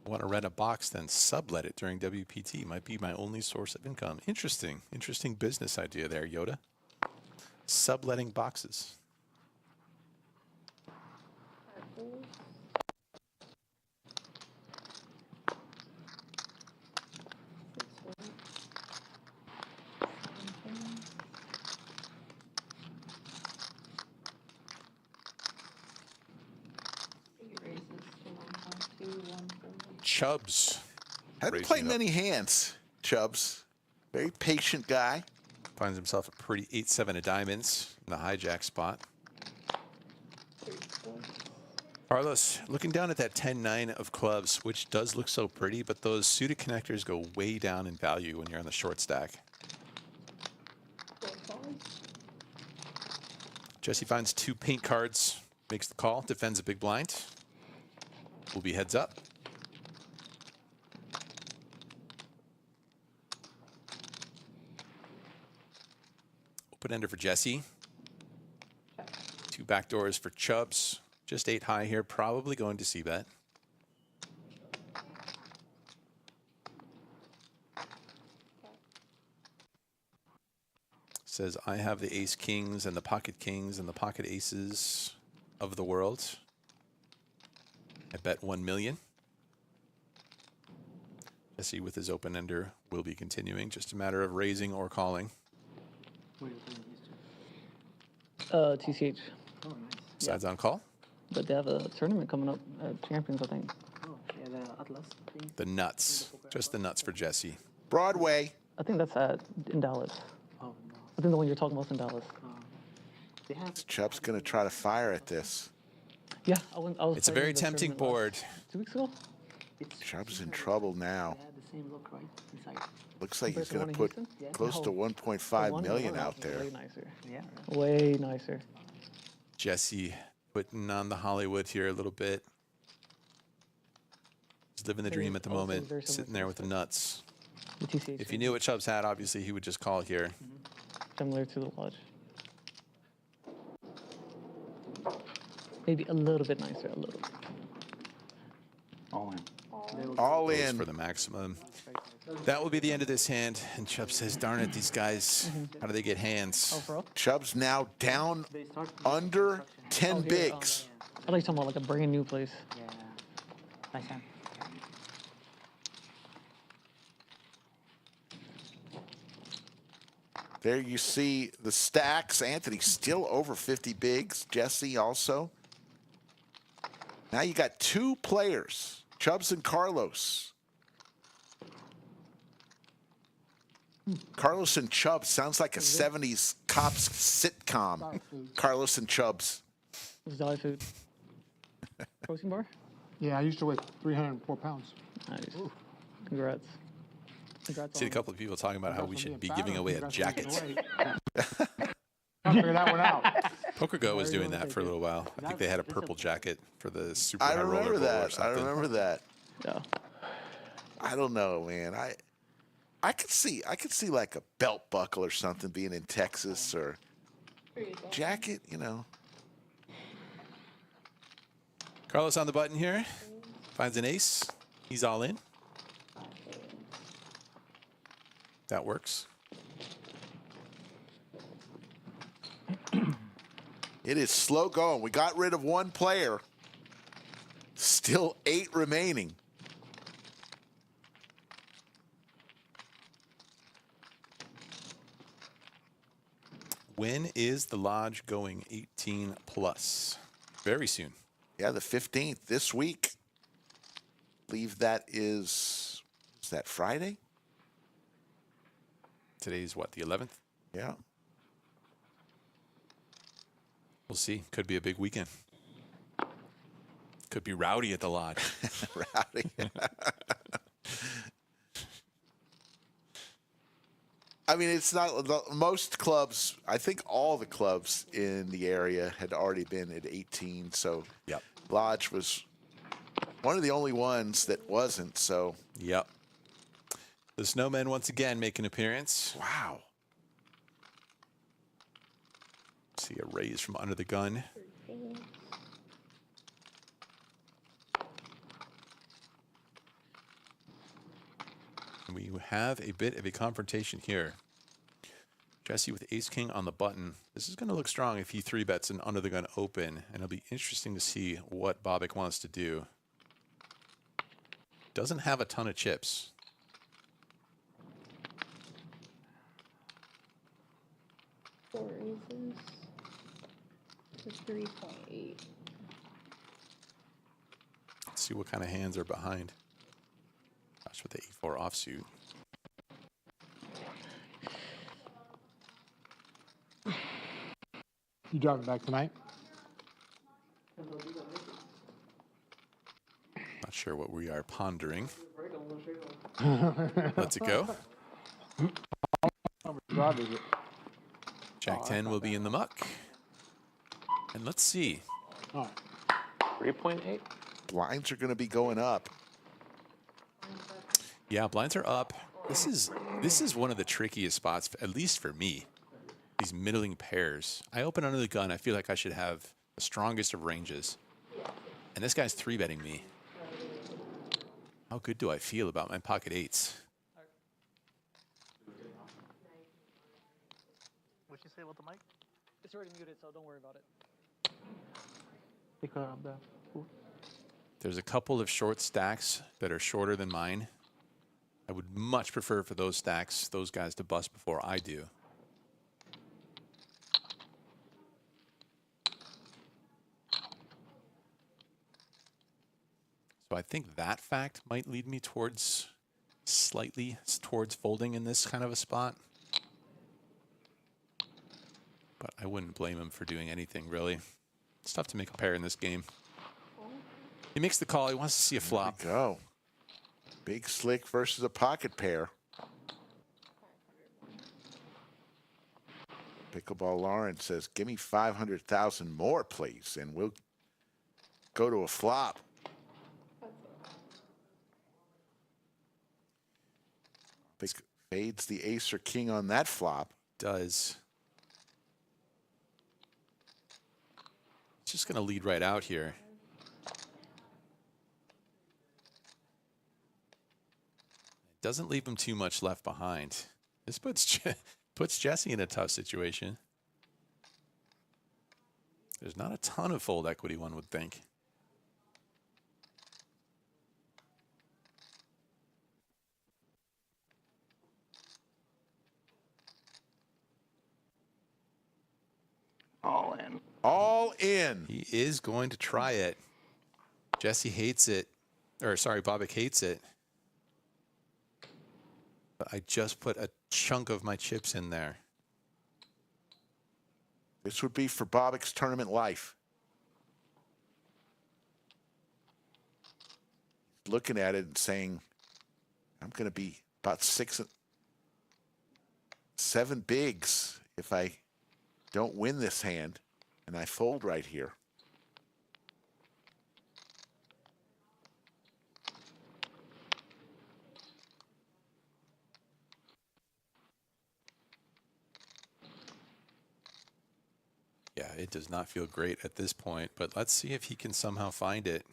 Want to rent a box, then sublet it during WPT. Might be my only source of income. Interesting. Interesting business idea there, Yoda. Subletting boxes. Chubbs. Hadn't raising played up. many hands, Chubbs. Very patient guy. Finds himself a pretty 8-7 of diamonds in the hijack spot. Carlos, looking down at that 10-9 of clubs, which does look so pretty, but those suited connectors go way down in value when you're on the short stack. Jesse finds 2 paint cards, makes the call, defends a big blind. Will be heads up. Open ender for Jesse. 2 backdoors for Chubbs. Just 8 high here, probably going to see bet. Says, I have the ace kings and the pocket kings and the pocket aces of the world. I bet 1 million. Jesse with his open ender will be continuing. Just a matter of raising or calling. TCH. Sides on call. But they have a tournament coming up at Champions, I think. The nuts. Just the nuts for Jesse. Broadway. I think that's in Dallas. I think the one you're talking about is in Dallas. Chubb's going to try to fire at this. Yeah, I was It's a playing very the tempting tournament board. 2 weeks ago. Chubb's in trouble now. Looks like he's Compared to going to one in put Houston? close to The 1.5 one in million Dallas out is there. Way nicer. Yeah. Way nicer. Jesse putting on the Hollywood here a little bit. He's living the dream at the Also moment, very similar sitting to there this with the nuts. The TCH. If he knew what Chubbs had, obviously he would just call here. Similar to the Lodge. Maybe a little bit nicer, a little. All in. All Goes in. for the maximum. That will be the end of this hand. And Chubb says, darn it, these guys, how do they get hands? Oh, for real? Chubb's now down under 10 here, bigs. I thought you were talking about like a brand new place. Yeah. Nice hand. There you see the stacks. Anthony still over 50 bigs. Jesse also. Now you got 2 players, Chubbs and Carlos. Carlos and Chubbs sounds like a 70s cops sitcom. Carlos and Chubbs. It's dog food. Protein bar? Yeah, I used to weigh 304 pounds. Nice. Congrats. Congrats See a on couple of people talking about how we Congrats on should be being giving fat, away a congrats on jacket. losing weight. I'll figure that one out. Poker Go was doing that for a little while. I think they had a purple jacket for the super I high roller remember bowl or that. I something. remember that. Yeah. I don't know, man. I could see like a belt buckle or something being in Texas or jacket, you know. Carlos on the button here. Finds an ace. He's all in. That works. It is slow going. We got rid of 1 player. Still 8 remaining. When is the lodge going 18 plus? Very soon. Yeah, the 15th this week. Believe that is that Friday? Today's what, the 11th? Yeah. We'll see. Could be a big weekend. Could be rowdy at the lodge. Rowdy. I mean, it's not most clubs. I think all the clubs in the area had already been at 18. So, Yep. Lodge was one of the only ones that wasn't. So, Yep. The Snowmen once again make an appearance. wow. See a raise from under the gun. we have a bit of a confrontation here. Jesse with ace-king on the button. This is going to look strong if he 3-bets an under the gun open, and it'll be interesting to see what Bobik wants to do. Doesn't have a ton of chips. Four aces. It's 3.8. Let's see what kind of hands are behind. Gosh, with the E4 offsuit. You driving back tonight? Not sure what we are pondering. Let's it go. Drive is it? Jack 10 will be in the muck. And let's see. All right. 3.8? Blinds are going to be going up. Yeah, blinds are up. This is one of the trickiest spots, at least for me. These middling pairs. I open under the gun. I feel like I should have the strongest of ranges. And this guy's 3-betting me. How good do I feel about my pocket eights? What'd you say about the mic? It's already muted, so don't worry about it. There's a couple of short stacks that are shorter than mine. I would much prefer for those stacks, those guys to bust before I do. So I think that fact might lead me towards slightly towards folding in this kind of a spot. But I wouldn't blame him for doing anything, really. It's tough to make a pair in this game. He makes the call. He wants to see a flop. There we go. Big slick versus a pocket pair. Pickleball Lauren says, give me 500,000 more, please, and we'll go to a flop. Big fades the ace or king on that flop. Does. It's just going to lead right out here. Doesn't leave him too much left behind. This puts Jesse in a tough situation. There's not a ton of fold equity, one would think. All in. All in. He is going to try it. Jesse hates it. Or sorry, Bobik hates it. But I just put a chunk of my chips in there. This would be for Bobik's tournament life. Looking at it and saying, I'm going to be about 7 bigs if I don't win this hand, and I fold right here. Yeah, it does not feel great at this point, but let's see if he can somehow find it.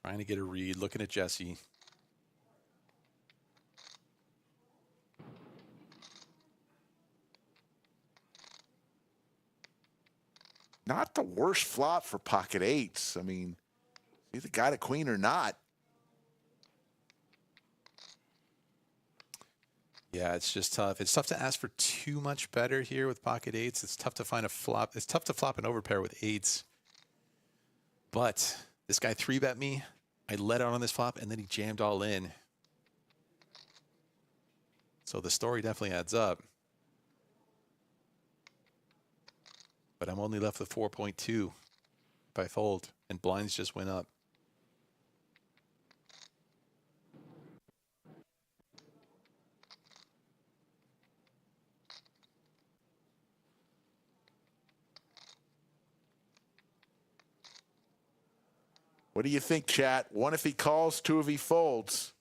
Trying to get a read, looking at Jesse. Not the worst flop for pocket eights. I mean, either got a queen or not. Yeah, it's just tough. It's tough to ask for too much better here with pocket eights. It's tough to find a flop. It's tough to flop an overpair with eights. But this guy 3-bet me. I let out on this flop, and then he jammed all in. So the story definitely adds up. But I'm only left with 4.2 if I fold, and blinds just went up. What do you think, chat? 1 if he calls, 2 if he folds.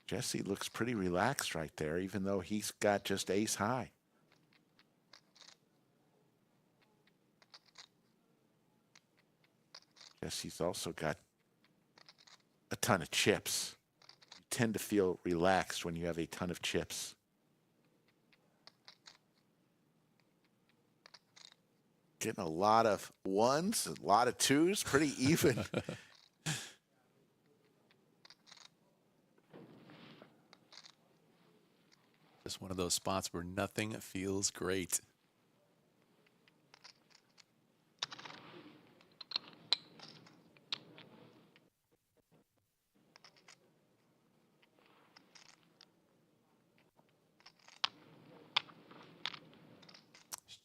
Jesse looks pretty relaxed right there, even though he's got just ace high. Jesse's also got a ton of chips. You tend to feel relaxed when you have a ton of chips. Getting a lot of ones, a lot of twos, pretty even. Just one of those spots where nothing feels great.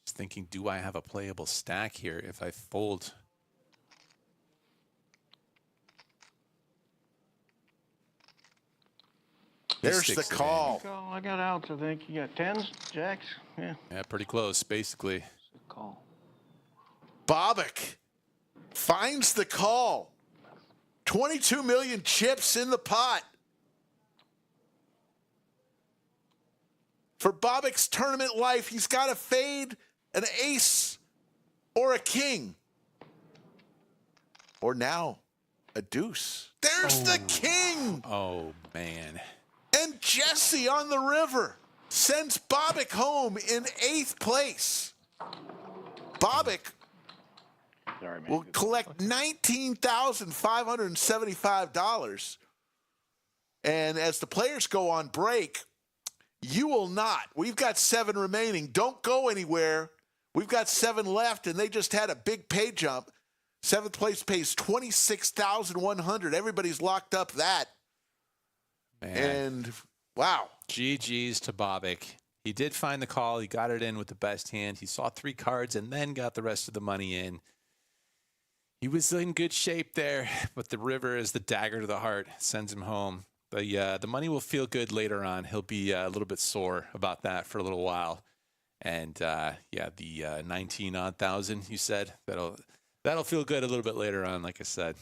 Just thinking, do I have a playable stack here if I fold? There's the Sticks it in. call. Oh, I got outs, I think. You got tens, jacks? Yeah. Yeah, pretty close, basically. Call. Bobak finds the call. 22 million chips in the pot. For Bobak's tournament life, he's got to fade an ace or a king. Or now, a deuce. There's the king. Oh, man. And Jesse on the river sends Bobak home in 8th place. Bobak Sorry, man. will collect $19,575. And as the players go on break, you will not. We've got 7 remaining. Don't go anywhere. We've got 7 left, and they just had a big pay jump. 7th place pays $26,100. Everybody's locked up that. Man. And wow. GG's to Bobak. He did find the call. He got it in with the best hand. He saw 3 cards and then got the rest of the money in. He was in good shape there, but the river is the dagger to the heart. Sends him home. The money will feel good later on. He'll be a little bit sore about that for a little while. And the 19-odd thousand you said, that'll feel good a little bit later on, like I said.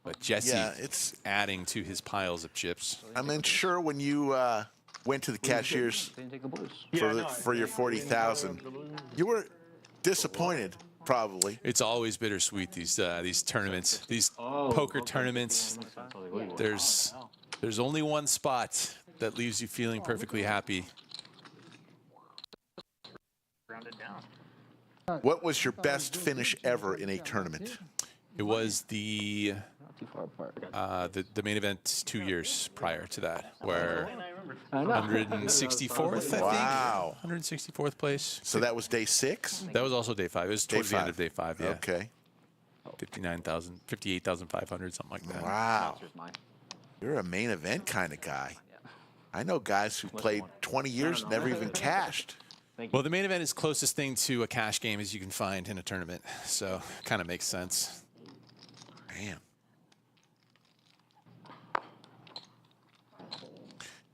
But Jesse, it's adding to his piles of chips. I'm sure when you went to the cashiers for your 40,000, you were disappointed, probably. It's always bittersweet, these tournaments, these poker tournaments. There's only one spot that leaves you feeling perfectly happy. What was your best finish ever in a tournament? It was the main event 2 years prior to that, where 164th, I think. Wow. 164th place. So that was day 6? That was also day 5. It was towards the end of day 5, yeah. Okay. 58,500, something like that. Wow. You're a main event kind of guy. I know guys who played 20 years and never even cashed. Well, the main event is closest thing to a cash game as you can find in a tournament, so kind of makes sense. Man.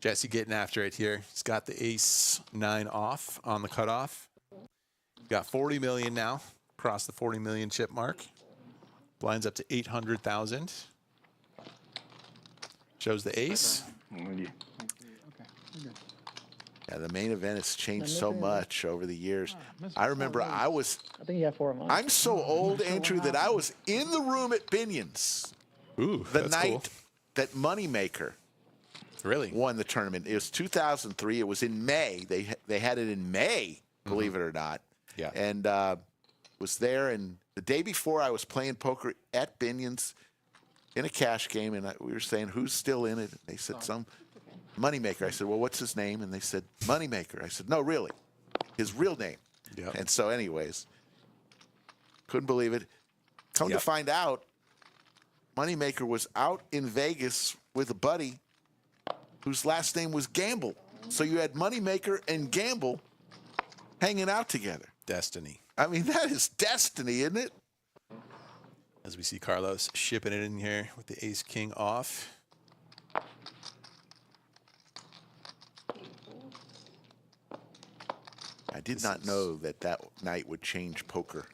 Jesse getting after it here. He's got the ace-9 off on the cutoff. Got 40 million now, across the 40 million chip mark. Blinds up to 800,000. Shows the ace. Yeah, the main event has changed so much over the years. I remember I think you have 4 months. I'm so old, Andrew, that I was in the room at Binion's the night that Moneymaker won the tournament. It was 2003. It was in May. They had it in May, believe it or not. Yeah. And was there, and the day before I was playing poker at Binion's in a cash game, and we were saying, who's still in it? They said, some Moneymaker. I said, well, what's his name? And they said, Moneymaker. I said, no, really, his real name. Yep. And so anyways, couldn't believe it. Come to find out, Moneymaker was out in Vegas with a buddy whose last name was Gamble. So you had Moneymaker and Gamble hanging out together. Destiny. I mean, that is destiny, isn't it? As we see Carlos shipping it in here with the ace-king off. I did not know that night would change poker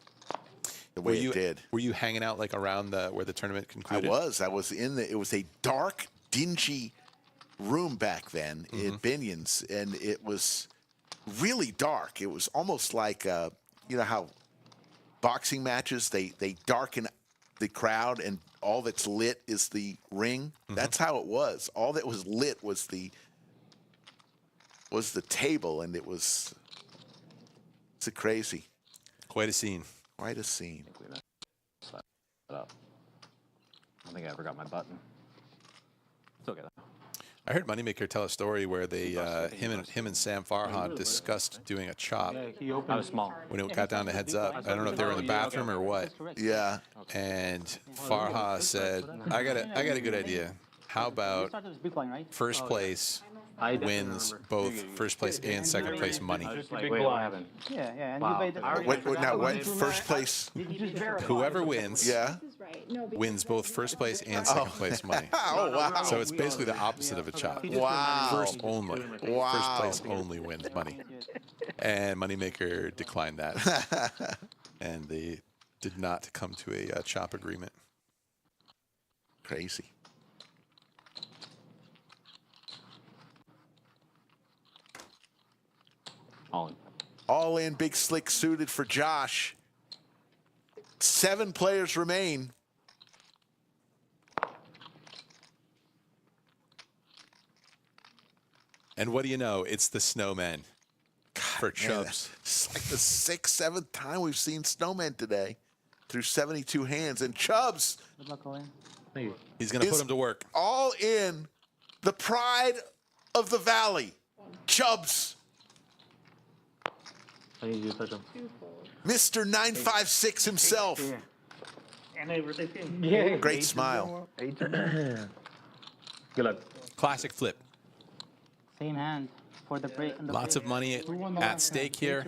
the way it did. Were you hanging out like around where the tournament concluded? I was. I was in it was a dark, dingy room back then at Binion's, and it was really dark. It was almost like, you know how boxing matches, they darken the crowd and all that's lit is the ring. That's how it was. All that was lit was the table, and it's a crazy. Quite a scene. Quite a scene. Set it up. I don't think I ever got my button. It's okay though. I heard Moneymaker tell a story where they, him and Sam Farhad discussed doing a chop I was small. when it got down to heads up. I don't know if they were in the bathroom or what. Yeah. And Farhad said, "I got a good idea. How about first place wins both first place and second place money? Wait, what happened? Yeah, and Wow. you paid What first place? Whoever wins Yeah. wins both first place and second place money. Oh wow. So it's basically the opposite of a chop. Wow. First only. Wow. First place only wins money. And Moneymaker declined that. And they did not come to a chop agreement. Crazy. All in. All in, big slick suited for Josh. 7 players remain. And what do you know? It's the snowman for Man, Chubbs. it's like the 6th, 7th time we've seen snowmen today through 72 hands. And Chubbs He's going to put is him to work. all in, the pride of the valley. Chubbs, I need you to touch him. Mr. 956 himself. And they were thinking. Yeah. Great smile. Good luck. Classic flip. Same hand for the break. Lots of money at stake here.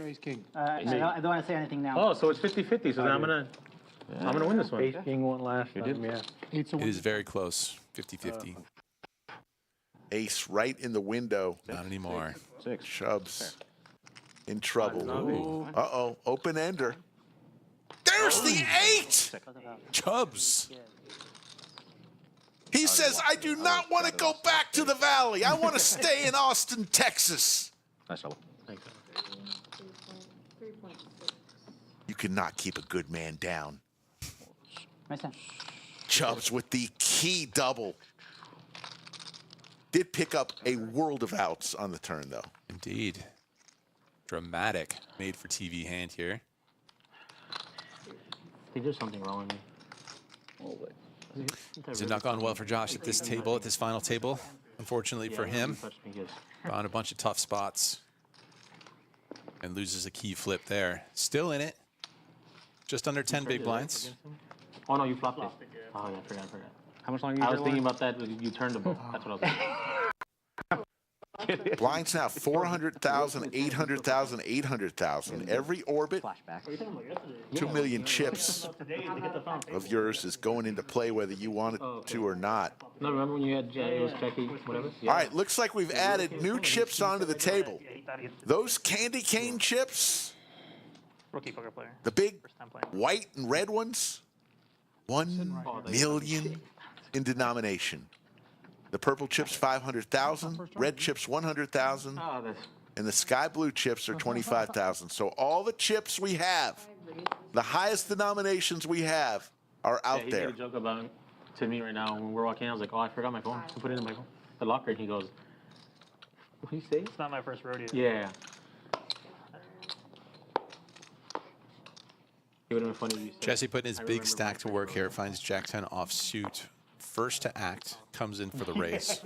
I don't want to say anything now. Oh, so it's 50-50. So then I'm gonna win this one. Ace King won last time, yeah. It is very close. 50-50. Ace right in the window. Not anymore. Chubbs in trouble. Uh-oh, open ender. There's the 8! Chubbs. He says, I do not want to go back to the valley. I want to stay in Austin, Texas. Nice trouble. You cannot keep a good man down. Nice hand. Chubbs with the key double. Did pick up a world of outs on the turn, though. Indeed. Dramatic. Made for TV hand here. I think there's something wrong with me. Does it not gone well for Josh at this table, at this final table? Unfortunately for him, found a bunch of tough spots and loses a key flip there. Still in it. Just under 10 big blinds. Oh no, you flopped it. Oh yeah, I forgot. How much longer you I was thinking about that. You turned the boat. That's what I was thinking. Blinds now 400,000, 800,000, 800,000. Every orbit, 2 million chips of yours is going into play whether you want it to or not. No, remember when you had it was Jackie, whatever? All right, looks like we've added new chips onto the table. Those candy cane chips, Rookie poker player. the big First time playing. white and red ones, 1 million in denomination. The purple chips, 500,000. Red chips, 100,000. Oh, that's And the sky blue chips are 25,000. So all the chips we have, the highest denominations we have, are out he there. made a joke about it to me right now when we're walking. I was like, "Oh, I forgot my phone. I put it in my phone, the locker." And he goes, "What do you say?" It's not my first rodeo. Yeah. It would have been funny if you said. Jesse putting his I big remember stack my to work here. Finds Jack 10 offsuit. First to act. Comes in for the race.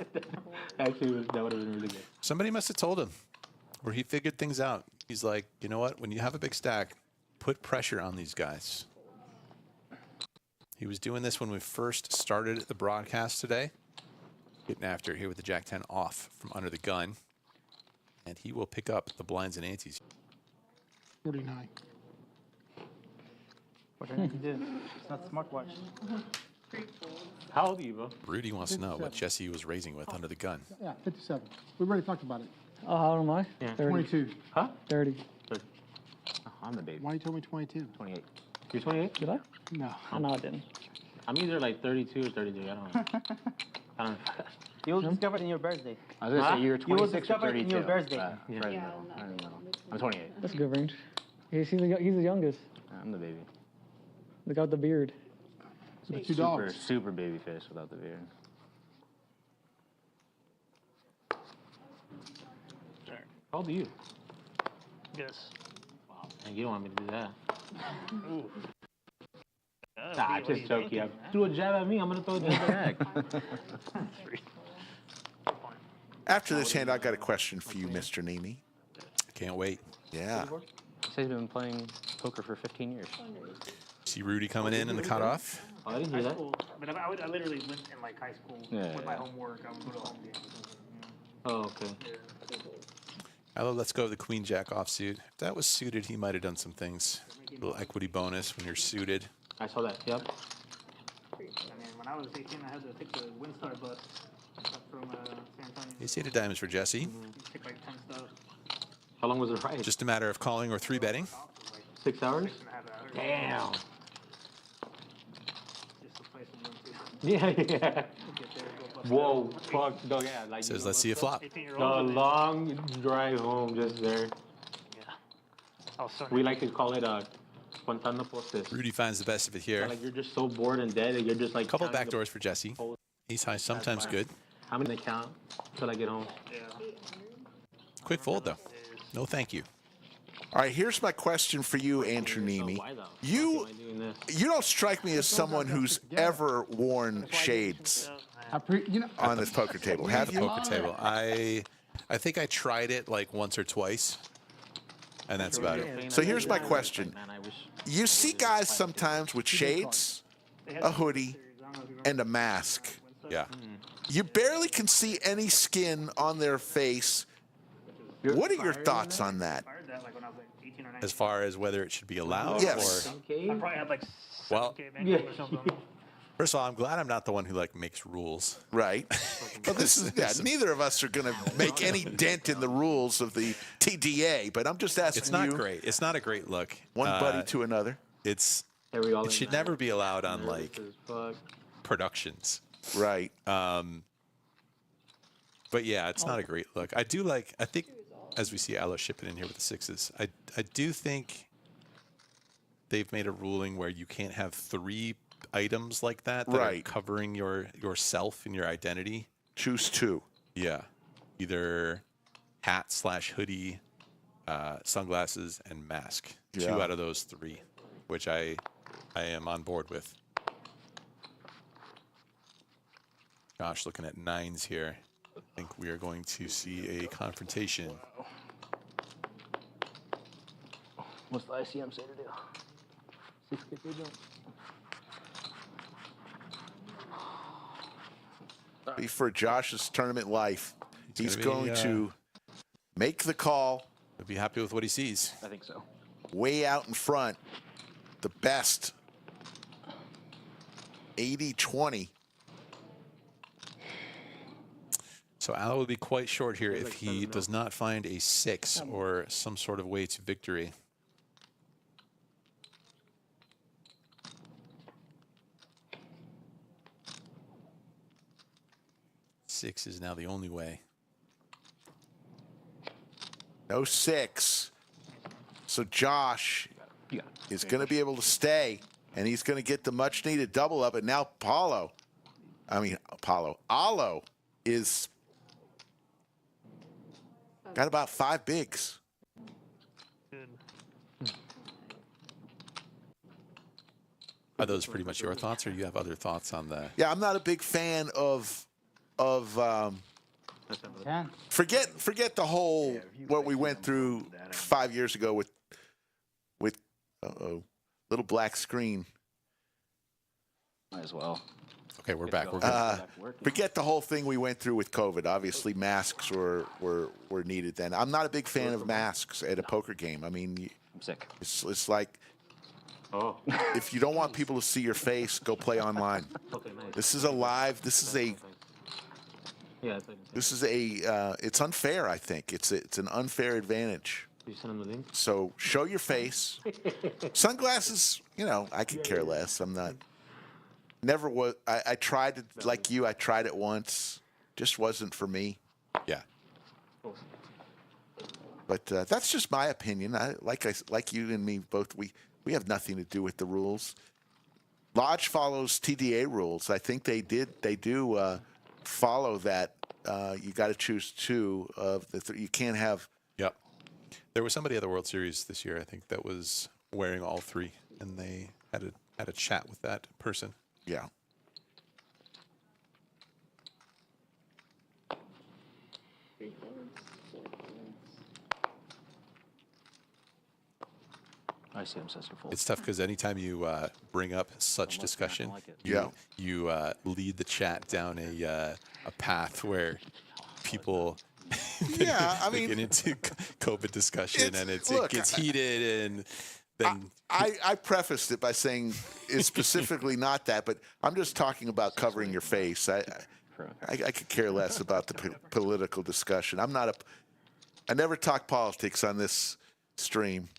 Actually, that would have been really good. Somebody must have told him, or he figured things out. He's like, you know what? When you have a big stack, put pressure on these guys. He was doing this when we first started the broadcast today. Getting after here with the Jack 10 off from under the gun. And he will pick up the blinds and antes. 49. What did you do? It's not a smartwatch. How old are you, bro? Rudy wants to know what Jesse was raising with under the gun. Yeah, 57. We already talked about it. Oh, how old am I? Yeah. 22. Huh? 30. Oh, I'm the baby. Why you told me 22? 28. You're 28? Did I? No. Oh, no, I didn't. I'm either like 32 or 33. I don't know. I don't know. You will discover it in your birthday. I was gonna say you were You will 26 or discover it 32. in your birthday. Right in the middle. Right in the middle. I'm 28. That's a good range. He's the youngest. I'm the baby. Look out the beard. The two Super, dogs. super baby fish without the beard. How old are you? Yes. Wow. And you don't want me to do that. Ooh. Nah, just joking. Threw a jab at me. I'm gonna throw a jab back. After this hand, I got a question for you, Mr. Nimi. Can't wait. Yeah. He says he's been playing poker for 15 years. See Rudy coming in the cutoff. Oh, I didn't hear High that. school, but I literally went in like high school with my homework. I would go to home games. Oh, okay. Hello, let's go with the Queen Jack offsuit. If that was suited, he might have done some things. A little equity bonus when you're suited. I saw that. Yep. I mean, when I was 18, I had to take the Windstar bus from San Antonio. Ace eight of diamonds for Jesse. Take like 10 stops. How long was the ride? Just a matter of calling or 3-betting. 6 hours? Damn. Damn. Just to play some Windstar. Yeah, yeah. Get there, go bust Whoa, out. fuck, dog, yeah. Like, Says, let's see a flop. 18-year-old. The long drive home just there. Yeah. I was so We like to call it a spontano postes. Rudy finds the best of it here. Like you're just so bored and dead that you're just like. Couple counting the- backdoors for Jesse. Ace high, sometimes good. How many they count till I get home? Yeah. Quick fold, though. No thank you. All right, here's my question for you, Andrew Nimi. Why though? You Why am I doing this? you don't strike me as someone who's ever worn shades on this poker table. Have you? Poker table. I think I tried it like once or twice, and that's about it. So here's my question. Man, I wish. You see guys sometimes with shades, a hoodie, and a mask. Yeah. You barely can see any skin on their face. What are your thoughts on that? I heard that like when I was like 18 or 19. As far as whether it should be allowed, Yes. or I probably had like Well, 7K bankroll or something. first of all, I'm glad I'm not the one who like makes rules. Right. Well, this is neither of us are going to make any dent in the rules of the TDA, but I'm just asking It's not you, great. It's not a great look. one buddy to another. It's Every all it should never be allowed on like productions. Right. But yeah, it's not a great look. I do like. I think as we see Aloe shipping in here with the sixes, I do think they've made a ruling where you can't have 3 items like that are Right. covering yourself and your identity. Choose 2. Yeah, either hat/hoodie, sunglasses, and mask. Yeah. 2 out of those 3, which I am on board with. Gosh, looking at 9s here. I think we are going to see a confrontation. What's the ICM say to do? 650 jump. Be for Josh's tournament life. He's gonna be, going to make the call He'll be happy with what he sees. I think so. way out in front. The best 80-20. So Al will be quite short here if he does not find a 6 or some sort of way to victory. Six is now the only way. No 6. So Josh is going to be able to stay, and he's going to get the much-needed double up. And now Alo is got about 5 bigs. Are those pretty much your thoughts, or you have other thoughts on the? Yeah, I'm not a big fan of forget the whole what we went through 5 years ago with little black screen. Might as well. Okay, we're back. We're good. Forget the whole thing we went through with COVID. Obviously, masks were needed then. I'm not a big fan of masks at a poker game. I mean, I'm sick. It's like, Oh. if you don't want people to see your face, go play online. Okay, nice. This is a live. This is a. Yeah, It's unfair. I think it's an unfair advantage. you send him the link? So show your face. Sunglasses, I could care less. I'm not. Never was. I tried it like you. I tried it once. Just wasn't for me. Yeah. But that's just my opinion. Like you and me both. We have nothing to do with the rules. Lodge follows TDA rules. I think they do follow that. You got to choose two of the three. You can't have. Yep. There was somebody at the World Series this year, I think, that was wearing all three, and they had a chat with that person. Yeah. I see him says a fold. It's tough because anytime you bring up such discussion, like it. you lead the chat down a path where people Yeah, I mean, get into COVID discussion, and it look, gets heated, and then I prefaced it by saying it's specifically not that, but I'm just talking about covering your face. I could care less about the political discussion. I never talk politics on this stream.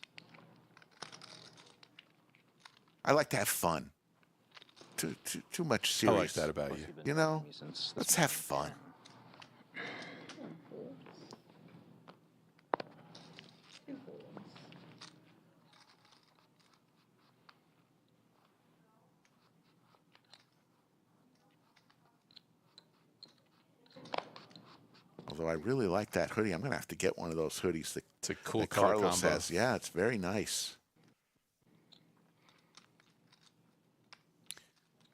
I like to have fun. Too much serious. I like that about you. You know, let's have fun. Although I really like that hoodie. I'm going to have to get one of those hoodies that, It's a cool that color Carlos combo. has. Yeah, it's very nice.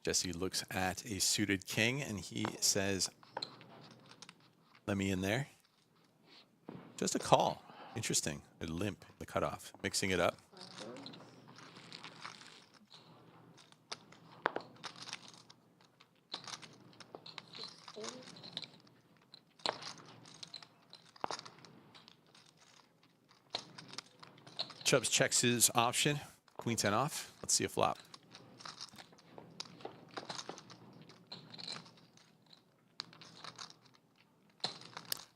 Jesse looks at a suited king, and he says, let me in there. Just a call. Interesting. A limp, the cutoff. Mixing it up. Chubbs checks his option. Queen 10 off. Let's see a flop.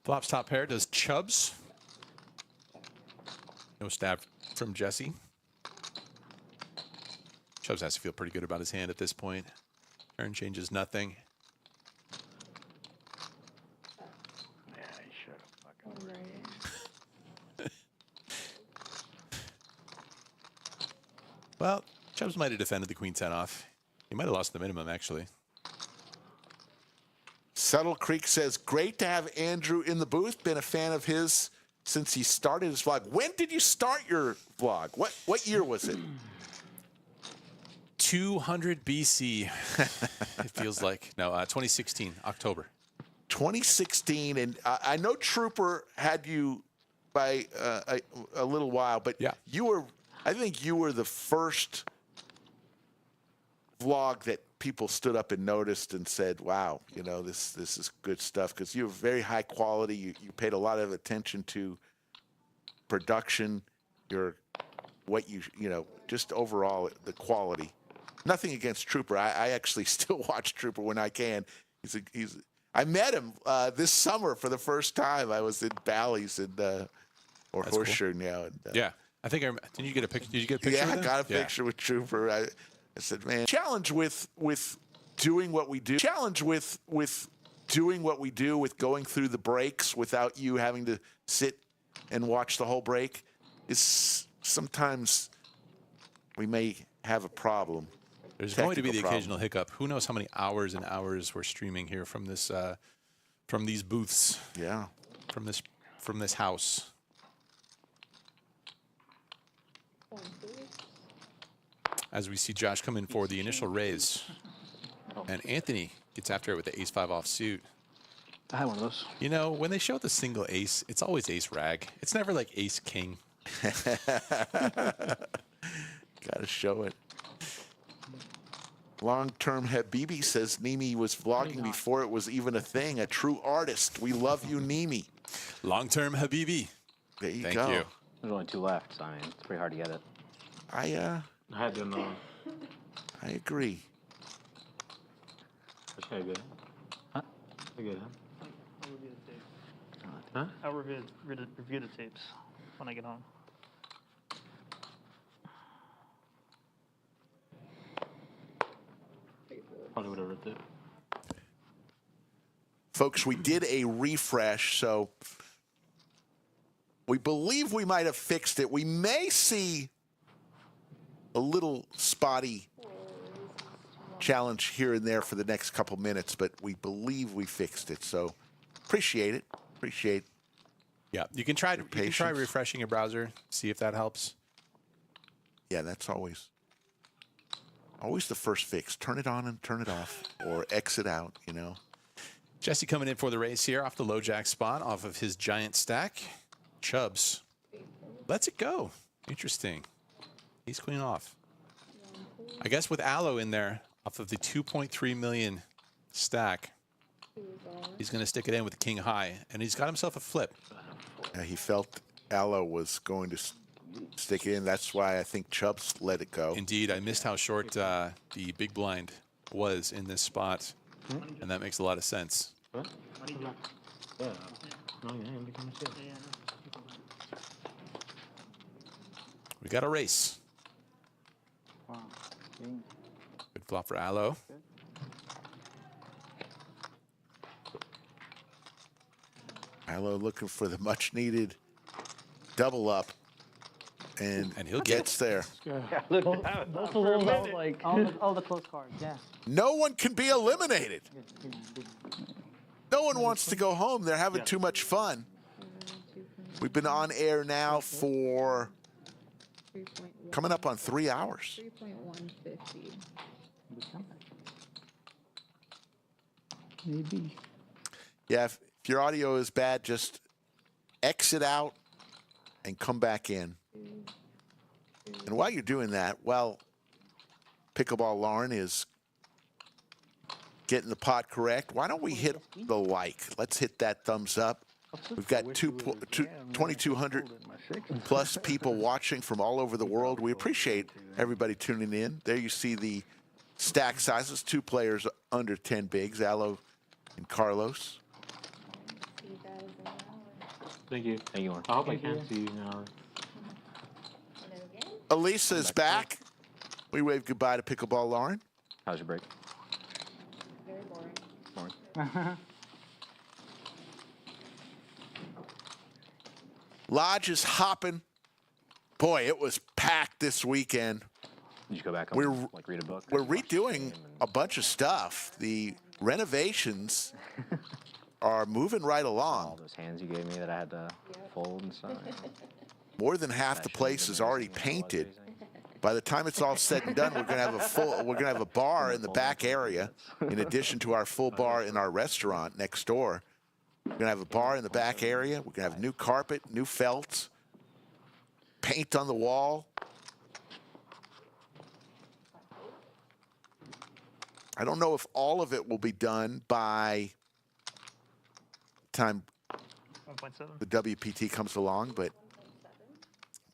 Flops top pair does Chubbs. No stab from Jesse. Chubbs has to feel pretty good about his hand at this point. Turn changes nothing. Yeah, he should have fucking. Well, Chubbs might have defended the Queen 10 off. He might have lost the minimum, actually. Settle Creek says, great to have Andrew in the booth. Been a fan of his since he started his vlog. When did you start your vlog? What year was it? 200 BC, it feels like. No, 2016, October. 2016, and I know Trooper had you by a little while, but yeah, I think you were the first vlog that people stood up and noticed and said, wow, you know, this is good stuff, because you're very high quality. You paid a lot of attention to production, just overall the quality. Nothing against Trooper. I actually still watch Trooper when I can. I met him this summer for the first time. I was in Bally's or Horseshoe now. Yeah, I think did you get a picture? Did you get a picture? Yeah, with I got a picture with Trooper. I said, man, challenge with doing what we do. Challenge with doing what we do, with going through the breaks without you having to sit and watch the whole break, is sometimes we may have a problem. There's going to be the occasional hiccup. Who knows how many hours and hours we're streaming here from this, from these booths. Yeah. From this house. As we see Josh come in for the initial raise, and Anthony gets after it with the ace-5 offsuit. I had one of those. You know, when they show the single ace, it's always ace rag. It's never like ace king. Gotta show it. Long-term Habibi says Nimi was vlogging before it was even a thing. A true artist. We love you, Nimi. Long-term Habibi. There you Thank go. you. There's only two left, so I mean, it's pretty hard to get it. I had them. I agree. That's kind of good. Huh? Good, huh? I'll review the tapes. Huh? I'll review the tapes when I get home. Probably would have ripped it. Folks, we did a refresh, so we believe we might have fixed it. We may see a little spotty challenge here and there for the next couple minutes, but we believe we fixed it. So appreciate it. Appreciate. Yeah, you can try patience. refreshing your browser, see if that helps. Yeah, that's always the first fix. Turn it on and turn it off, or exit out. You know. Jesse coming in for the race here off the low jack spot, off of his giant stack. Chubbs lets it go. Interesting. He's queen off. I guess with Aloe in there, off of the 2.3 million stack, he's going to stick it in with the king high, and he's got himself a flip. He felt Aloe was going to stick it in. That's why I think Chubbs let it go. Indeed, I missed how short the big blind was in this spot, and that makes a lot of sense. We got a race. Good flop for Aloe. Aloe looking for the much-needed double up, and he'll gets there. Both of those, like all the close cards. Yeah. No one can be eliminated. No one wants to go home. They're having too much fun. We've been on air now for coming up on 3 hours. 3.150. Maybe. Yeah, if your audio is bad, just exit out and come back in. And while you're doing that, well, Pickleball Lauren is getting the pot correct. Why don't we hit the like? Let's hit that thumbs up. We've got 2,200 plus people watching from all over the world. We appreciate everybody tuning in. There you see the stack sizes. 2 players under 10 bigs, Aloe and Carlos. Thank you. Thank you, Lauren. I hope I can see you now. Elisa is back. We wave goodbye to Pickleball Lauren. How's your break? Very boring. Lauren? Lodge is hopping. Boy, it was packed this weekend. Did you go back and like read a book? We're redoing a bunch of stuff. The renovations are moving right along. All those hands you gave me that I had to fold and stuff. More than half the place is already painted. By the time it's all said and done, we're gonna have a bar in the back area, in addition to our full bar in our restaurant next door. We're gonna have a bar in the back area. We're gonna have new carpet, new felts, paint on the wall. I don't know if all of it will be done by the time 1.7. the WPT comes along, but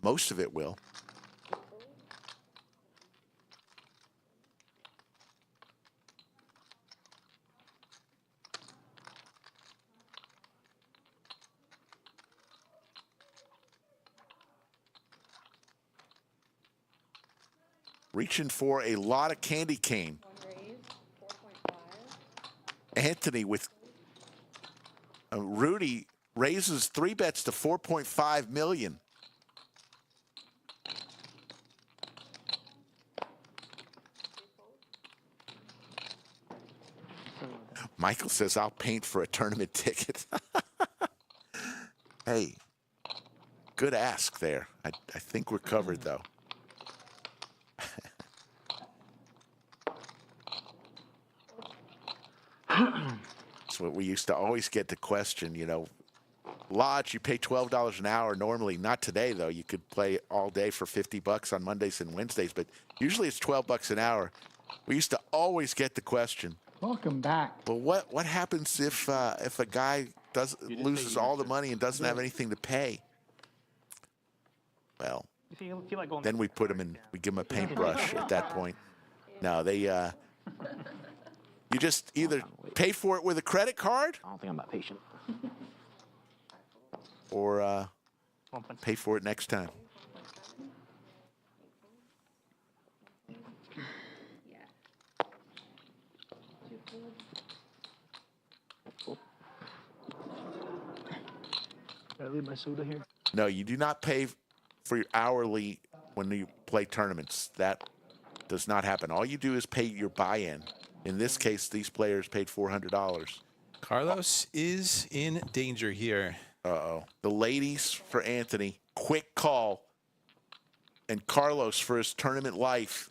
most of it will. Reaching for a lot of candy cane. Anthony with Rudy raises 3 bets to 4.5 million. Michael says, I'll paint for a tournament ticket. Hey, good ask there. I think we're covered, though. That's what we used to always get the question, you know. Lodge, you pay $12 an hour normally. Not today, though. You could play all day for $50 on Mondays and Wednesdays, but usually it's $12 an hour. We used to always get the question. Welcome back. Well, what happens if a guy loses all the money and doesn't have anything to pay? Well, then we put him in. We give him a paintbrush at that point. No, they. You just either pay for it with a credit card. I don't think I'm that patient. Or pay for it next time. Did I leave my soda here? No, you do not pay for your hourly when you play tournaments. That does not happen. All you do is pay your buy-in. In this case, these players paid $400. Carlos is in danger here. Uh-oh. The ladies for Anthony. Quick call. And Carlos for his tournament life.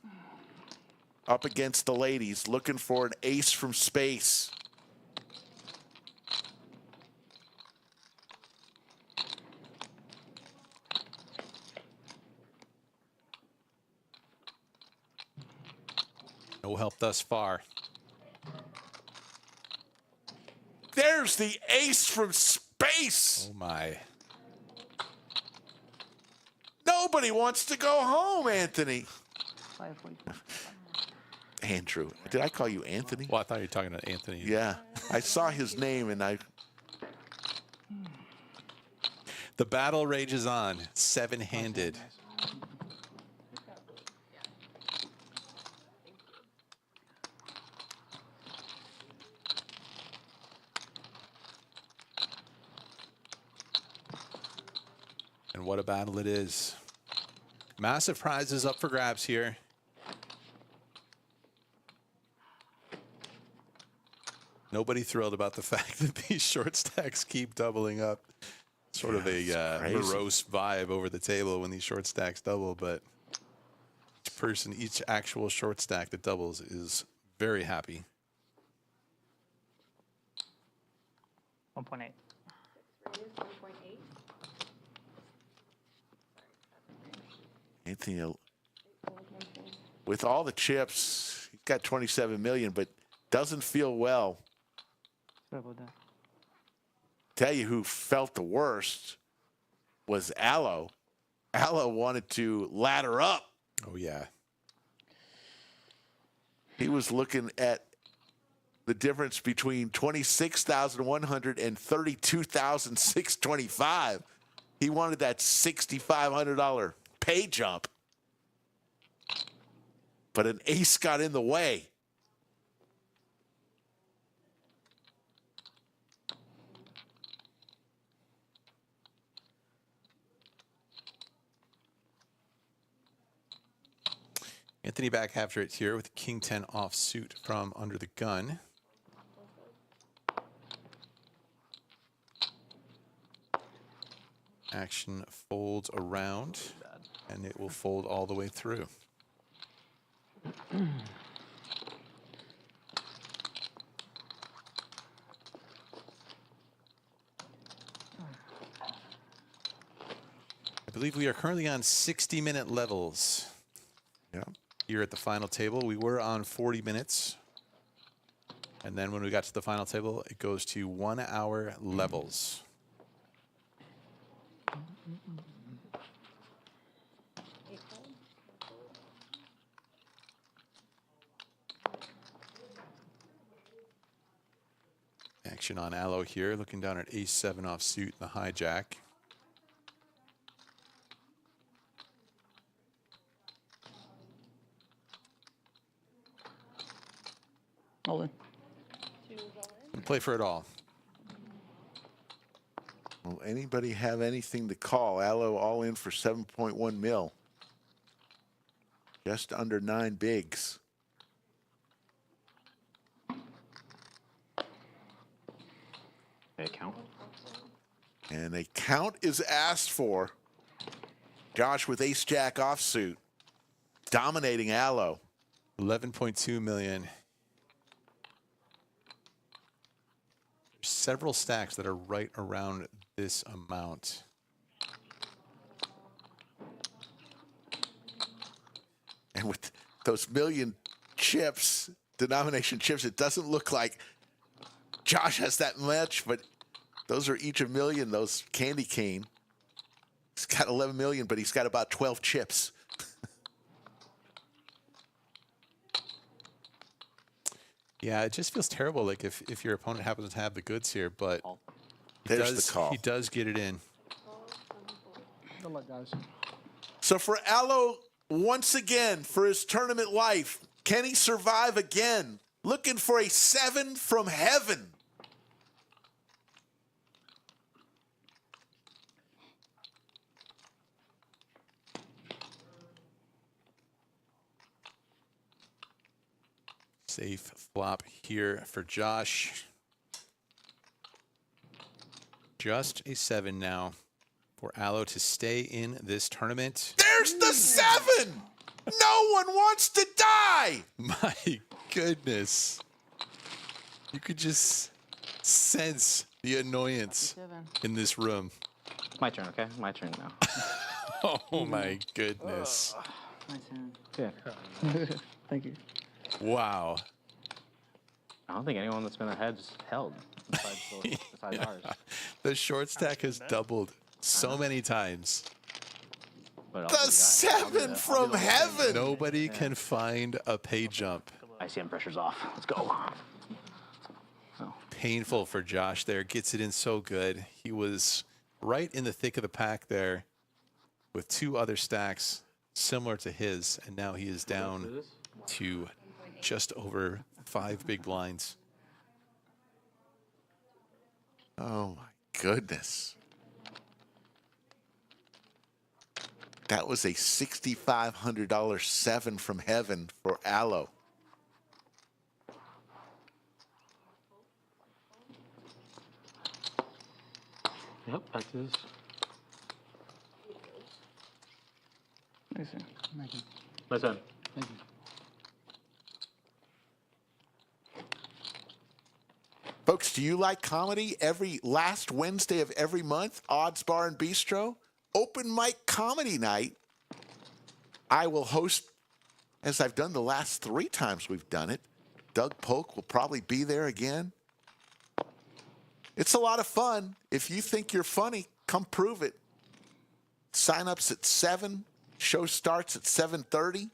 Up against the ladies, looking for an ace from space. No help thus far. There's the ace from space. Oh, my. Nobody wants to go home, Anthony. 545. Andrew. Did I call you Anthony? Well, I thought you were talking to Anthony. Yeah. I saw his name and I... The battle rages on. 7-handed. And what a battle it is. Massive prizes up for grabs here. Nobody thrilled about the fact that these short stacks keep doubling up. Sort of a morose vibe over the table when these short stacks double, but each person, each actual short stack that doubles is very happy. 1.8. Anthony, with all the chips, he's got 27 million, but doesn't feel well. Sorry about that. Tell you who felt the worst was Allo. Allo wanted to ladder up. Oh, yeah. He was looking at the difference between 26,100 and 32,625. He wanted that $6,500 pay jump. But an ace got in the way. Anthony back after it here with King 10 offsuit from under the gun. Action folds around, and it will fold all the way through. I believe we are currently on 60-minute levels. Yeah. Here at the final table, we were on 40 minutes. And then when we got to the final table, it goes to 1 hour levels. Action on Allo here, looking down at ace-7 offsuit in the hijack. All in. And play for it all. Will anybody have anything to call? Allo all in for 7.1 mil. Just under 9 bigs. They count. And a count is asked for. Josh with ace-jack offsuit. Dominating Allo. 11.2 million. There's several stacks that are right around this amount. And with those million chips, denomination chips, it doesn't look like Josh has that much, but those are each a million, those candy cane. He's got 11 million, but he's got about 12 chips. Yeah, it just feels terrible. Like if your opponent happens to have the goods here, but There's the call. He does get it in. Good luck, guys. So for Allo, once again, for his tournament life, can he survive again? Looking for a 7 from heaven. Safe flop here for Josh. Just a 7 now for Aloe to stay in this tournament. There's the 7! No one wants to die! My goodness. You could just sense the annoyance in this room. My turn, okay? My turn now. Oh my goodness. Yeah. Thank you. Wow. I don't think anyone that's been ahead's held besides ours. The short stack has doubled so many times. But The 7 from heaven! Nobody can find a pay jump. ICM pressure's off. Let's go. Painful for Josh there. Gets it in so good. He was right in the thick of the pack there with 2 other stacks similar to his, and now he is down to just over 5 big blinds. Oh my goodness. That was a $6,500 7 from heaven for Aloe. Yep, that's his. Nice. Thank you. Listen. Thank you. Folks, do you like comedy? Every last Wednesday of every month, Odds Bar and Bistro, open mic comedy night. I will host, as I've done the last 3 times we've done it. Doug Polk will probably be there again. It's a lot of fun. If you think you're funny, come prove it. Sign-ups at 7. Show starts at 7:30.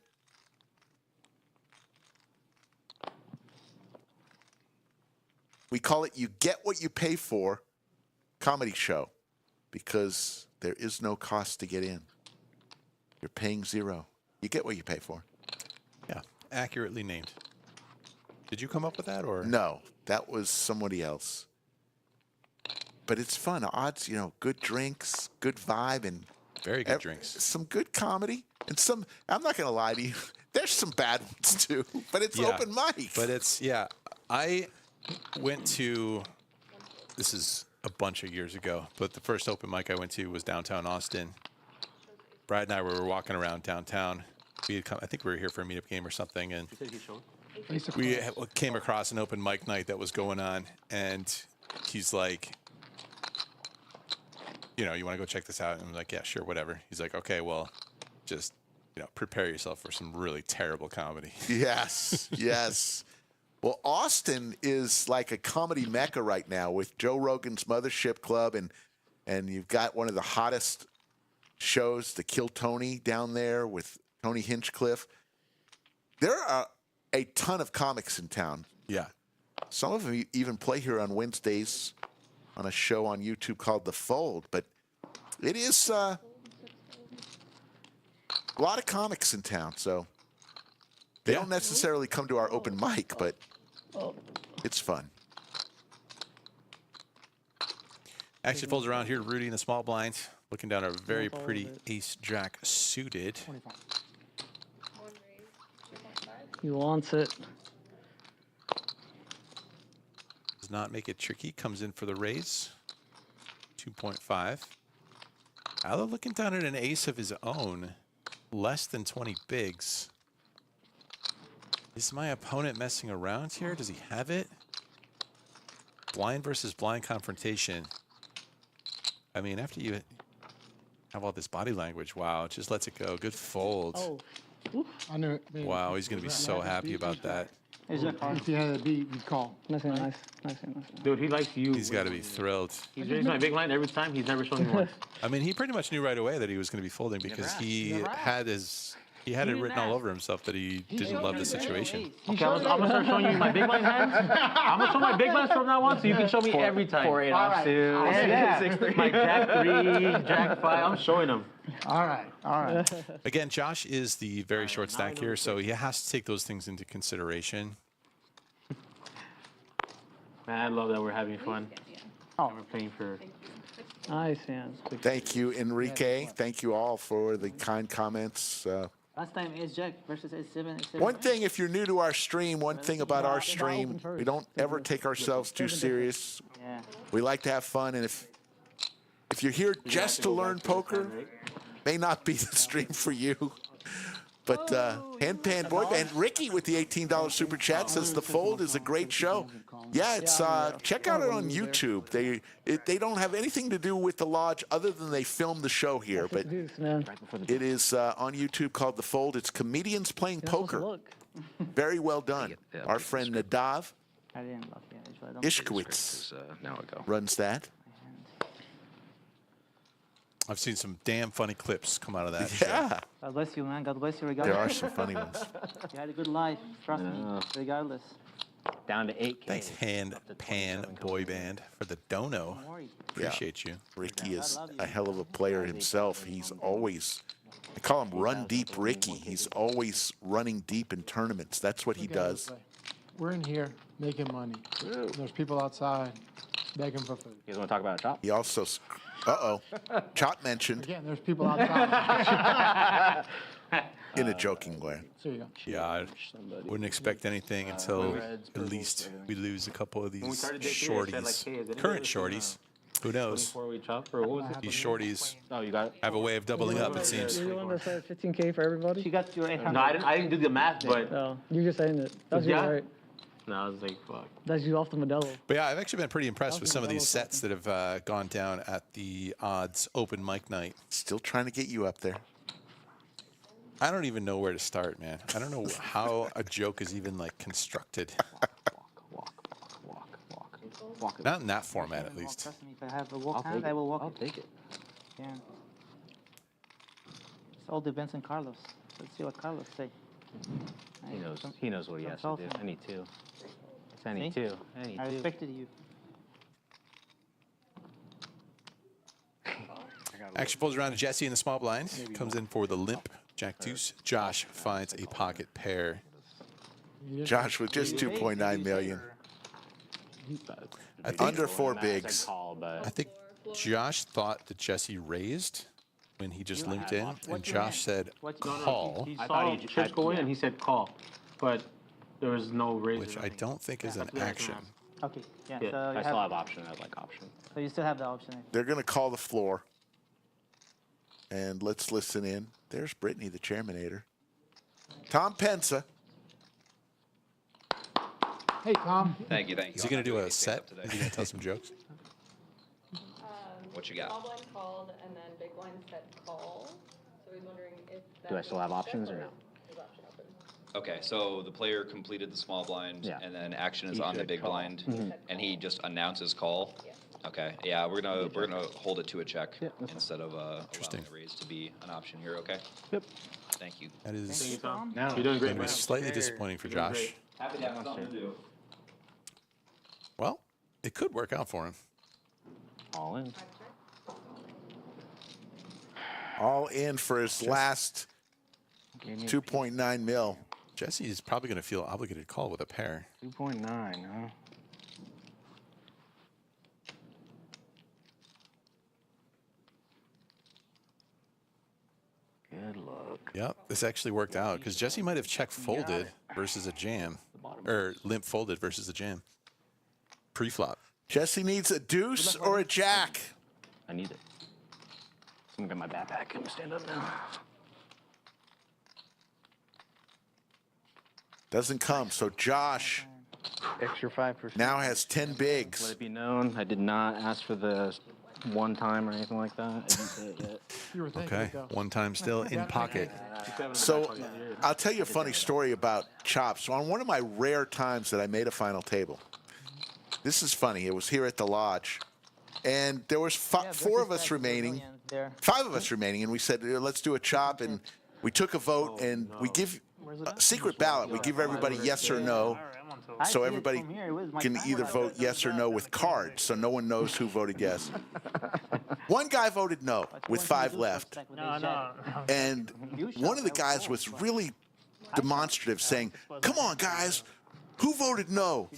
We call it You Get What You Pay For comedy show because there is no cost to get in. You're paying 0. You get what you pay for. Yeah, accurately named. Did you come up with that, or? No, that was somebody else. But it's fun. Odds, good drinks, good vibe, and very good drinks. Some good comedy, and some. I'm not going to lie to you. There's some bad ones too, but it's open mic. But it's I went to. This is a bunch of years ago, but the first open mic I went to was downtown Austin. Brad and I were walking around downtown. We had I think we were here for a meetup game or something, and we came across an open mic night that was going on, and he's like, you want to go check this out? And I'm like, yeah, sure, whatever. He's like, okay, well, just, prepare yourself for some really terrible comedy. Yes, yes. Well, Austin is like a comedy mecca right now with Joe Rogan's Mothership Club, and you've got one of the hottest shows, the Kill Tony, down there with Tony Hinchcliffe. There are a ton of comics in town. Yeah. Some of them even play here on Wednesdays on a show on YouTube called The Fold. But it is a lot of comics in town, so they don't necessarily come to our open mic, but it's fun. Action folds around here. Rudy in the small blind, looking down a very pretty ace-jack suited. He wants it. Does not make it tricky. Comes in for the raise. 2.5. Aloe looking down at an ace of his own. Less than 20 bigs. Is my opponent messing around here? Does he have it? Blind versus blind confrontation. I mean, after you have all this body language, wow, just lets it go. Good fold. Oh. I knew it. Wow, he's going to be so happy about that. If you had a beat, you'd call. Nice. Dude, he likes you. He's got to be thrilled. He's raised my big line every time. He's never shown me once. I mean, he pretty much knew right away that he was going to be folding because he had it written all over himself that he didn't love the situation. Okay, I'm gonna start showing you my big line hands. I'm gonna show my big lines from now on, so you can show me every time. 4-8 offsuit. My Jack 3, Jack 5. I'm showing them. All right. Again, Josh is the very short stack here, so he has to take those things into consideration. Man, I love that we're having fun. Oh, we're playing for. Nice hands. Thank you, Enrique. Thank you all for the kind comments. Last time Ace Jack versus Ace 7. One thing, if you're new to our stream, one thing about our stream, we don't ever take ourselves too serious. Yeah. We like to have fun, and if you're here just to learn poker, may not be the stream for you. But Handpan Boy Band, Ricky with the $18 super chat says the Fold is a great show. Yeah, it's check out it on YouTube. They don't have anything to do with the lodge other than they film the show here. But it is on YouTube called The Fold. It's comedians playing poker. Very well done. Our friend Nadav Ishkowitz runs that. I've seen some damn funny clips come out of that show. Yeah. God bless you, man. God bless you regardless. There are some funny ones. You had a good life. Trust me. Regardless. Down to 8K. Thanks, Handpan Boy Band, for the dono. Appreciate you. Ricky is a hell of a player himself. He's always, I call him Run Deep Ricky. He's always running deep in tournaments. That's what he does. We're in here making money. There's people outside begging for food. You guys want to talk about a chop? He also, Chop mentioned. Again, there's people outside. In a joking way. There you go. Yeah, I wouldn't expect anything until at least we lose a couple of these shorties. Current shorties. Who knows? These shorties have a way of doubling up, it seems. You want to say 15K for everybody? You got your 800. No, I didn't do the math, but. No, you're just saying it. That's you, right? No, I was like, fuck. That's you off the Modelo. But yeah, I've actually been pretty impressed with some of these sets that have gone down at the odds open mic night. Still trying to get you up there. I don't even know where to start, man. I don't know how a joke is even like constructed. Walk. Not in that format, at least. Trust me, if I have a walk hand, I will walk. I'll take it. Yeah. It all depends on Carlos. Let's see what Carlos say. He knows what he has to do. I need two. I need two. I respected you. Action pulls around to Jesse in the small blind. Comes in for the limp Jack Deuce. Josh finds a pocket pair. Josh with just 2.9 million. Under 4 bigs. I think Josh thought that Jesse raised when he just limped in, and Josh said call. He saw chips go in, and he said call, but there was no raise. Which I don't think is an action. Okay, yeah. Yeah, So I still have option. I like option. So you still have the option. They're going to call the floor. And let's listen in. There's Brittany, the chairmanator. Tom Pensa. Hey, Tom. Thank you. Is he going to do a set? Is he going to tell some jokes? What you got? Small blind called, and then big blind said call. So he's wondering if that Do I still have options or no? is option open. Okay, so the player completed the small blind, and then action is on the big blind, and he just announces call. Yeah. Okay, yeah, we're gonna hold it to a check instead of allowing the raise to be an option here. Okay. Yep. Thank you. That is You're doing great, going to be man. slightly disappointing for Josh. Happy to have something to do. Well, it could work out for him. All in. All in for his last 2.9 mil. Jesse is probably going to feel obligated to call with a pair. 2.9, huh? Good luck. Yep, this actually worked out because Jesse might have check folded versus a jam, or limp folded versus a jam. Pre-flop. Jesse needs a deuce or a jack. I need it. I'm gonna get my backpack and stand up now. Doesn't come. So Josh Extra 5%. now has 10 Let bigs. it be known, I did not ask for the one time or anything like that. I didn't say it yet. You were thinking Okay, it, though. one time still in pocket. So I'll tell you a funny story about Chop. So on one of my rare times that I made a final table, this is funny. It was here at the lodge, and there was 4 of us remaining, 5 of us remaining, and we said, let's do a chop, and we took a vote, and we give a secret ballot. We give everybody yes or no, so everybody can either vote yes or no with cards, so no one knows who voted yes. One guy voted no with 5 left, and one of the guys was really demonstrative, saying, come on, guys, who voted no?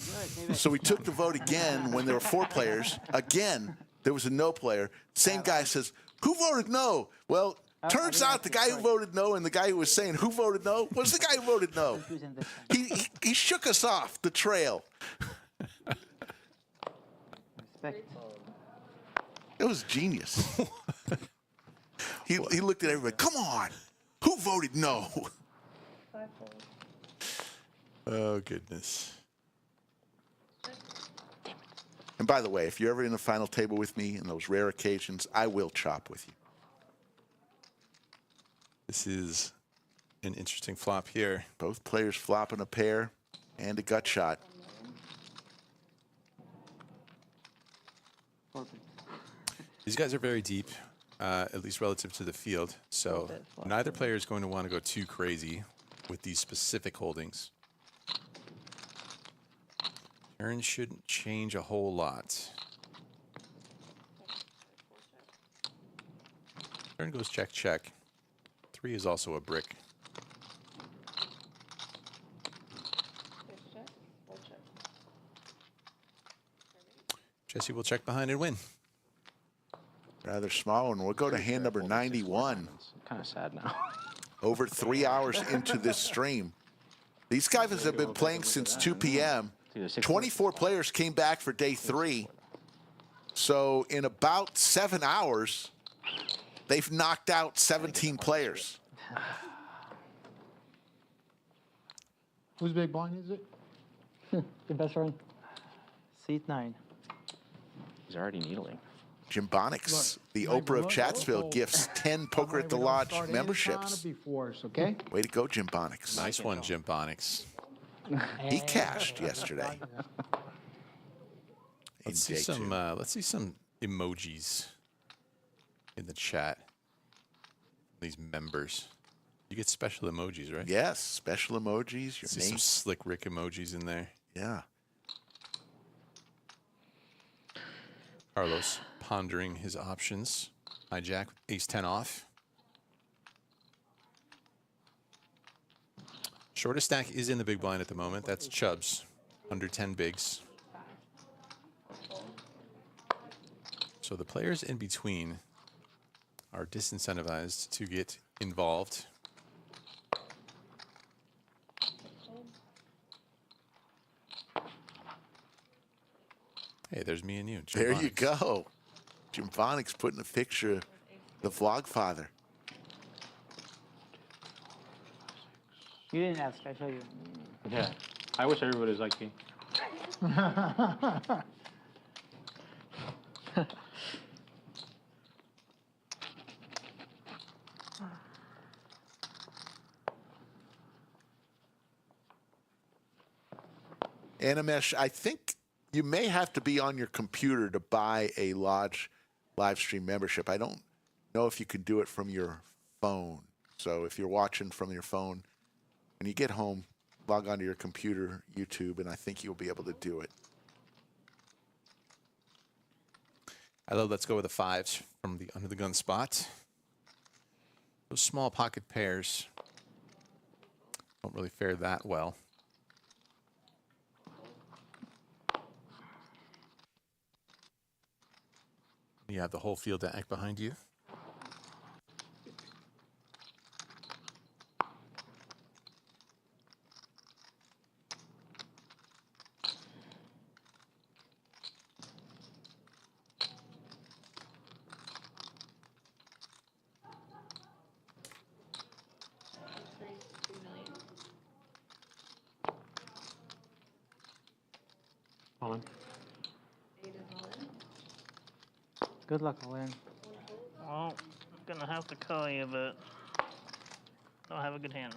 So we took the vote again when there were 4 players. Again, there was a no player. Same guy says, who voted no? Well, Turns out the guy who voted no and the guy who was saying who voted no was the guy who voted no. He shook us off the trail. Respect. It was genius. He looked at everybody. Come on, who voted no? Oh, goodness. And by the way, if you're ever in a final table with me in those rare occasions, I will chop with you. This is an interesting flop here. Both players flopping a pair and a gut shot. These guys are very deep, at least relative to the field. So neither player is going to want to go too crazy with these specific holdings. Turn shouldn't change a whole lot. Turn goes check, check. 3 is also a brick. Jesse will check behind and win. Rather small one. We'll go to hand number 91. Kind of sad now. Over 3 hours into this stream. These guys have been playing since 2 p.m. 24 players came back for day 3. So in about 7 hours, they've knocked out 17 players. Whose big blind is it? Your best friend. Seat 9. He's already needling. Jim Bonix, the Look, Oprah of look, Chatsville, look. gifts 10 Poker at the We don't Lodge start any memberships. time before us, okay? Way to go, Jim Bonix. Nice one, Jim Bonix. He cashed yesterday. Let's see some emojis in the chat. These members. You get special emojis, right? Yes, special emojis. Your See name. some slick Rick emojis in there. Yeah. Carlos pondering his options. Hijack with ace-10 off. Shortest stack is in the big blind at the moment. That's Chubbs, under 10 bigs. So the players in between are disincentivized to get involved. Hey, there's me and you. Jim There you Bonix. go. Jim Bonix putting a picture of the Vlogfather. You didn't ask, I tell you. Yeah. I wish everybody was like me. Animesh, I think you may have to be on your computer to buy a Lodge live stream membership. I don't know if you can do it from your phone. So if you're watching from your phone, when you get home, log onto your computer, YouTube, and I think you'll be able to do it. Hello, let's go with the 5s from the under the gun spot. Those small pocket pairs don't really fare that well. You have the whole field to act behind you. All in. Good luck, Owen. Well, I'm gonna have to call you, but I don't have a good hand.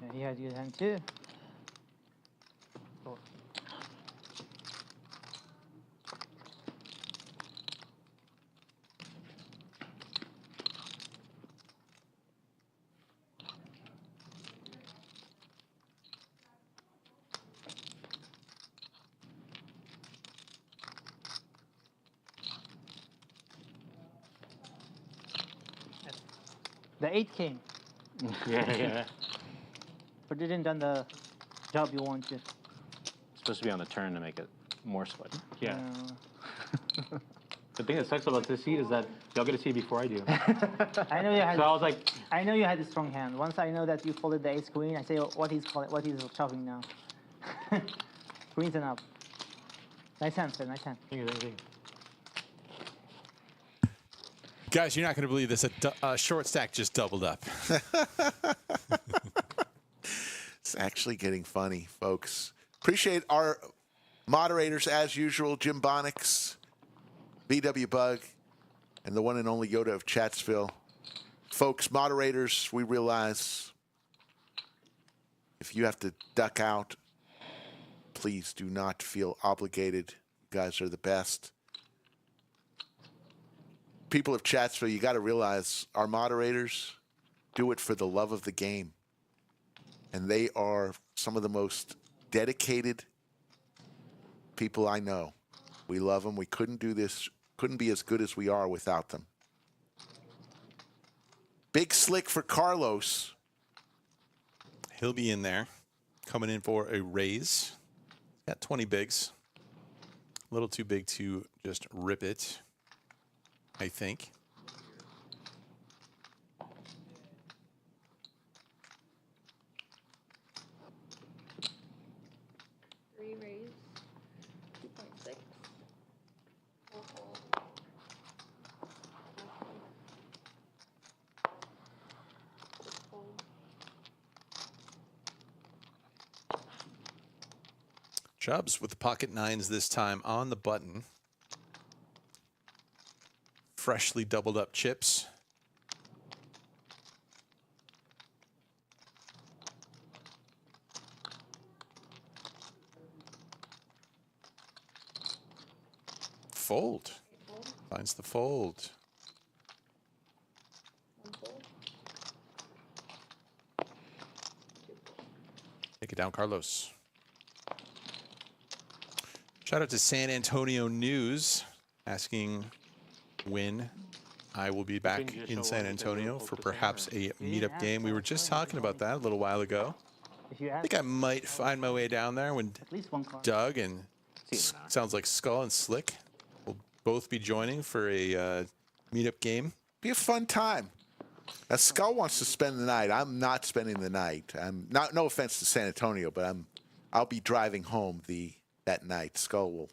Yeah, he has a good hand too. The 8 came, Yeah. but you didn't done the job you want to. It's supposed to be on the turn to make it more sweaty. Yeah. The thing that sucks about this seat is that y'all get to see it before I do. I know you had. So I was like, I know you had a strong hand. Once I know that you folded the ace queen, I say what he's shoving now. Queens and up. Nice hand, sir. Nice hand. thank you. Guys, you're not going to believe this. A short stack just doubled up. It's actually getting funny, folks. Appreciate our moderators, as usual, Jim Bonix, BW Bug, and the one and only Yoda of Chatsville. Folks, moderators, we realize if you have to duck out, please do not feel obligated. You guys are the best. People of Chatsville, you got to realize our moderators do it for the love of the game. And they are some of the most dedicated people I know. We love them. We couldn't do this, couldn't be as good as we are without them. Big slick for Carlos. He'll be in there, coming in for a raise. Got 20 bigs. A little too big to just rip it, I think. Three raise, 2.6. Chubbs with the pocket nines this time on the button. Freshly doubled up chips. Fold. Finds the fold. Take it down, Carlos. Shout out to San Antonio News asking when I will be back in San Antonio for perhaps a meetup game. We were just talking about that a little while ago. I think I might find my way down there when Doug and sounds like Skull and Slick will both be joining for a meetup game. Be a fun time. Now, Skull wants to spend the night. I'm not spending the night. I'm not. No offense to San Antonio, but I'll be driving home that night. Skull will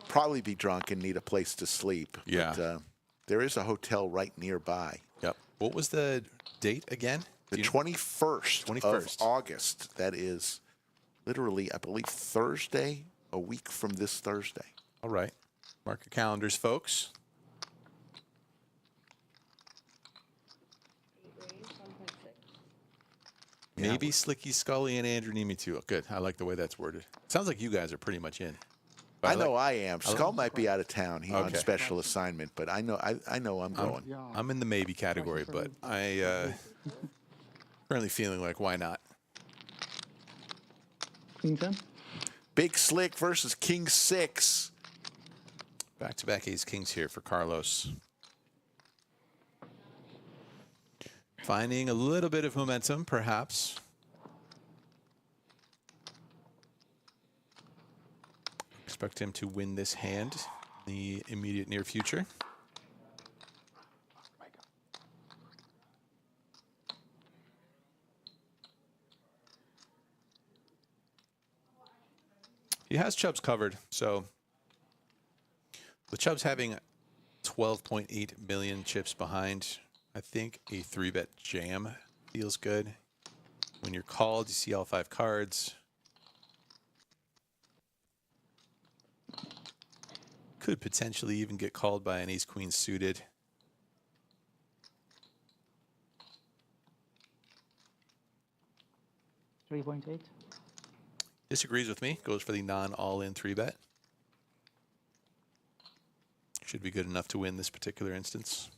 probably be drunk and need a place to sleep. Yeah. But, there is a hotel right nearby. Yep. What was the date again? The 21st of August. That is literally, I believe, Thursday, a week from this Thursday. All right. Mark your calendars, folks. Maybe Slicky, Scully, and Andrew need me too. Good. I like the way that's worded. Sounds like you guys are pretty much in. I know I am. Skull might be out of town. He's on special assignment, but I know I'm going. I'm in the maybe category, but I currently feeling like why not? Queen 10. Big Slick versus King 6. Back-to-back ace kings here for Carlos. Finding a little bit of momentum, perhaps. Expect him to win this hand in the immediate near future. He has Chubbs covered, so with Chubbs having 12.8 million chips behind, I think a 3-bet jam feels good. When you're called, you see all 5 cards. Could potentially even get called by an ace-queen suited. $3.8. Disagrees with me. Goes for the non-all-in 3-bet. Should be good enough to win this particular instance.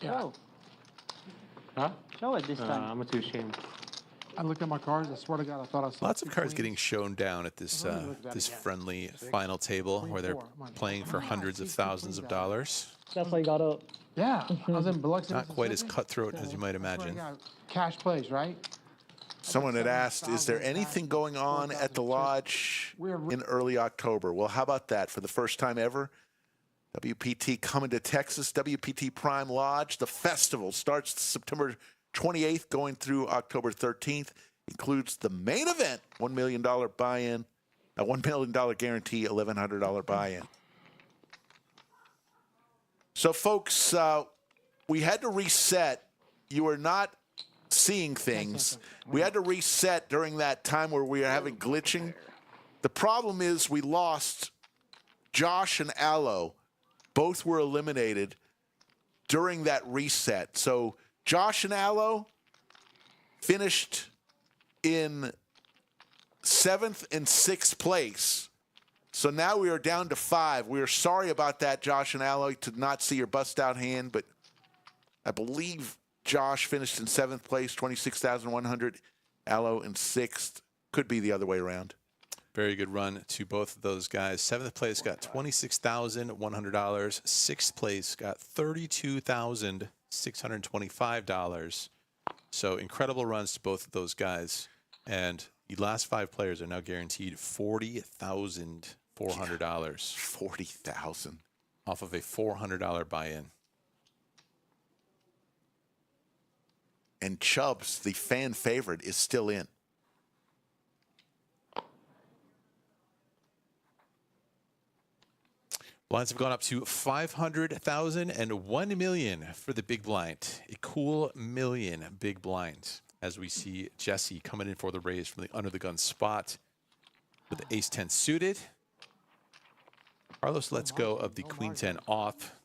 Show. Huh? Show it this time. I'm too ashamed. I looked at my cards. I swear to God, I thought I saw Lots of cards getting shown down at this this friendly final table where they're playing for hundreds of thousands of dollars. That's why you got up. Yeah, I was in Biloxi. Not quite as cutthroat as you might imagine. Cash plays, right? Someone had asked, is there anything going on at the lodge in early October? Well, how about that? For the first time ever, WPT coming to Texas, WPT Prime Lodge. The festival starts September 28th, going through October 13th. Includes the main event, $1 million buy-in, a $1 million guarantee, $1,100 buy-in. So, folks, we had to reset. You are not seeing things. We had to reset during that time where we were having glitching. The problem is we lost Josh and Aloe. Both were eliminated during that reset. So Josh and Aloe finished in 7th and 6th place. So now we are down to 5. We are sorry about that, Josh and Aloe, to not see your bust-out hand, but I believe Josh finished in 7th place, 26,100. Aloe in 6th. Could be the other way around. Very good run to both of those guys. 7th place got $26,100. 6th place got $32,625. So incredible runs to both of those guys. And the last 5 players are now guaranteed $40,400. $40,000 off of a $400 buy-in. And Chubbs, the fan favorite, is still in. Blinds have gone up to 500,000 and 1 million for the big blind. A cool million big blind as we see Jesse coming in for the raise from the under the gun spot with the ace 10 suited. Carlos lets go of the queen 10 off.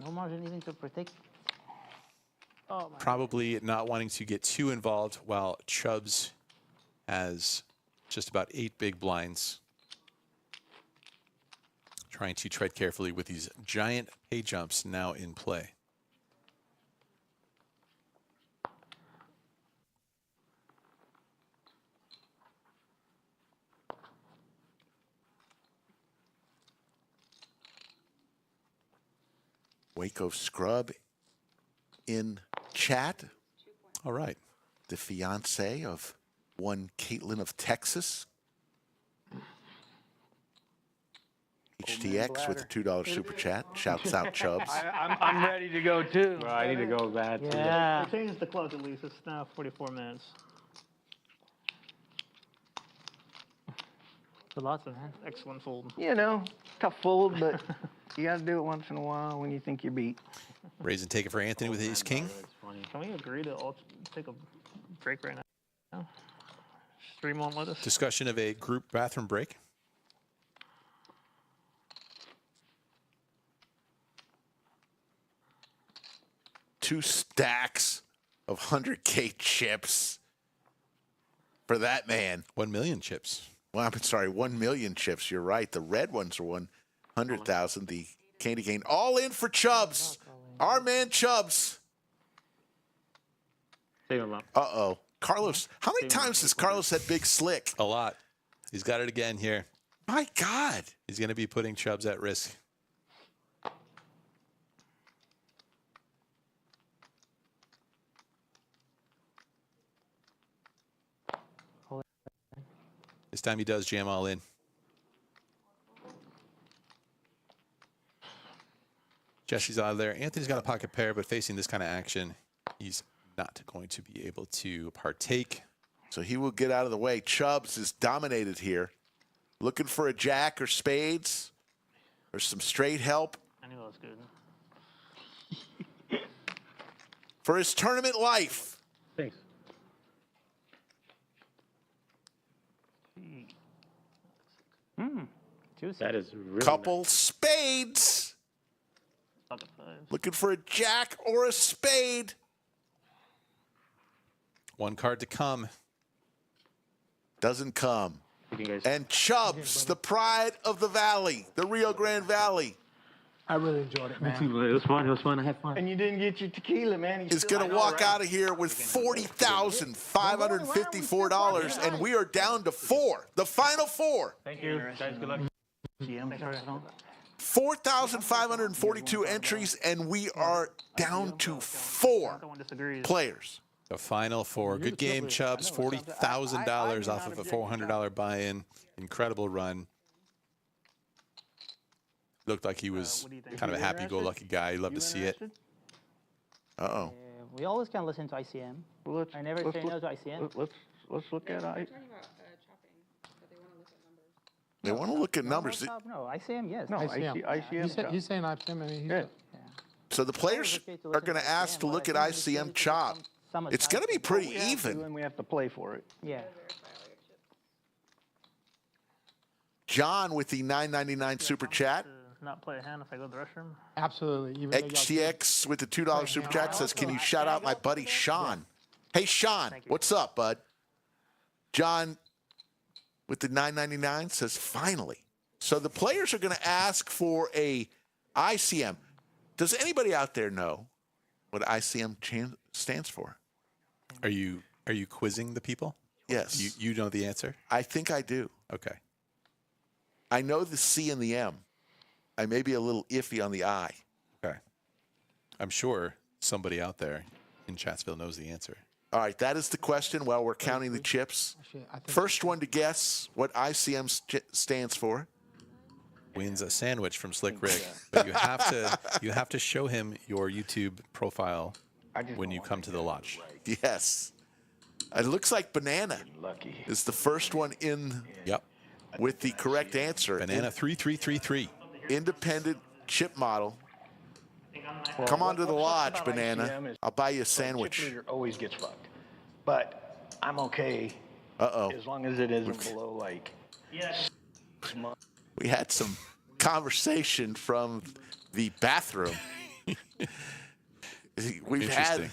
No margin even to protect. Oh my Probably not wanting to get too involved while Chubbs has just about 8 big blinds. Trying to tread carefully with these giant pay jumps now in play. Waco Scrub in chat. All right. The fiance of one Caitlin of Texas. HTX with a $2 super chat. Shouts out Chubbs. I'm ready to go too. Bro, I need to go bad. Yeah. They changed the clock at least. It's now 44 minutes. So lots of hands. Excellent fold. You know, tough fold, but you got to do it once in a while when you think you're beat. Raise and take it for Anthony with ace king. Can we agree to all take a break right now? Stream won't let us. Discussion of a group bathroom break. Two stacks of 100K chips for that man. 1 million chips. Well, I'm sorry, 1 million chips. You're right. The red ones are 100,000. The candy cane. All in for Chubbs. Our man Chubbs. Save him up. Uh-oh. Carlos, how many times has Carlos had big slick? A lot. He's got it again here. My God. He's going to be putting Chubbs at risk. This time he does jam all in. Jesse's out of there. Anthony's got a pocket pair, but facing this kind of action, he's not going to be able to partake. So he will get out of the way. Chubbs is dominated here. Looking for a jack or spades or some straight help. I knew that was good. For his tournament life. Thanks. Juicy. That is really Couple spades. Pocket fives. Looking for a jack or a spade. One card to come. Doesn't come. nice. And Chubbs, the pride of the valley, the Rio Grande Valley, I really enjoyed it, man. It was fun. It was fun. I had fun. And you didn't get your tequila, man. is going to walk out of here with $40,554, and we are down to 4, the final 4. Thank you. Guys, good luck. GM. 4,542 entries, and we are down to 4 No one disagrees. players. The final 4. Good game, Chubbs. $40,000 off of a $400 buy-in. Incredible run. Looked like he was what do you think? kind of a happy-go-lucky guy. You'd love to see it. Uh-oh. We always can listen to ICM. Well, I never say no to ICM. Let's look at Talking about chopping, but they want to look at numbers. They want to look at numbers. No, ICM, yes. No, ICM. ICM. He's saying ICM, I mean, he's. Yeah. So the players are going to ask to look at ICM chop. It's going to be pretty even. And we have to play for it. Yeah. John with the $9.99 super chat. To not play a hand if I go to the restroom. Absolutely. Even though y'all- XTX with the $2 super chat says, can you shout out my buddy Sean? Hey, Sean, what's up, bud? John with the $9.99 says, finally. So the players are going to ask for a ICM. Does anybody out there know what ICM stands for? Are you quizzing the people? Yes. You know the answer? I think I do. Okay. I know the C and the M. I may be a little iffy on the I. Okay. I'm sure somebody out there in Chatsville knows the answer. All right, that is the question while we're counting the chips. Actually, I think- First one to guess what ICM stands for. Wins a sandwich from Slick Rick. But you have to show him your YouTube profile when you come to the lodge. Yes. It looks like Banana Lucky. is the first one in Yep. with the correct answer. Banana 3333. Independent chip model. Come on to the lodge, Banana. I'll buy you a sandwich. Chip leader always gets fucked. But I'm okay Uh-oh. as long as it isn't below like. We had some conversation from the bathroom. We've had.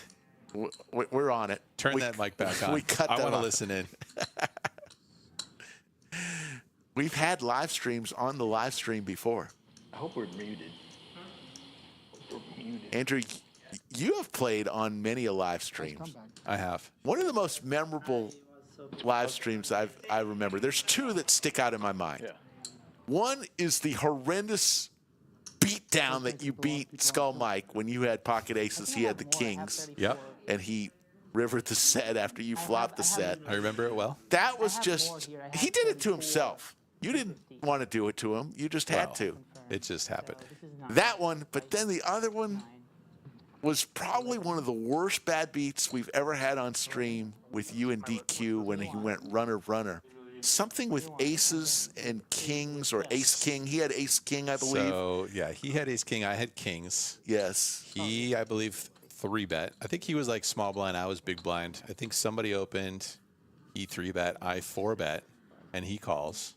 We're on it. Turn that mic back on. We cut I that want to off. listen in. We've had live streams on the live stream before. I hope we're muted. Hope we're muted. Andrew, you have played on many a live Come streams. back. I have. One of the most memorable live streams I remember. There's two that stick out in my mind. Yeah. One is the horrendous beatdown that you beat Skull Mike when you had pocket aces. He had the kings, Yep. and he rivered the set after you flopped the set. I remember it well. That was just, he did it to himself. You didn't want to do it to him. You just had Well, to. It just happened. That one, but then the other one was probably one of the worst bad beats we've ever had on stream with you and DQ when he went runner. Something with aces and kings or ace king. He had ace king, I believe. So, yeah, he had ace king. I had kings. Yes. He, I believe, 3-bet. I think he was like small blind. I was big blind. I think somebody opened. He 3-bet. I 4-bet. And he calls.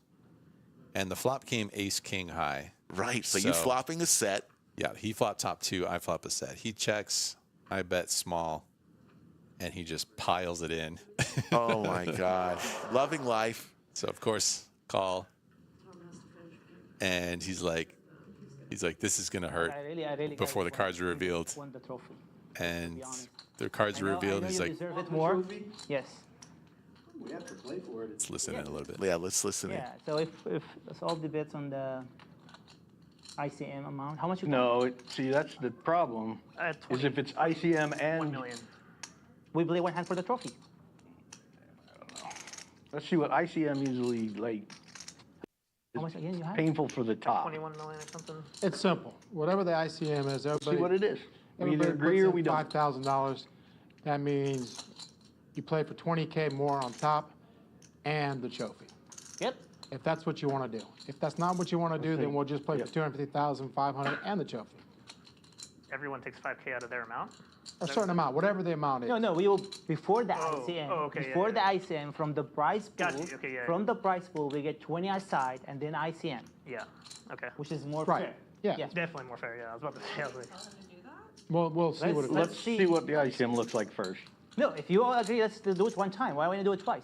And the flop came ace king high. Right. So you flopping a set. Yeah, he flopped top 2. I flop a set. He checks. I bet small. And he just piles it in. Oh, my God. Loving life. So, of course, call. And he's like, this is going to hurt I really before the cards are revealed. Won the trophy. And the cards are revealed. I know He's you like, deserve it more. Yes. We have to play for it. let's listen in a little bit. Yeah, let's listen in. Yeah. So if let's all the bets on the ICM amount, how much you? No, see, that's the problem. I had Is 20, if it's ICM 1 and million. We play one hand for the trophy. let's see what ICM usually like. How much again you have? Painful for the top. 21 million or something. It's simple. Whatever the ICM is, See everybody. what it is. We either everybody agree or puts we in don't. $5,000. That means you play for 20K more on top and the trophy. Yep. If that's what you want to do. If that's not what you want to do, then we'll just play for Yeah. 250,500 and the trophy. Everyone takes 5K out of their amount. A certain amount, whatever the amount is. No, we will before the Oh, ICM. oh, okay, yeah, before yeah. the ICM from the prize pool. Got you, okay, yeah, From the prize pool, we get 20 aside and then ICM, Yeah. Okay. which is more Right. fair. Yeah. Yes. Definitely more fair. Yeah. I was about to say. I was like, We'll see what it is. Let's see what the ICM looks like first. No, if you all agree, let's do it one time. Why want to do it twice?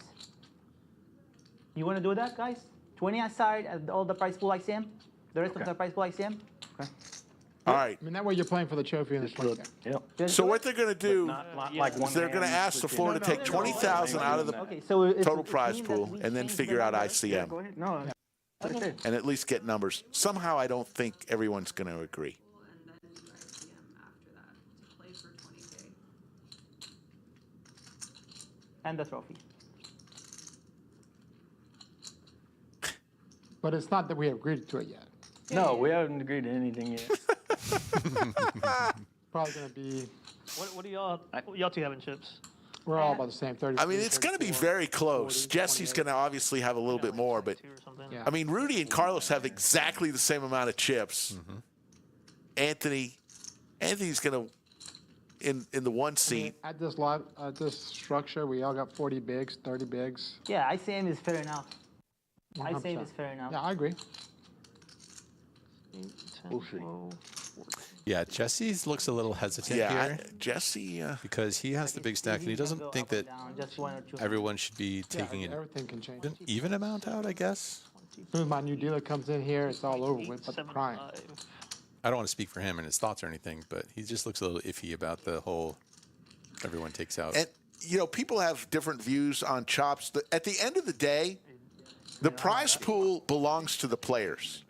You want to do that, guys? 20 aside and all the prize pool ICM? The rest of the prize pool ICM? Okay. All right. I mean, that way you're playing for the trophy and the Just look. 20K. Yep. Just So do what it? they're going to do Not like one is they're going to hand ask the switching. floor to take no, no. 20,000 out of the Okay, so total prize pool and then figure out ICM. Go ahead. No, and at least get numbers. Somehow I don't think everyone's going to agree. And then do ICM after that to play for 20K. And the trophy. But it's not that we have agreed to it yet. No, we haven't agreed to anything yet. Probably gonna be, What do y'all two having chips? we're all about the same, 30. I mean, it's going to be very close. 40, Jesse's going to obviously have a little bit more, but Two or something? Yeah. I mean, Rudy and Carlos have exactly the same amount of chips. Anthony's going to, in the one seat. At this this structure, we all got 40 bigs, 30 bigs. Yeah, ICM is fair enough. ICM 100%. is fair enough. Yeah, I agree. 8, 10, We'll see. 12, Yeah, Jesse looks a little hesitant Yeah, here Jesse. because he has the big stack and he doesn't think that Just one or two. everyone should be taking an Everything can change. even amount out, I guess. As soon as my new dealer comes in here, it's all over with, but the 7, crime. 5. I don't want to speak for him and his thoughts or anything, but he just looks a little iffy about the whole everyone takes out. And, you know, people have different views on chops. At the end of the day, the prize pool belongs to the players.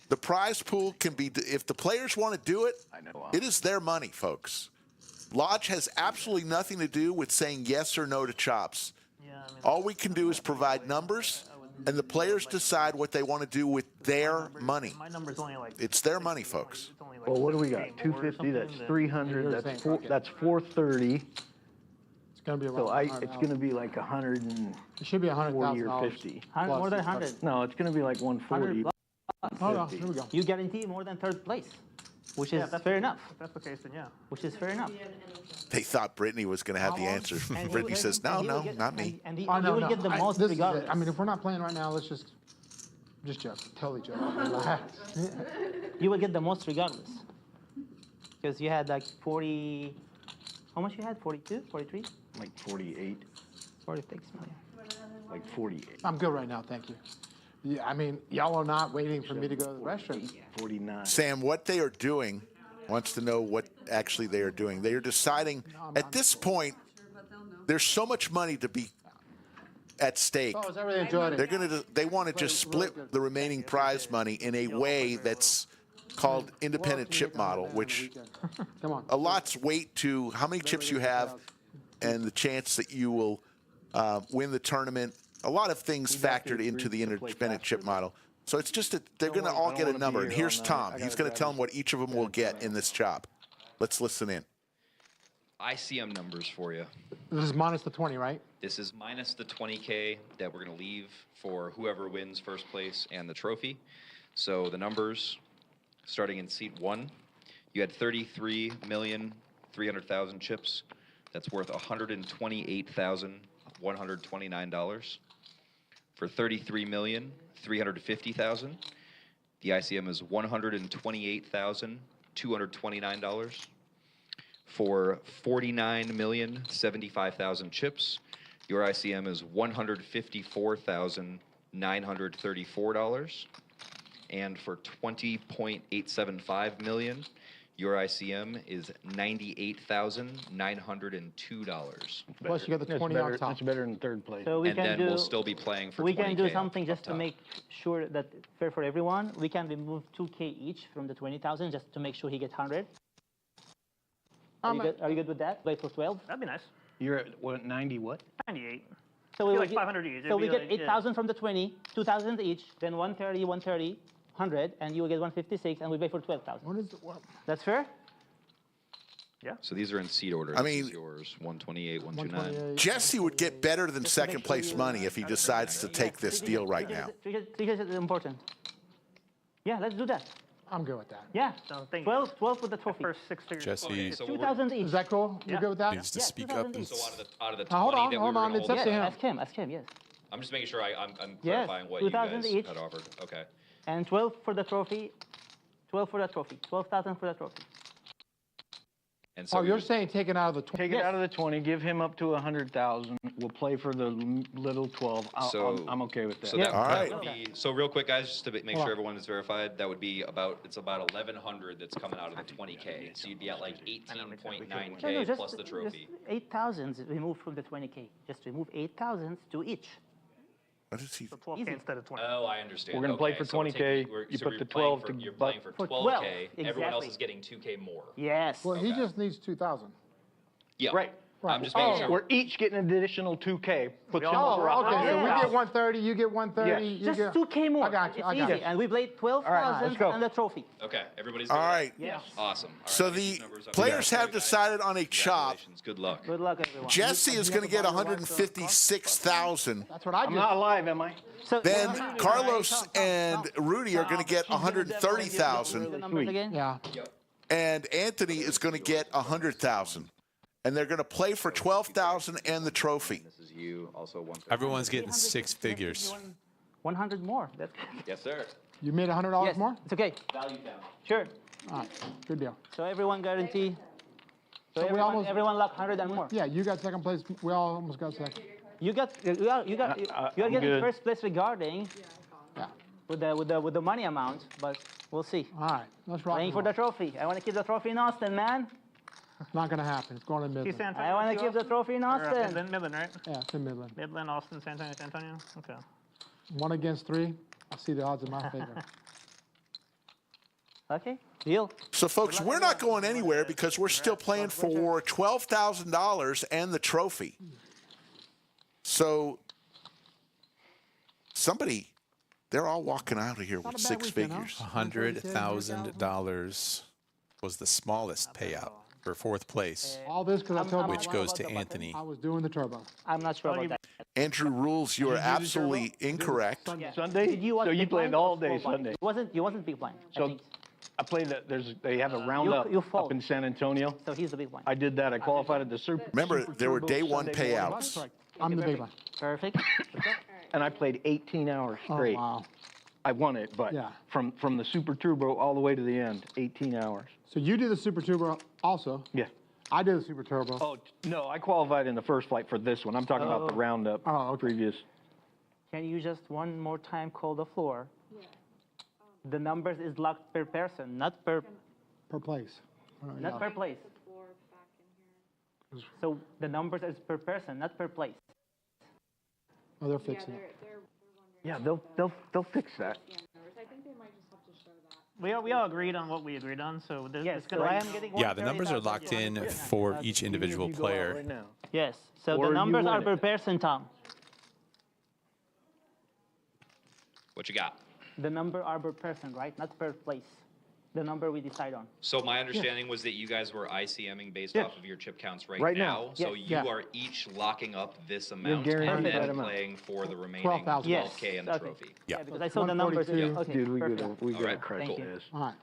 The prize pool can be, if the players want to do it, it is their money, folks. Lodge has absolutely nothing to do with saying yes or no to chops. Yeah, I mean, All we can do is provide numbers, and the players decide what they want to do with their money. my number's only like. It's their money, folks. It's only like Well, what do we got? 16 more or 250, that's something, 300, that's 430. It's gonna be around So 100,000. it's gonna be like 140 It should be or $100,000. 50. More than 100. No, it's gonna be like 140. Hold on, here we go. You guarantee more than third place, which is fair enough. If that's the case, then yeah. Which is fair enough. They thought Brittany was going to have the answer. And Brittany he- says, no, and he will no, get- not me. And he Oh, no, will no. get the most This is it. regardless. I mean, if we're not playing right now, let's just joke. Totally joke. Relax. You will get the most regardless. Because you had like 40, how much you had? 42, 43? Like 48, 46 million. like 48, I'm good right now, thank you. Yeah, I mean, y'all are not waiting for me to go to the restroom. 49. Sam, what they are doing, wants to know what actually they are doing. They are deciding, at this point, there's so much money to be at stake. Oh, I really enjoyed it. They want to just split the remaining prize money in a way that's called independent chip model, which Come on. a lot's weight to how many chips you have and the chance that you will win the tournament. A lot of things factored into the independent chip model. So it's just that they're going to all get a number. And here's Tom. He's going to tell them what each of them will get in this chop. Let's listen in. ICM numbers for you. This is minus the 20, right? This is minus the 20K that we're going to leave for whoever wins first place and the trophy. So the numbers, starting in seat 1, you had 33,300,000 chips. That's worth $128,129. For 33,350,000, the ICM is $128,229. For 49,075,000 chips, your ICM is $154,934. And for 20.875 million, your ICM is $98,902. Plus you got the 20 on top. That's better than third place. So we And can then do, we'll still be playing for we 20K can do up- something up just to top. make sure that fair for everyone. We can remove 2K each from the 20,000 just to make sure he gets 100. Are you good with that? Play for 12? That'd be nice. You're at what, 90 what? 98. So Be we like will 500 each. So It'd we be get like, yeah. 8,000 from the 20, 2,000 each, then 130, 130, 100, and you will get 156, and we pay for 12,000. What is it? What? That's fair? So these are in seat order. I This is mean- yours, 128, 129. 128. Jesse would get better than second place money if he decides to take this deal right now. Figures is important. Yeah, let's do that. I'm good with that. Yeah, So thank you. 12 with the trophy. First 6 figures. Jesse So we're- 2,000 each. Is that cool? You Yeah. good with that? needs to Yeah, speak up. 2000 And each. So out of the 20 Now, hold on, that we hold were on, gonna it's hold up to Yeah, him. ask him, yes. I'm just making sure I'm Yes, clarifying what you 2,000 guys each. had offered. Okay. And 12 for the trophy, 12 for the trophy, 12,000 for the trophy. And so Oh, you're saying take it out of the 20? Take it out of the 20, give him up to 100,000. We'll play for the little 12. I'm okay with that. So Yeah. that, All that right. would be, so real quick, guys, just to make Hold sure on. everyone is verified, that would be about 1,100 that's coming out of the 20K. So you'd be at like 18.9K plus the trophy. Just 8,000 removed from the 20K. Just remove 8,000 to each. What is he? So 12K Easy. instead of 20. Oh, I understand. We're gonna play Okay, for so we're 20K, taking- you so put you're the playing 12 for, to You're playing for For 12K. 12, Everyone else exactly. is getting 2K more. Yes. Well, he Okay. just needs 2,000. Yeah. Right. I'm just making sure. We're each getting an additional 2K. Puts him Oh, over okay, so we 100,000. get 130, you get 130, Yes. you Just get. 2K more. I got you, It's I got easy. you. And we played right, 12,000 let's go. and the trophy. Okay, everybody's All good? right. Yes. Awesome. All right, So get these the numbers up. players have Guys, decided on a chop. congratulations. Good luck. Good luck, everyone. Jesse is going to get 156,000. That's what I I'm not alive, am I? So, Then Tom, Carlos Tom, and Rudy are going to get the 130,000, numbers again? Yeah. and Anthony is going to get 100,000. And they're going to play for 12,000 and the trophy. This is you, also 1. Everyone's getting 6 figures. 100 more. That's Yes, sir. You made $100 yes, more? it's okay. Value down. Sure. All right, good deal. So everyone guarantee. So, we everyone, almost- everyone lock 100 and more. Yeah, you got second place, we all almost got second. You are I'm getting good. first place regarding Yeah, with the money amount, but we'll see. all right, let's rock Playing and for the roll. trophy. I want to keep the trophy in Austin, man. It's not gonna happen, it's going to East Midland. San Antonio. I want to too, keep the Austin? trophy in Or, Austin. Midland, right? Yeah, it's in Midland. Midland, Austin, San Antonio, San Antonio. Okay. 1 against 3, I see the odds in my favor. Okay, deal. So, folks, we're not going anywhere because we're still playing for $12,000 and the trophy. So, they're all walking out of here Not with a bad 6 weekend, huh? figures. $100,000 was the smallest payout for 4th place, All this because I told you which goes to Anthony. I was doing the turbo. I'm not sure about that. Andrew Rules, you are absolutely incorrect. Sunday? Did you watch So you Big played Blind all or day Small Blind? Sunday. You wasn't big blind. I So think. I played that, they have a roundup you up fold. in San Antonio. So he's the big blind. I did that, I qualified at the Super. Remember, Super there were Turbo day one Sunday morning, payouts. I'm the big one. Perfect. And I played 18 hours Oh, straight. wow. I won it, but Yeah. from the Super Turbo all the way to the end, 18 hours. So you did the Super Turbo also. Yeah. I did the Super Turbo. Oh, no, I qualified in the first flight for this one. I'm talking about the roundup Oh, okay. previous. Can you just one more time call the floor? The numbers is locked per person, not per place. not per place. So the numbers is per person, not per place. Oh, they're fixing it. Yeah, they'll fix that. We all agreed on what we agreed on, so there's Yes. it's So gonna I am getting. Yeah, the numbers are 130,000. locked in for each individual You go out player. right now. Yes. So Or the you numbers win are it. per person, Tom. What you got? The number are per person, right? Not per place. The number we decide on. So my understanding was that you guys were ICMing based Yes. off of your chip counts right, Right now. now. So Yes. you Yeah. are each locking up this amount guaranteed and that then amount. playing for the remaining 12,000. 12K and the Okay. trophy. Yeah. Because I saw the numbers. 142. Okay. Dude, we perfect. gotta Alright, crush Thank you. this. All right.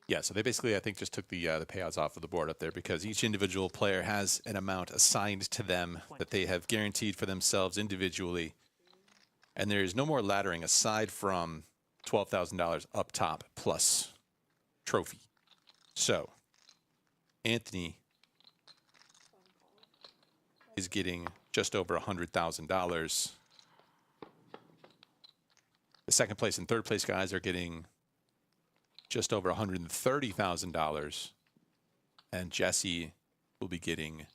Yeah, so they basically, I think, just took the payouts off of the board up there because each individual player has an amount assigned to them that they have guaranteed for themselves individually. And there is no more laddering aside from $12,000 up top plus trophy. So, Anthony is getting just over $100,000. The second place and third place guys are getting just over $130,000. And Jesse will be getting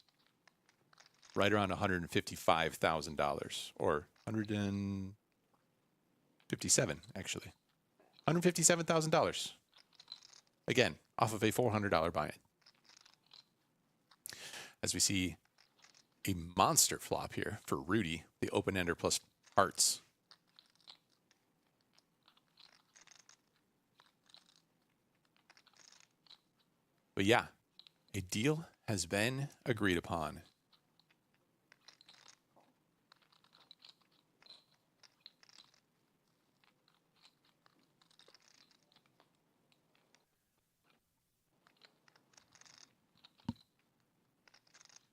right around $155,000 or 157 actually. $157,000. Again, off of a $400 buy-in. As we see a monster flop here for Rudy, the open-ender plus hearts. But yeah, a deal has been agreed upon.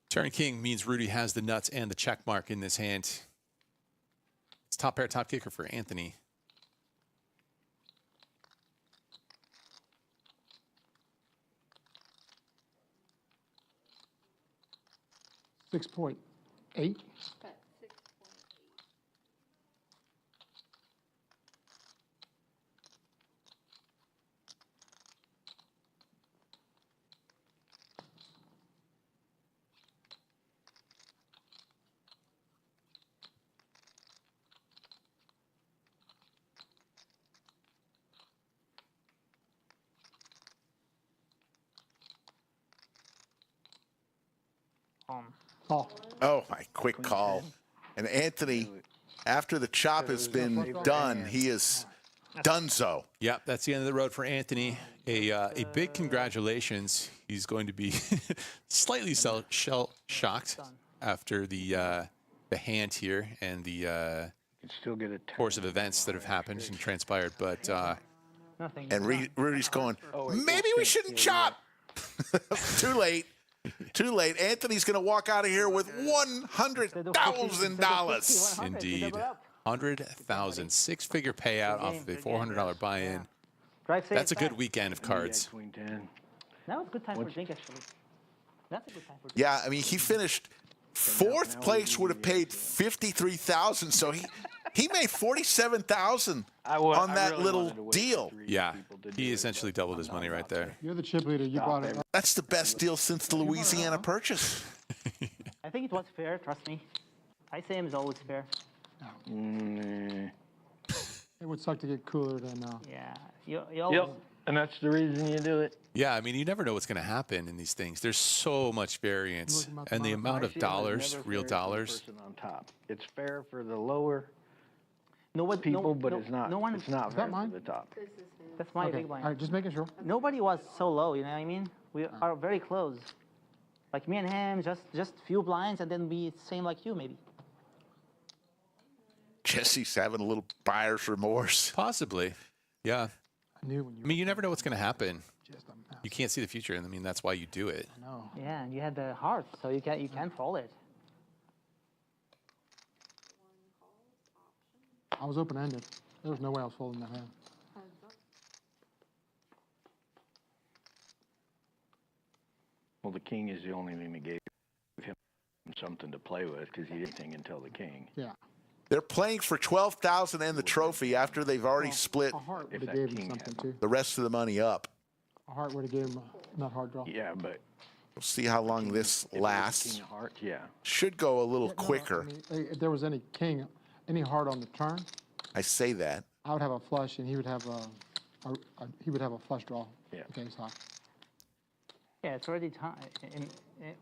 Turn king means Rudy has the nuts and the check mark in this hand. It's top pair, top kicker for Anthony. $6.8. Call. Oh, my quick call. And Anthony, after the chop has been done, he is donezo. Yep, that's the end of the road for Anthony. A big congratulations. He's going to be slightly shell-shocked after the hand here and the Can still get a course of events that have happened and transpired. But Nothing. And Rudy's going, maybe we shouldn't chop. Too late. Too late. Anthony's going to walk out of here with $100,000. indeed, 100,000, six-figure payout off the $400 buy-in. Drive safe. That's a good weekend of cards. Queen 10. That was a good time for a drink, actually. That's a good time for a drink. Yeah, I mean, he finished fourth place, would have paid $53,000. So he made $47,000 on that little deal. Yeah, he essentially doubled his money right there. You're the chip leader. You brought it. That's the best deal since the Louisiana Purchase. I think it was fair, trust me. ICM is always fair. It would suck to get cooler than. Yeah. You always, Yep, and that's the reason you do it. Yeah, I mean, you never know what's going to happen in these things. There's so much variance, and the amount of dollars, real dollars. On top. It's fair for the lower nobody, people, but no, it's not. No one, It's not fair for the top. That's my Okay. big All blind. right, just making sure. Nobody was so low, you know what I mean? We are very close. Like me and him, just few blinds, and then be same like you, maybe. Jesse's having a little buyer's remorse. Possibly, yeah. I knew when you. I mean, you never know what's going to happen. Just a mess. You can't see the future, and I mean, that's why you do it. No. Yeah, and you had the heart, so you can fold it. I was open ended. There was no way I was folding that hand. Well, the king is the only thing that gave him something to play with because he didn't think until the king. Yeah. They're playing for $12,000 and the trophy after they've already Well, split A heart If would have that gave him king something had- too. the rest of the money up. A heart would have gave him a nut hard draw. Yeah, but We'll see how long this if it was lasts. king of heart, yeah. Should go a little Yeah, no, quicker. I mean, if there was any king, any heart on the turn, I say that. I would have a flush and he would have he would have a flush draw. Yeah. Against high. Yeah, it's already done.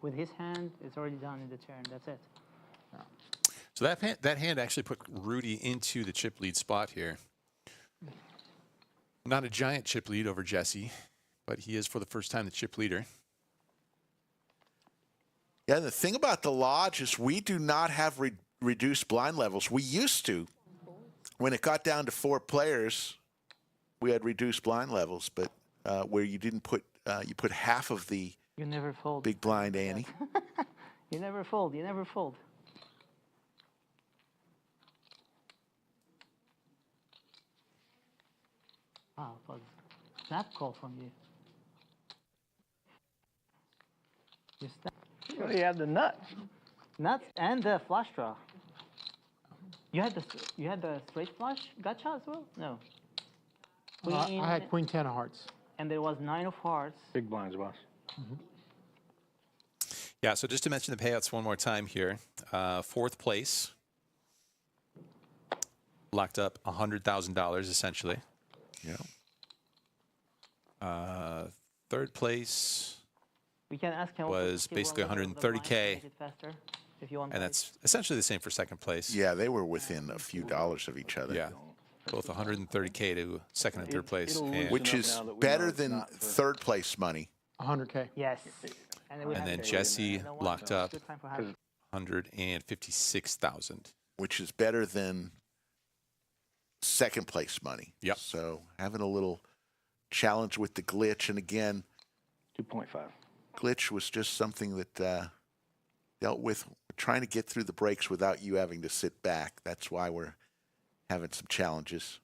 With his hand, it's already done in the turn. That's it. So that hand actually put Rudy into the chip lead spot here. Not a giant chip lead over Jesse, but he is for the first time the chip leader. Yeah, the thing about the lodge is we do not have reduced blind levels. We used to. When it got down to 4 players, we had reduced blind levels, but where you didn't put you put half of the You never fold. big blind ante. You never fold. You never fold. Wow, it was a snap call from you. You snap. Well, he had the nuts. Nuts and the flush draw. You had the straight flush gotcha as well? No. Queen, I had queen 10 of hearts. and there was 9 of hearts. Big blinds, boss. Yeah, so just to mention the payouts one more time here. 4th place, locked up $100,000 essentially. Yeah. 3rd place, We can ask him. Was basically 130K. If you want. and that's essentially the same for 2nd place. Yeah, they were within a few dollars of each other. Yeah, both 130K to 2nd and 3rd place. it'll And, loosen Which up is now that we know better it's than not for- 3rd place money. 100K. Yes. And then Jesse locked up 156,000. Which is better than 2nd place money. Yep. So having a little challenge with the glitch, and again, 2.5. glitch was just something that dealt with trying to get through the breaks without you having to sit back. That's why we're having some challenges.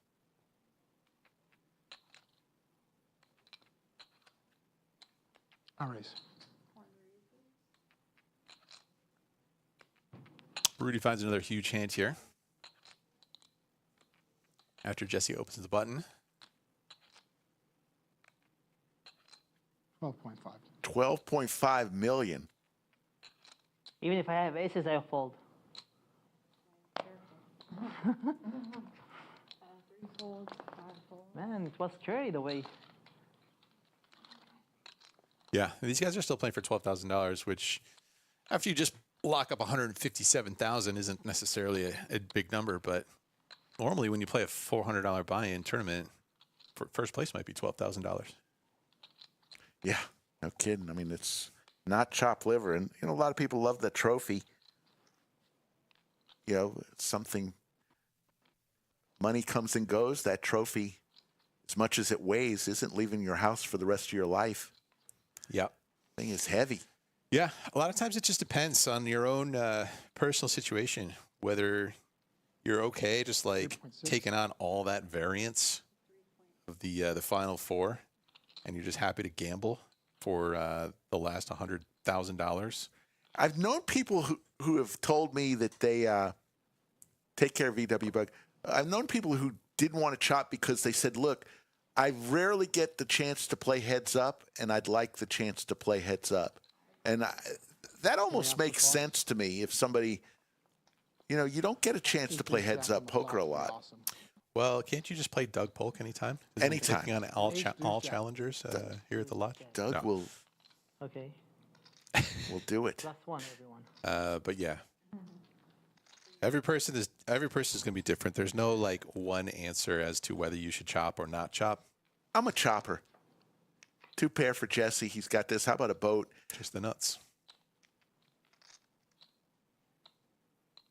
I'll raise. Rudy finds another huge hand here. After Jesse opens the button. 12.5. 12.5 million. Even if I have aces, I'll fold. Man, it was scary the way. Yeah, these guys are still playing for $12,000, which After you just lock up 157,000 isn't necessarily a big number, but normally when you play a $400 buy-in tournament, first place might be $12,000. Yeah, no kidding. I mean, it's not chopped liver, and a lot of people love that trophy. It's something. Money comes and goes. That trophy, as much as it weighs, isn't leaving your house for the rest of your life. Yeah, thing is heavy. Yeah, a lot of times it just depends on your own personal situation, whether you're okay just like taking on all that variance of the final four, and you're just happy to gamble for the last $100,000. I've known people who have told me that they take care of VW Bug. I've known people who didn't want to chop because they said, look, I rarely get the chance to play heads up, and I'd like the chance to play heads up. And that almost makes sense to me. If somebody, you don't get a chance to play heads up poker a lot. Well, can't you just play Doug Polk anytime? Anytime. Taking on all challengers here at the lodge. Doug will Okay. will do it. Last one, everyone. But yeah, every person is going to be different. There's no like one answer as to whether you should chop or not chop. I'm a chopper. 2 pair for Jesse. He's got this. How about a boat? Just the nuts.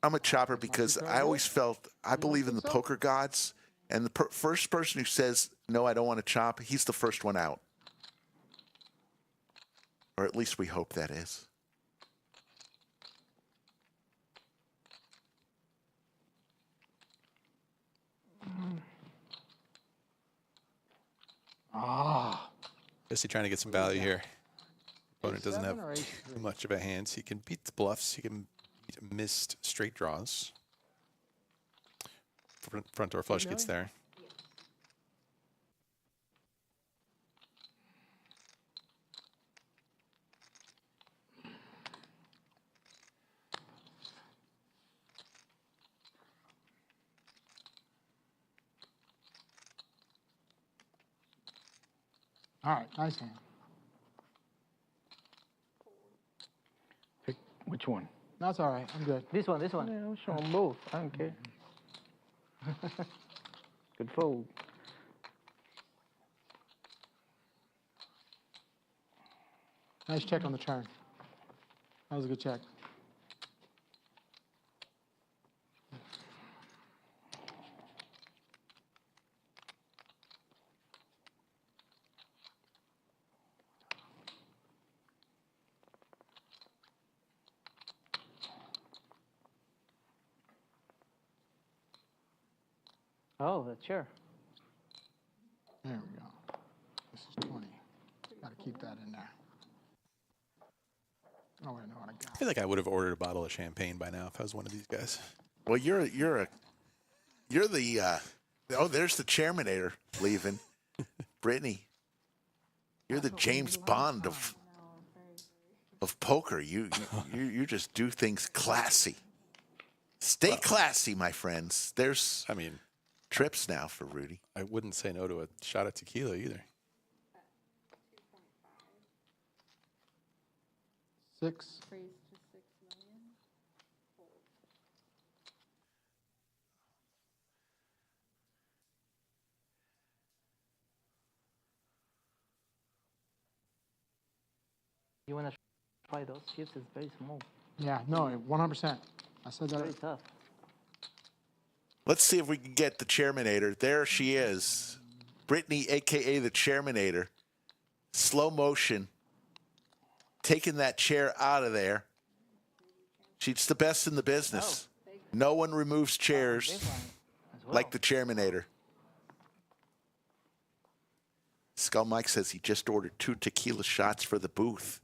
I'm a chopper because I always felt I believe in the poker gods, and the first person who says no, I don't want to chop, he's the first one out, or at least we hope that is. Jesse trying to get some value here. Opponent doesn't have too much of a hand. He can beat the bluffs. He can beat missed straight draws. Front door flush gets there. All right, nice hand. Pick which one? That's all right. I'm good. This one, this one. Yeah, I'm showing both. I don't care. Good fold. Nice check on the turn. That was a good check. Oh, the chair. There we go. This is 20. Got to keep that in there. Oh, I know what I got. I feel like I would have ordered a bottle of champagne by now if I was one of these guys. Well, you're the there's the chairmanator leaving. Brittany, you're the James Bond of poker. You just do things classy. Stay classy, my friends. There's trips now for Rudy. I wouldn't say no to a shot of tequila either. 6. You want to try those chips? It's very small. Yeah, no, 100%. I said that. Very tough. Let's see if we can get the chairmanator. There she is. Brittany, a.k.a. the chairmanator. Slow motion. Taking that chair out of there. She's the best in the business. No one removes chairs like the chairmanator. Skull Mike says he just ordered 2 tequila shots for the booth.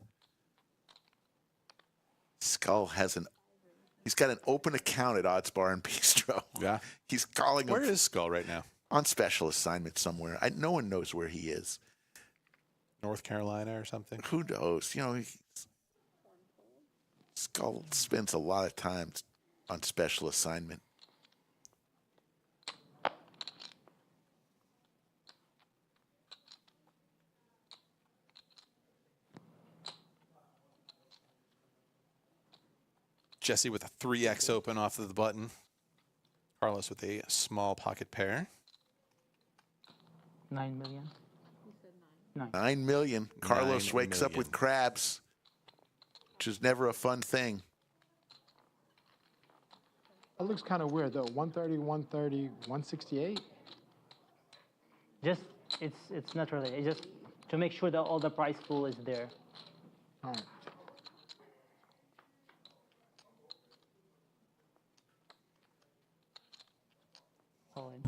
Skull has he's got an open account at Odds Bar and Bistro. Yeah. He's calling him. Where is Skull right now? On special assignment somewhere. No one knows where he is. North Carolina or something? Who knows? Skull spends a lot of time on special assignment. Jesse with a 3x open off of the button. Carlos with a small pocket pair. 9 million. 9 million. Carlos 9 wakes up with million. crabs, which is never a fun thing. That looks kind of weird though. 130, 130, 168. Just it's not really. It's just to make sure that all the price pool is there. All right. Solid.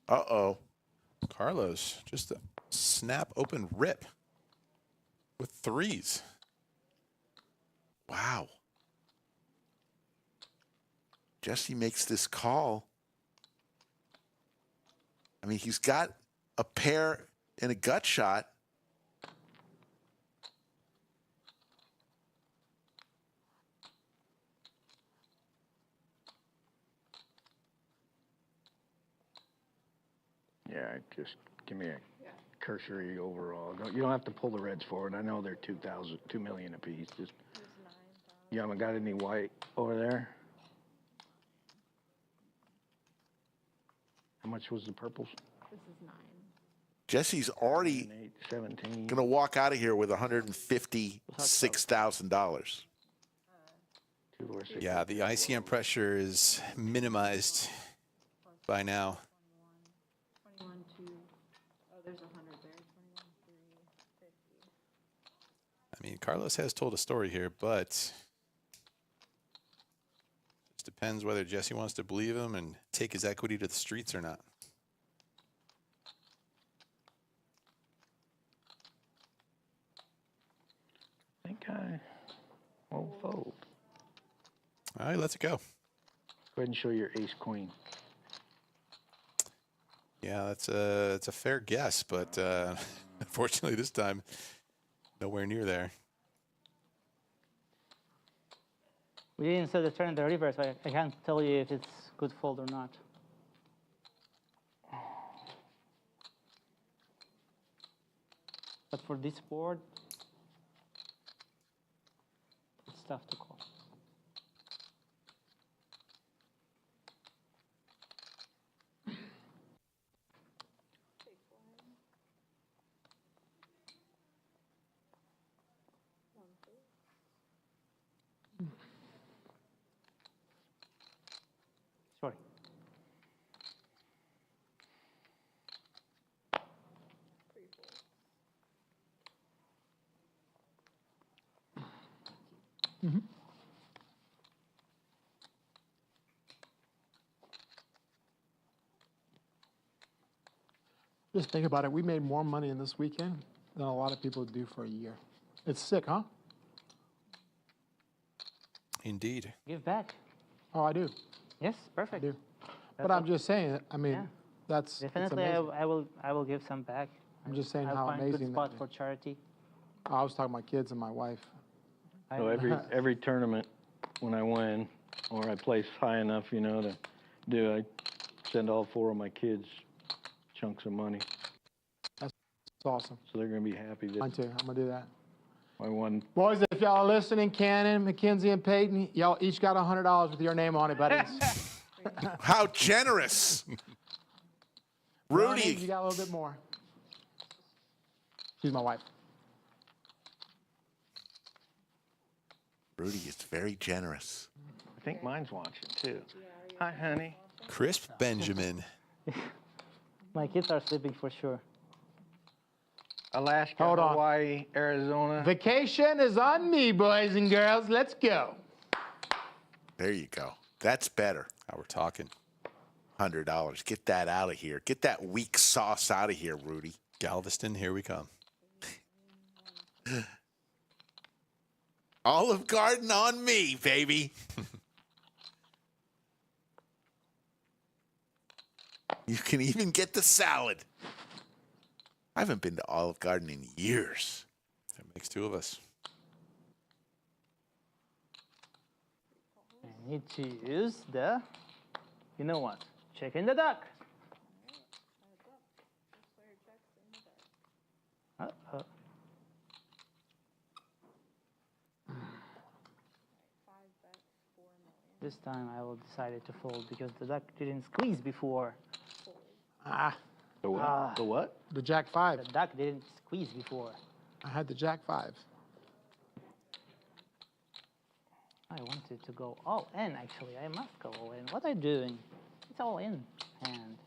Uh-oh. Carlos, just a snap open rip with 3s. Wow. Jesse makes this call. I mean, he's got a pair and a gut shot. Yeah, just give me a cursory overall. You don't have to pull the reds forward. I know they're 2 million apiece. Just you haven't got any white over there. How much was the purples? This is 9. Jesse's already 8, 17. going to walk out of here with $156,000. 2 or 6. Yeah, the ICM pressure is minimized by now. 21, 2. Oh, there's 100 there. 21, 3, 50. I mean, Carlos has told a story here, but just depends whether Jesse wants to believe him and take his equity to the streets or not. I think I won't fold. All right, let's go. Go ahead and show your ace queen. Yeah, it's a fair guess, but unfortunately this time, nowhere near there. We didn't set the turn in the river, so I can't tell you if it's good fold or not. But for this board, it's tough to call. Sorry. Just think about it. We made more money in this weekend than a lot of people do for a year. It's sick, huh? Indeed. Give back. Oh, I do. Yes, perfect. I do. That's But I'm just saying, I mean, Yeah. that's it's Definitely, amazing. I will give some back. I'm just saying I'll how find amazing good spot that for charity. I was talking to my kids and my wife. So every tournament, when I win or I place high enough, to do, I send all 4 of my kids chunks of money. It's awesome. So they're gonna be happy Mine that too. I'm gonna do that. I won. Boys, if y'all are listening, Cannon, McKenzie, and Peyton, y'all each got $100 with your name on it, buddies. How generous. Ronnie, you Rudy. got a little bit more. She's my wife. Rudy is very generous. I think mine's watching too. Hi, honey. Crisp Benjamin. My kids are sleeping for sure. Alaska, Hold on. Hawaii, Arizona. Vacation is on me, boys and girls. Let's go. There you go. That's better. Now we're talking. $100. Get that out of here. Get that weak sauce out of here, Rudy. Galveston, here we come. Olive Garden on me, baby. You can even get the salad. I haven't been to Olive Garden in years. That makes 2 of us. I need to use the, you know what? Chicken the duck. Uh-oh. This time I will decided to fold because the duck didn't squeeze before. Ah, The what? The what? the Jack 5. The duck didn't squeeze before. I had the Jack 5. I wanted to go all in, actually. I must go all in. What are you doing? It's all in hand.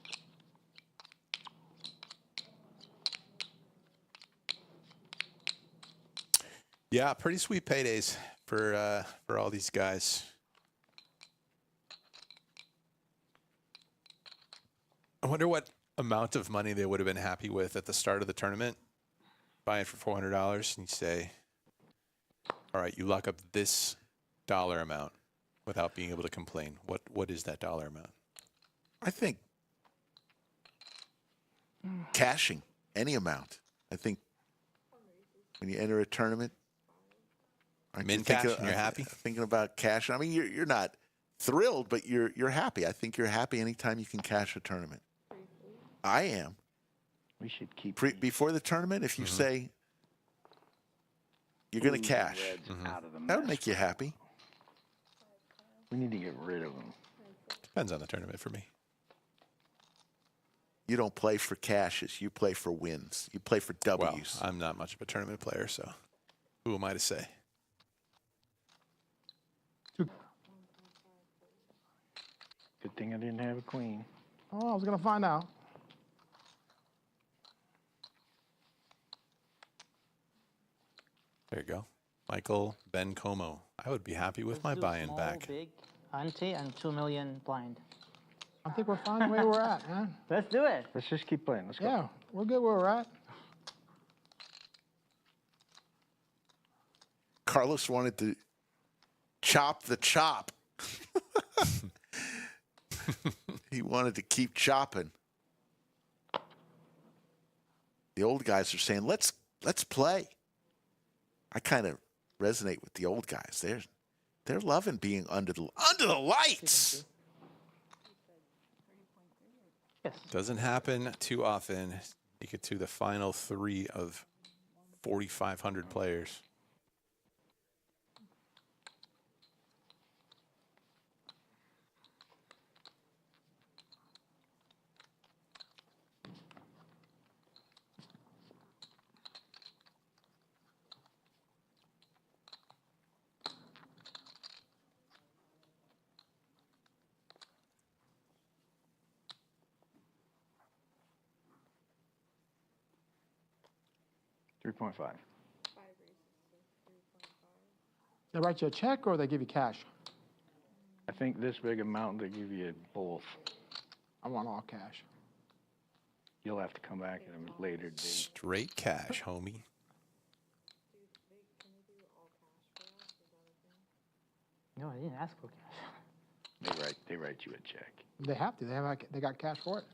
Yeah, pretty sweet paydays for all these guys. I wonder what amount of money they would have been happy with at the start of the tournament. Buying for $400 and you say, all right, you lock up this dollar amount without being able to complain. What is that dollar amount? I think cashing any amount. I think when you enter a tournament, aren't you Min cash thinking- and you're happy? Thinking about cash. I mean, you're not thrilled, but you're happy. I think you're happy anytime you can cash a tournament. I am. We should keep Before the tournament, if you say you're going to cash, out of the that would mess. make you happy. We need to get rid of them. Depends on the tournament for me. You don't play for cashes. You play for wins. You play for Well, W's. I'm not much of a tournament player, so who am I to say? Good thing I didn't have a queen. Oh, I was going to find out. There you go. Michael Ben Como. I would be happy with my Let's do buy-in small, back. Big ante and 2 million blind. I think we're fine where we're at, man. Let's do it. Let's just keep playing. Let's go. Yeah, we're good where we're at. Carlos wanted to chop the chop. He wanted to keep chopping. The old guys are saying, let's play. I kind of resonate with the old guys. They're loving being under the lights. Yes. Doesn't happen too often. You get to the final 3 of 4,500 players. $3.5. They write you a check or they give you cash? I think this big amount, they give you both. I want all cash. You'll have to come back at a later date. Straight cash, homie. No, I didn't ask for cash. They write you a check. They have to. They got cash for it.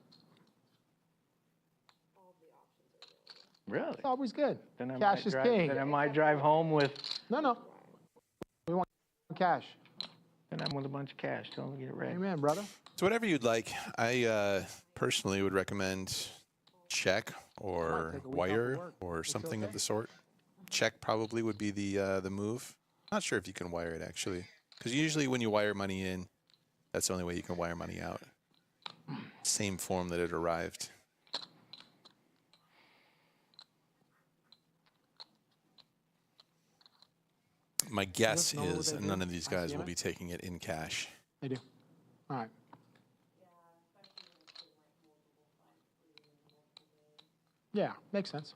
Really? It's always good. Then I Cash might is drive, king. Then I might drive home with. No. We want cash. Then I'm with a bunch of cash. Tell them to get it ready. Amen, brother. So whatever you'd like. I personally would recommend check or take a week off of wire work. or It's something of okay. the sort. Check probably would be the move. Not sure if you can wire it actually, because usually when you wire money in, that's the only way you can wire money out. Same form that it arrived. My guess know what is they do? none of these guys will ICM? be taking it in cash. They do. All right. Yeah, makes sense.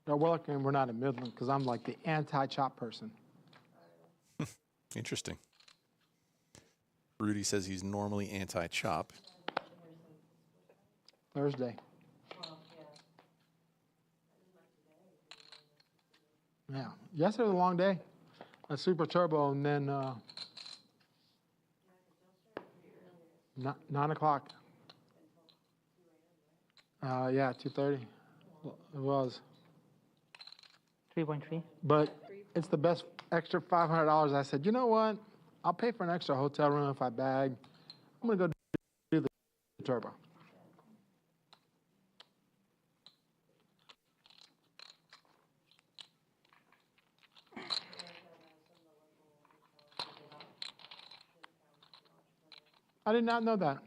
No, we're lucky we're not in Midland because I'm like the anti-chop person. Interesting. Rudy says he's normally anti-chop. Thursday. Yeah. Yesterday was a long day. A super turbo, and then 9 o'clock. Yeah, 2:30. It was. 3.3. But it's the best extra $500. I said, you know what? I'll pay for an extra hotel room if I bag. I'm gonna go do the turbo. I did not know that.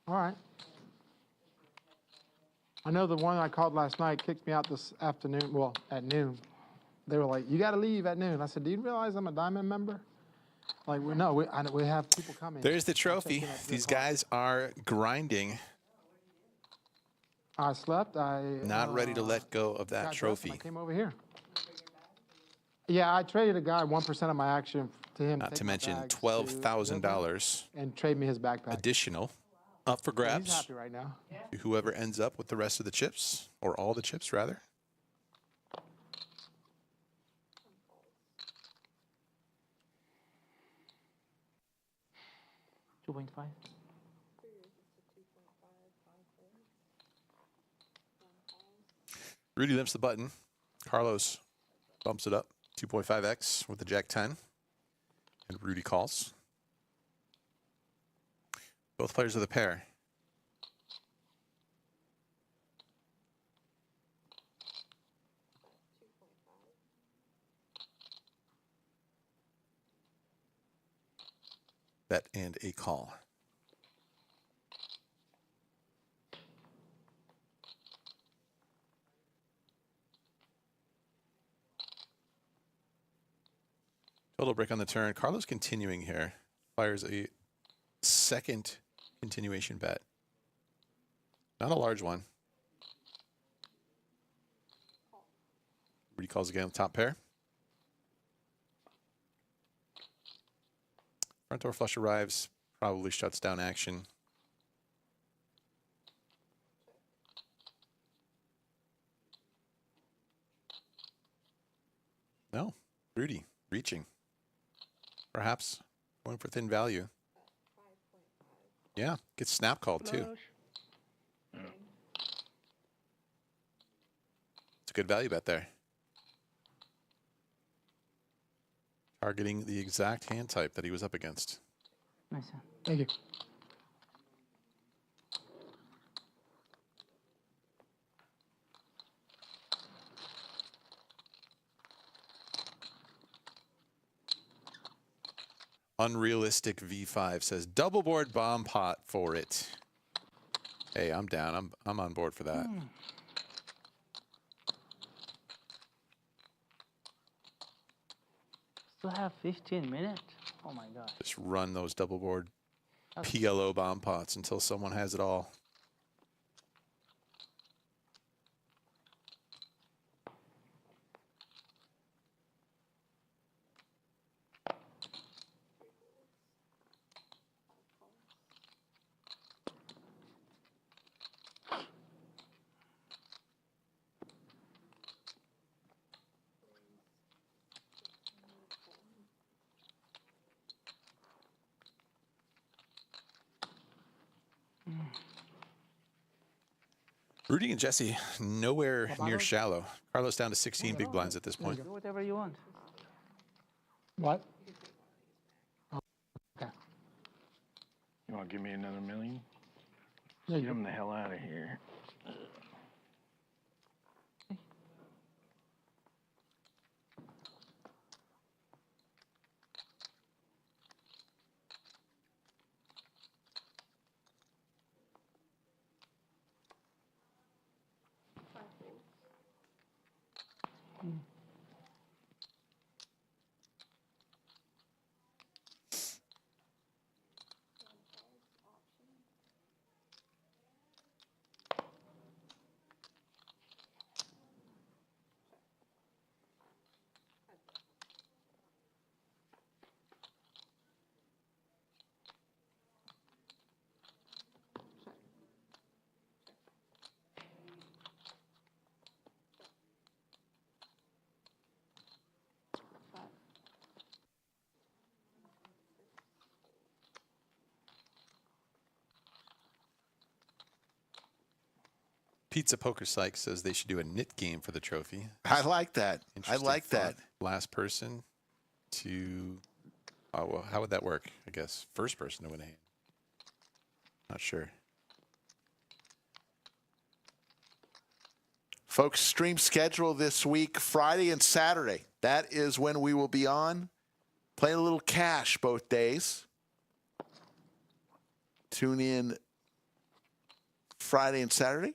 All right. I know the one I called last night kicked me out this afternoon, well, at noon. They were like, you got to leave at noon. I said, do you realize I'm a Diamond member? Like, we have people coming. There's the trophy. These guys are grinding, I slept. not ready to let go of that got dressed and trophy. I came over here. Yeah, I traded a guy 1% of my action to him. Not take to my mention bags $12,000 and trade me his backpack. additional up for He's grabs. happy right now. Whoever ends up with the rest of the chips, or all the chips, rather. $2.5. Rudy limps the button. Carlos bumps it up. 2.5x with the Jack 10. And Rudy calls. Both players of the pair. Bet and a call. Total brick on the turn. Carlos continuing here. Fires a second continuation bet. Not a large one. Rudy calls again with top pair. Front door flush arrives. Probably shuts down action. No. Rudy reaching. Perhaps going for thin value. Yeah, gets snap called too. It's a good value bet there. Targeting the exact hand type that he was up against. Nice. Thank you. Unrealistic V5 says double board bomb pot for it. Hey, I'm down. I'm on board for that. Still have 15 minutes. Oh my God. Just run those double board PLO bomb pots until someone has it all. Rudy and Jesse nowhere near shallow. Carlos down to 16 big blinds at this point. Do whatever you want. What? Okay. You want to give me another million? Yeah, Get him the hell out of here. Pizza Poker Psych says they should do a knit game for the trophy. I like that. I Interesting like thought. that. Last person to, oh, well, how would that work? I guess first person to win a hand. Not sure. Folks, stream schedule this week, Friday and Saturday. That is when we will be on. Playing a little cash both days. Tune in Friday and Saturday.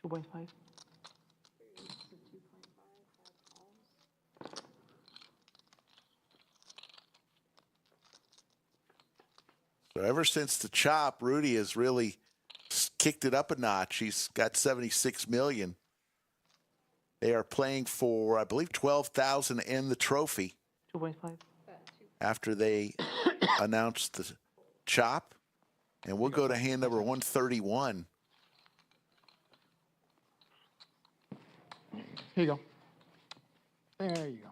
$2.5. So ever since the chop, Rudy has really kicked it up a notch. He's got 76 million. They are playing for, I believe, 12,000 and the trophy 2.5. after they announced the chop. And we'll go to hand number 131. Here you go. There you go.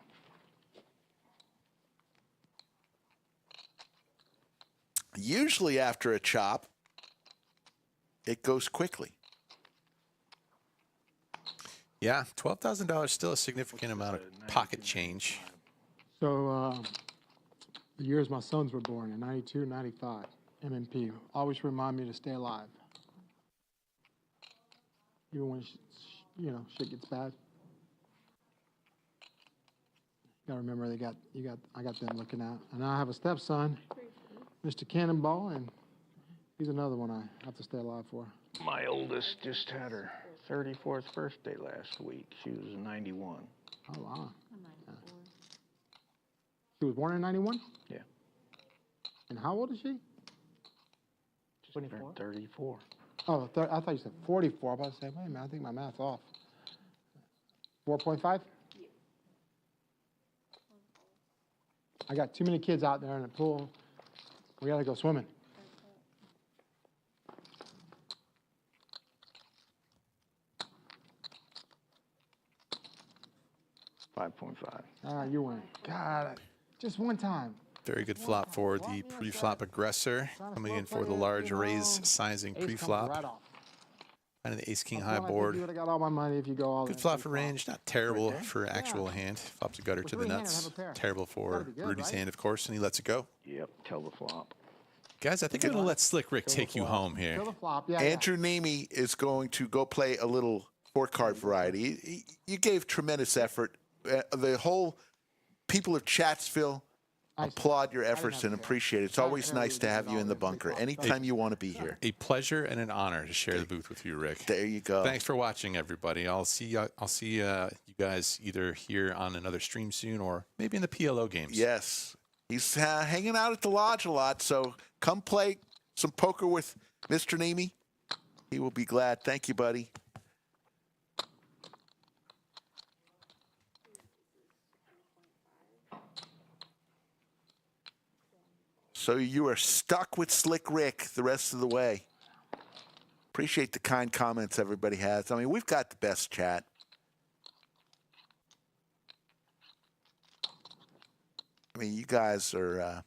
Usually after a chop, it goes quickly. Yeah, $12,000 still a significant amount of pocket change. So the years my sons were born in 92, 95, MMP always remind me to stay alive. Even when, shit gets bad. You gotta remember I got them looking out. And I have a stepson, Mr. Cannonball, and he's another one I have to stay alive for. My oldest just had her 34th birthday last week. She was 91. Oh, wow. She was born in 91? Yeah. And how old is she? Just 34. Oh, I thought you said 44. I was about to say, wait a minute, I think my math's off. 4.5? I got too many kids out there in the pool. We gotta go swimming. You win. God, just one time. Very good flop for the pre-flop aggressor. Coming in for the large raise sizing pre-flop. Finding the ace-king high board. I got all my money if you go all Good flop for range. Not terrible for actual hand. Flops a gutter to the nuts. Terrible for Rudy's hand, of course, and he lets it go. Yep, tell the flop. Guys, I think I'm going to let Slick Rick take you home here. Andrew Nemi is going to go play a little four-card variety. You gave tremendous effort. The whole people of Chatsville applaud your efforts and appreciate it. It's always nice to have you in the bunker anytime you want to be here. A pleasure and an honor to share the booth with you, Rick. There you go. Thanks for watching, everybody. I'll see you guys either here on another stream soon or maybe in the PLO games. Yes. He's hanging out at the lodge a lot, so come play some poker with Mr. Nemi. He will be glad. Thank you, buddy. So you are stuck with Slick Rick the rest of the way. Appreciate the kind comments everybody has. I mean, we've got the best chat. I mean, you guys are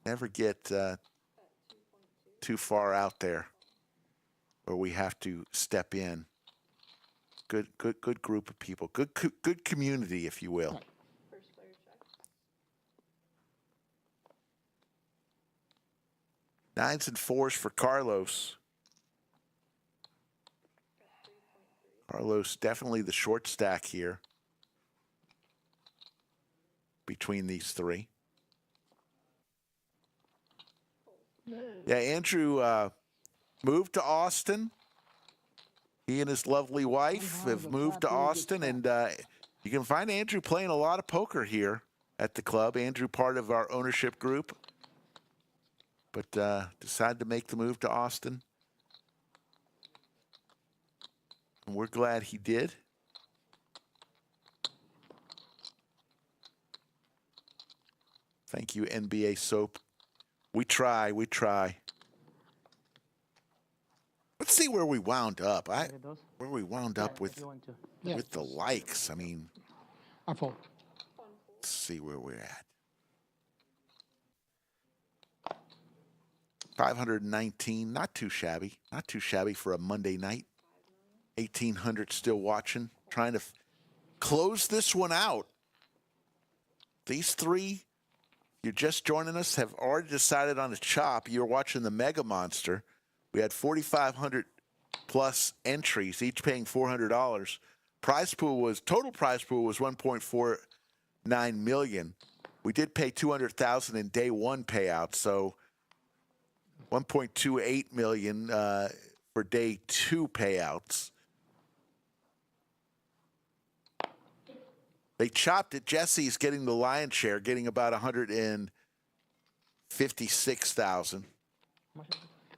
never get too far out there where we have to step in. Good group of people. Good community, if you will. Nines and fours for Carlos. Carlos definitely the short stack here between these three. Yeah, Andrew moved to Austin. He and his lovely wife have moved to Austin, and you can find Andrew playing a lot of poker here at the club. Andrew, part of our ownership group, but decided to make the move to Austin. And we're glad he did. Thank you, NBA Soap. We try. Let's see where we wound up. Where we wound up with the likes. I mean, I fold. Let's see where we're at. 519, not too shabby. Not too shabby for a Monday night. 1,800 still watching. Trying to close this one out. These three, you're just joining us, have already decided on a chop, you're watching the Mega Monster. We had 4,500 plus entries, each paying $400. Total prize pool was 1.49 million. We did pay 200,000 in day one payout, so 1.28 million for day two payouts. They chopped it. Jesse's getting the lion's share, getting about 156,000.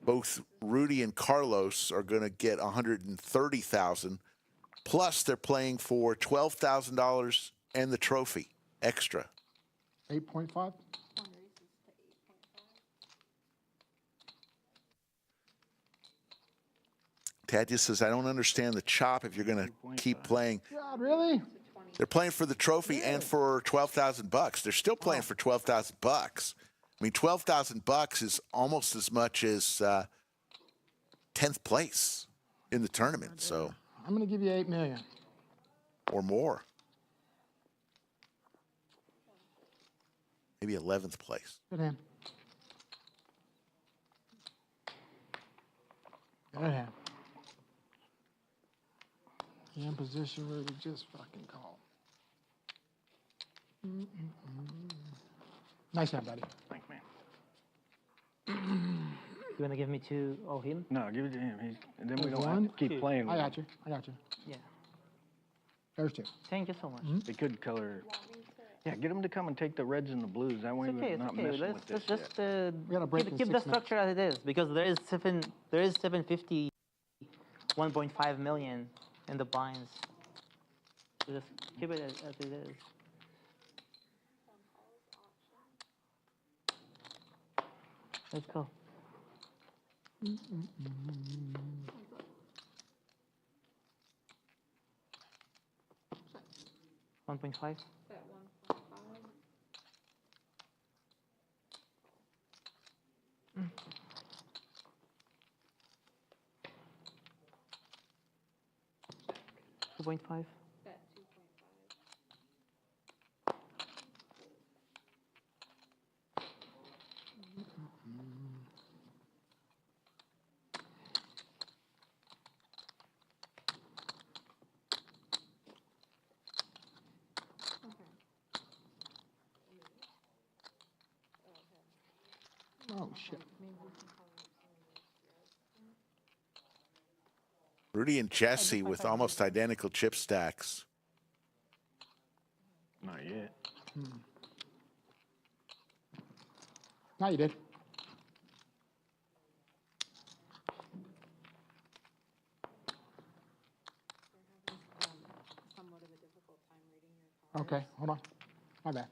Both Rudy and Carlos are going to get 130,000. Plus, they're playing for $12,000 and the trophy extra. 8.5? Tad just says, I don't understand the chop if you're going to keep playing. God, really? They're playing for the trophy and for $12,000. They're still playing for $12,000. I mean, $12,000 is almost as much as 10th place in the tournament. So I'm going to give you 8 million. Or more. Maybe 11th place. Good hand. Good hand. In position where we just fucking call. Nice hand, buddy. Thanks, man. You wanna give me two? Oh, him? No, give it to him. And then we There's don't one, have to keep two. playing with I him. got you. I got you. Yeah. There's two. Thank you so much. They could color. Yeah, get them to come and take the reds and the blues. That way It's okay. we're It's not okay. messing Let's with this just yet. We gotta break in keep 6 the minutes. structure as it is because there is 750, 1.5 million in the binds. So just keep it as it is. Let's go. 1.5. 2.5. Oh, shit. Rudy and Jesse with almost identical chip stacks. Not yet. Now you did. Okay, hold on. My bad.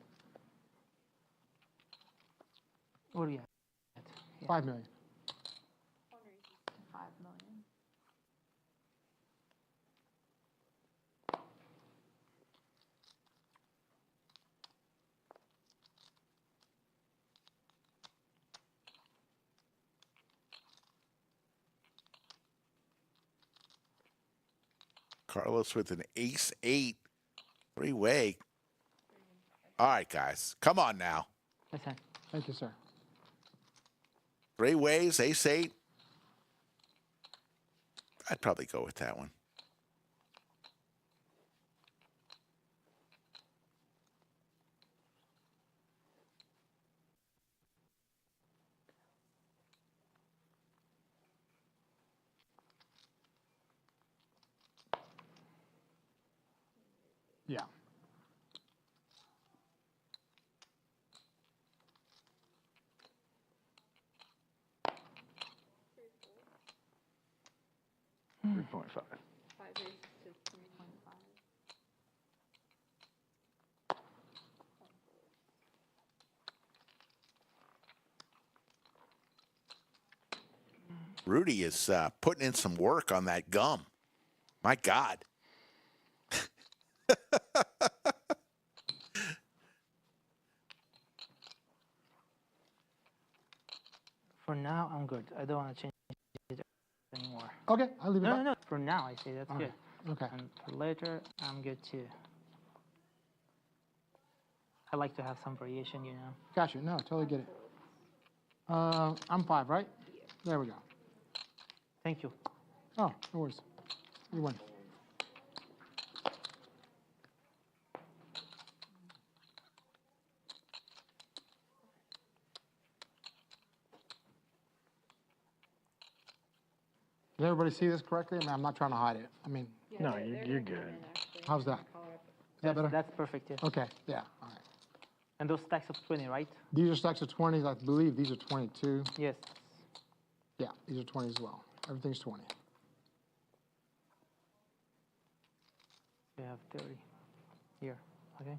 What are we at? 5 million. 5 million. Carlos with an ace-8 three-way. All right, guys. Come on now. That's it. Thank you, sir. Three ways, ace-8. I'd probably go with that one. Yeah. $3.5. 5 aces to 3.5. Rudy is putting in some work on that gum. My God. For now, I'm good. I don't want to change it anymore. Okay, I'll leave it No, up. no, no. For now, I say that's All good. right, okay. And for later, I'm good too. I like to have some variation, you know. Gotcha. No, totally get it. I'm 5, right? There we go. Thank you. Oh, no worries. You win. Does everybody see this correctly? I mean, I'm not trying to hide it. I mean, No, you're good. how's that? Is that better? That's perfect, yeah. Okay, yeah, all right. And those stacks of 20, right? These are stacks of 20s. I believe these are 22. Yes. Yeah, these are 20 as well. Everything's 20. We have 30 here, okay?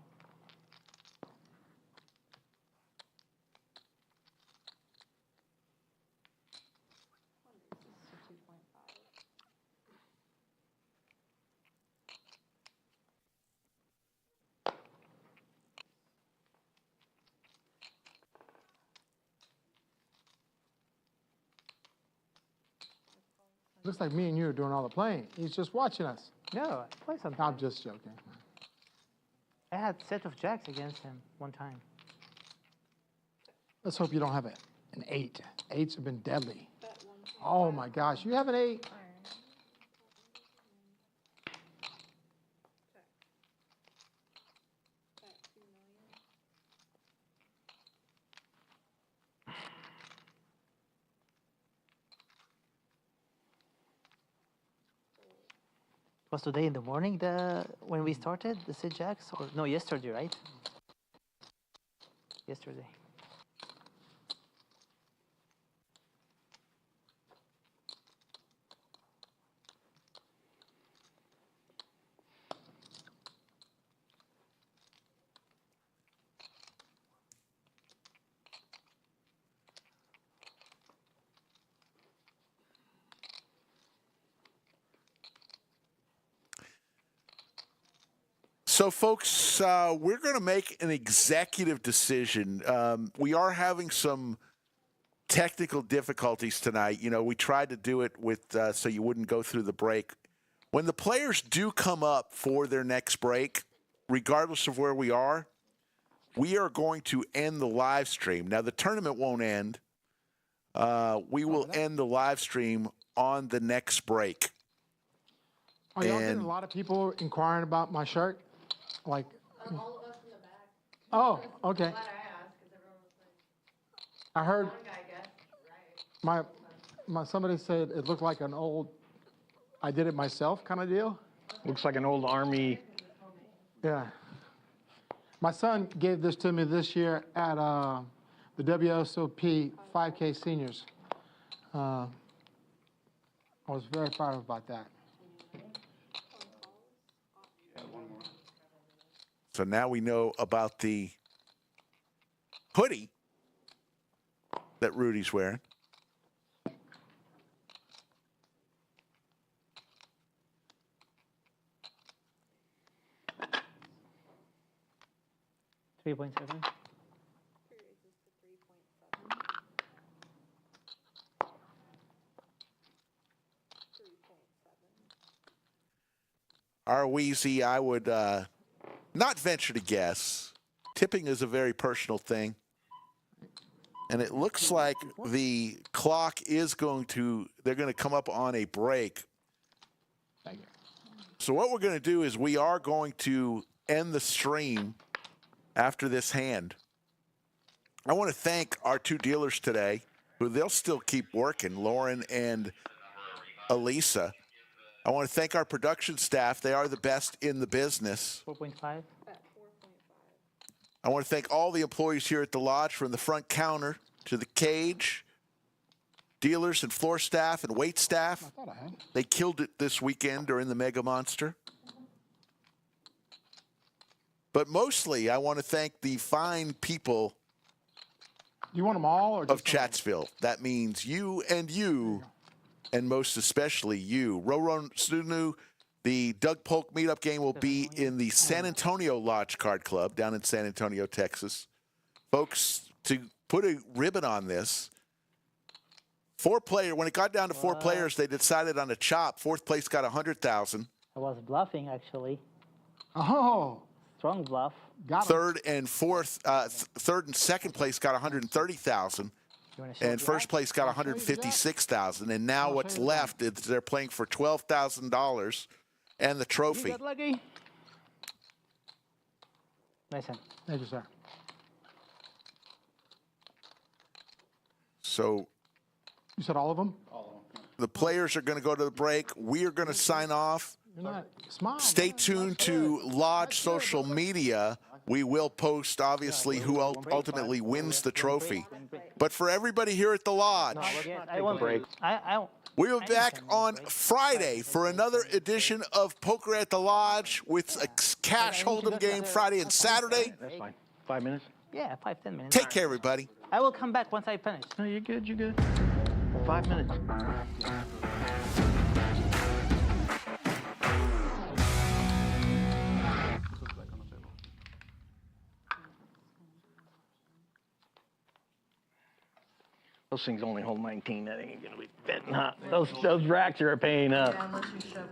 Looks like me and you are doing all the playing. He's just watching us. No, I play sometimes. I'm just joking. I had set of jacks against him one time. Let's hope you don't have an 8. 8s have been deadly. Oh my gosh, you have an 8? Was today in the morning when we started the set jacks? Or no, yesterday, right? Yesterday. So, folks, we're going to make an executive decision. We are having some technical difficulties tonight. You know, we tried to do it with so you wouldn't go through the break. When the players do come up for their next break, regardless of where we are going to end the live stream. Now, the tournament won't end. We will end the live stream on the next break. Are y'all getting a lot of people inquiring about my shirt? Like, All of us in the back. oh, okay. Glad I asked, because everyone was like, I heard one guy guessed, right? my somebody said it looked like an old I did it myself kind of deal. Looks like an old army. Yeah. My son gave this to me this year at the WSOP 5K seniors. I was very proud about that. So now we know about the hoodie that Rudy's wearing. $3.7. Our Wheezy, I would not venture to guess. Tipping is a very personal thing. And it looks like the clock is they're going to come up on a break. Thank you. So what we're going to do is we are going to end the stream after this hand. I want to thank our two dealers today, who they'll still keep working, Lauren and Elisa. I want to thank our production staff. They are the best in the business. 4.5. I want to thank all the employees here at the lodge, from the front counter to the cage, dealers and floor staff and wait staff. I thought I had. They killed it this weekend during the Mega Monster. But mostly, I want to thank the fine people You want them all or of just some? Chatsville. That means you, and most especially you. Roron Sunu, the Doug Polk meetup game will be in the San Antonio Lodge Card Club down in San Antonio, Texas. Folks, to put a ribbon on this, when it got down to 4 players, they decided on a chop. 4th place got $100,000. I was bluffing, actually. Oh, Strong bluff. Got him. Third and fourth, third and second place got 130,000. You want to show And first place got 156,000, and now what's left is they're playing for $12,000 and the You trophy. got lucky. Nice hand. Thank you, sir. So You said all of them? the players are going to go to the break. We are going to sign off. You're not. Smile. Stay man. tuned to Lodge social media. We will post, obviously, who ultimately wins the trophy. But for everybody here at the Lodge, Yes, I won't break. we will be back on Friday for another edition of Poker at the Lodge with a cash hold'em game Friday and Saturday. That's fine. 5 minutes? Yeah, 5-10 minutes. Take care, everybody. I will come back once I finish. No, you're good, you're good. 5 minutes. Those things only hold 19. That ain't gonna be fitting, huh? Those racks are a pain, huh? Yeah, unless you shove one.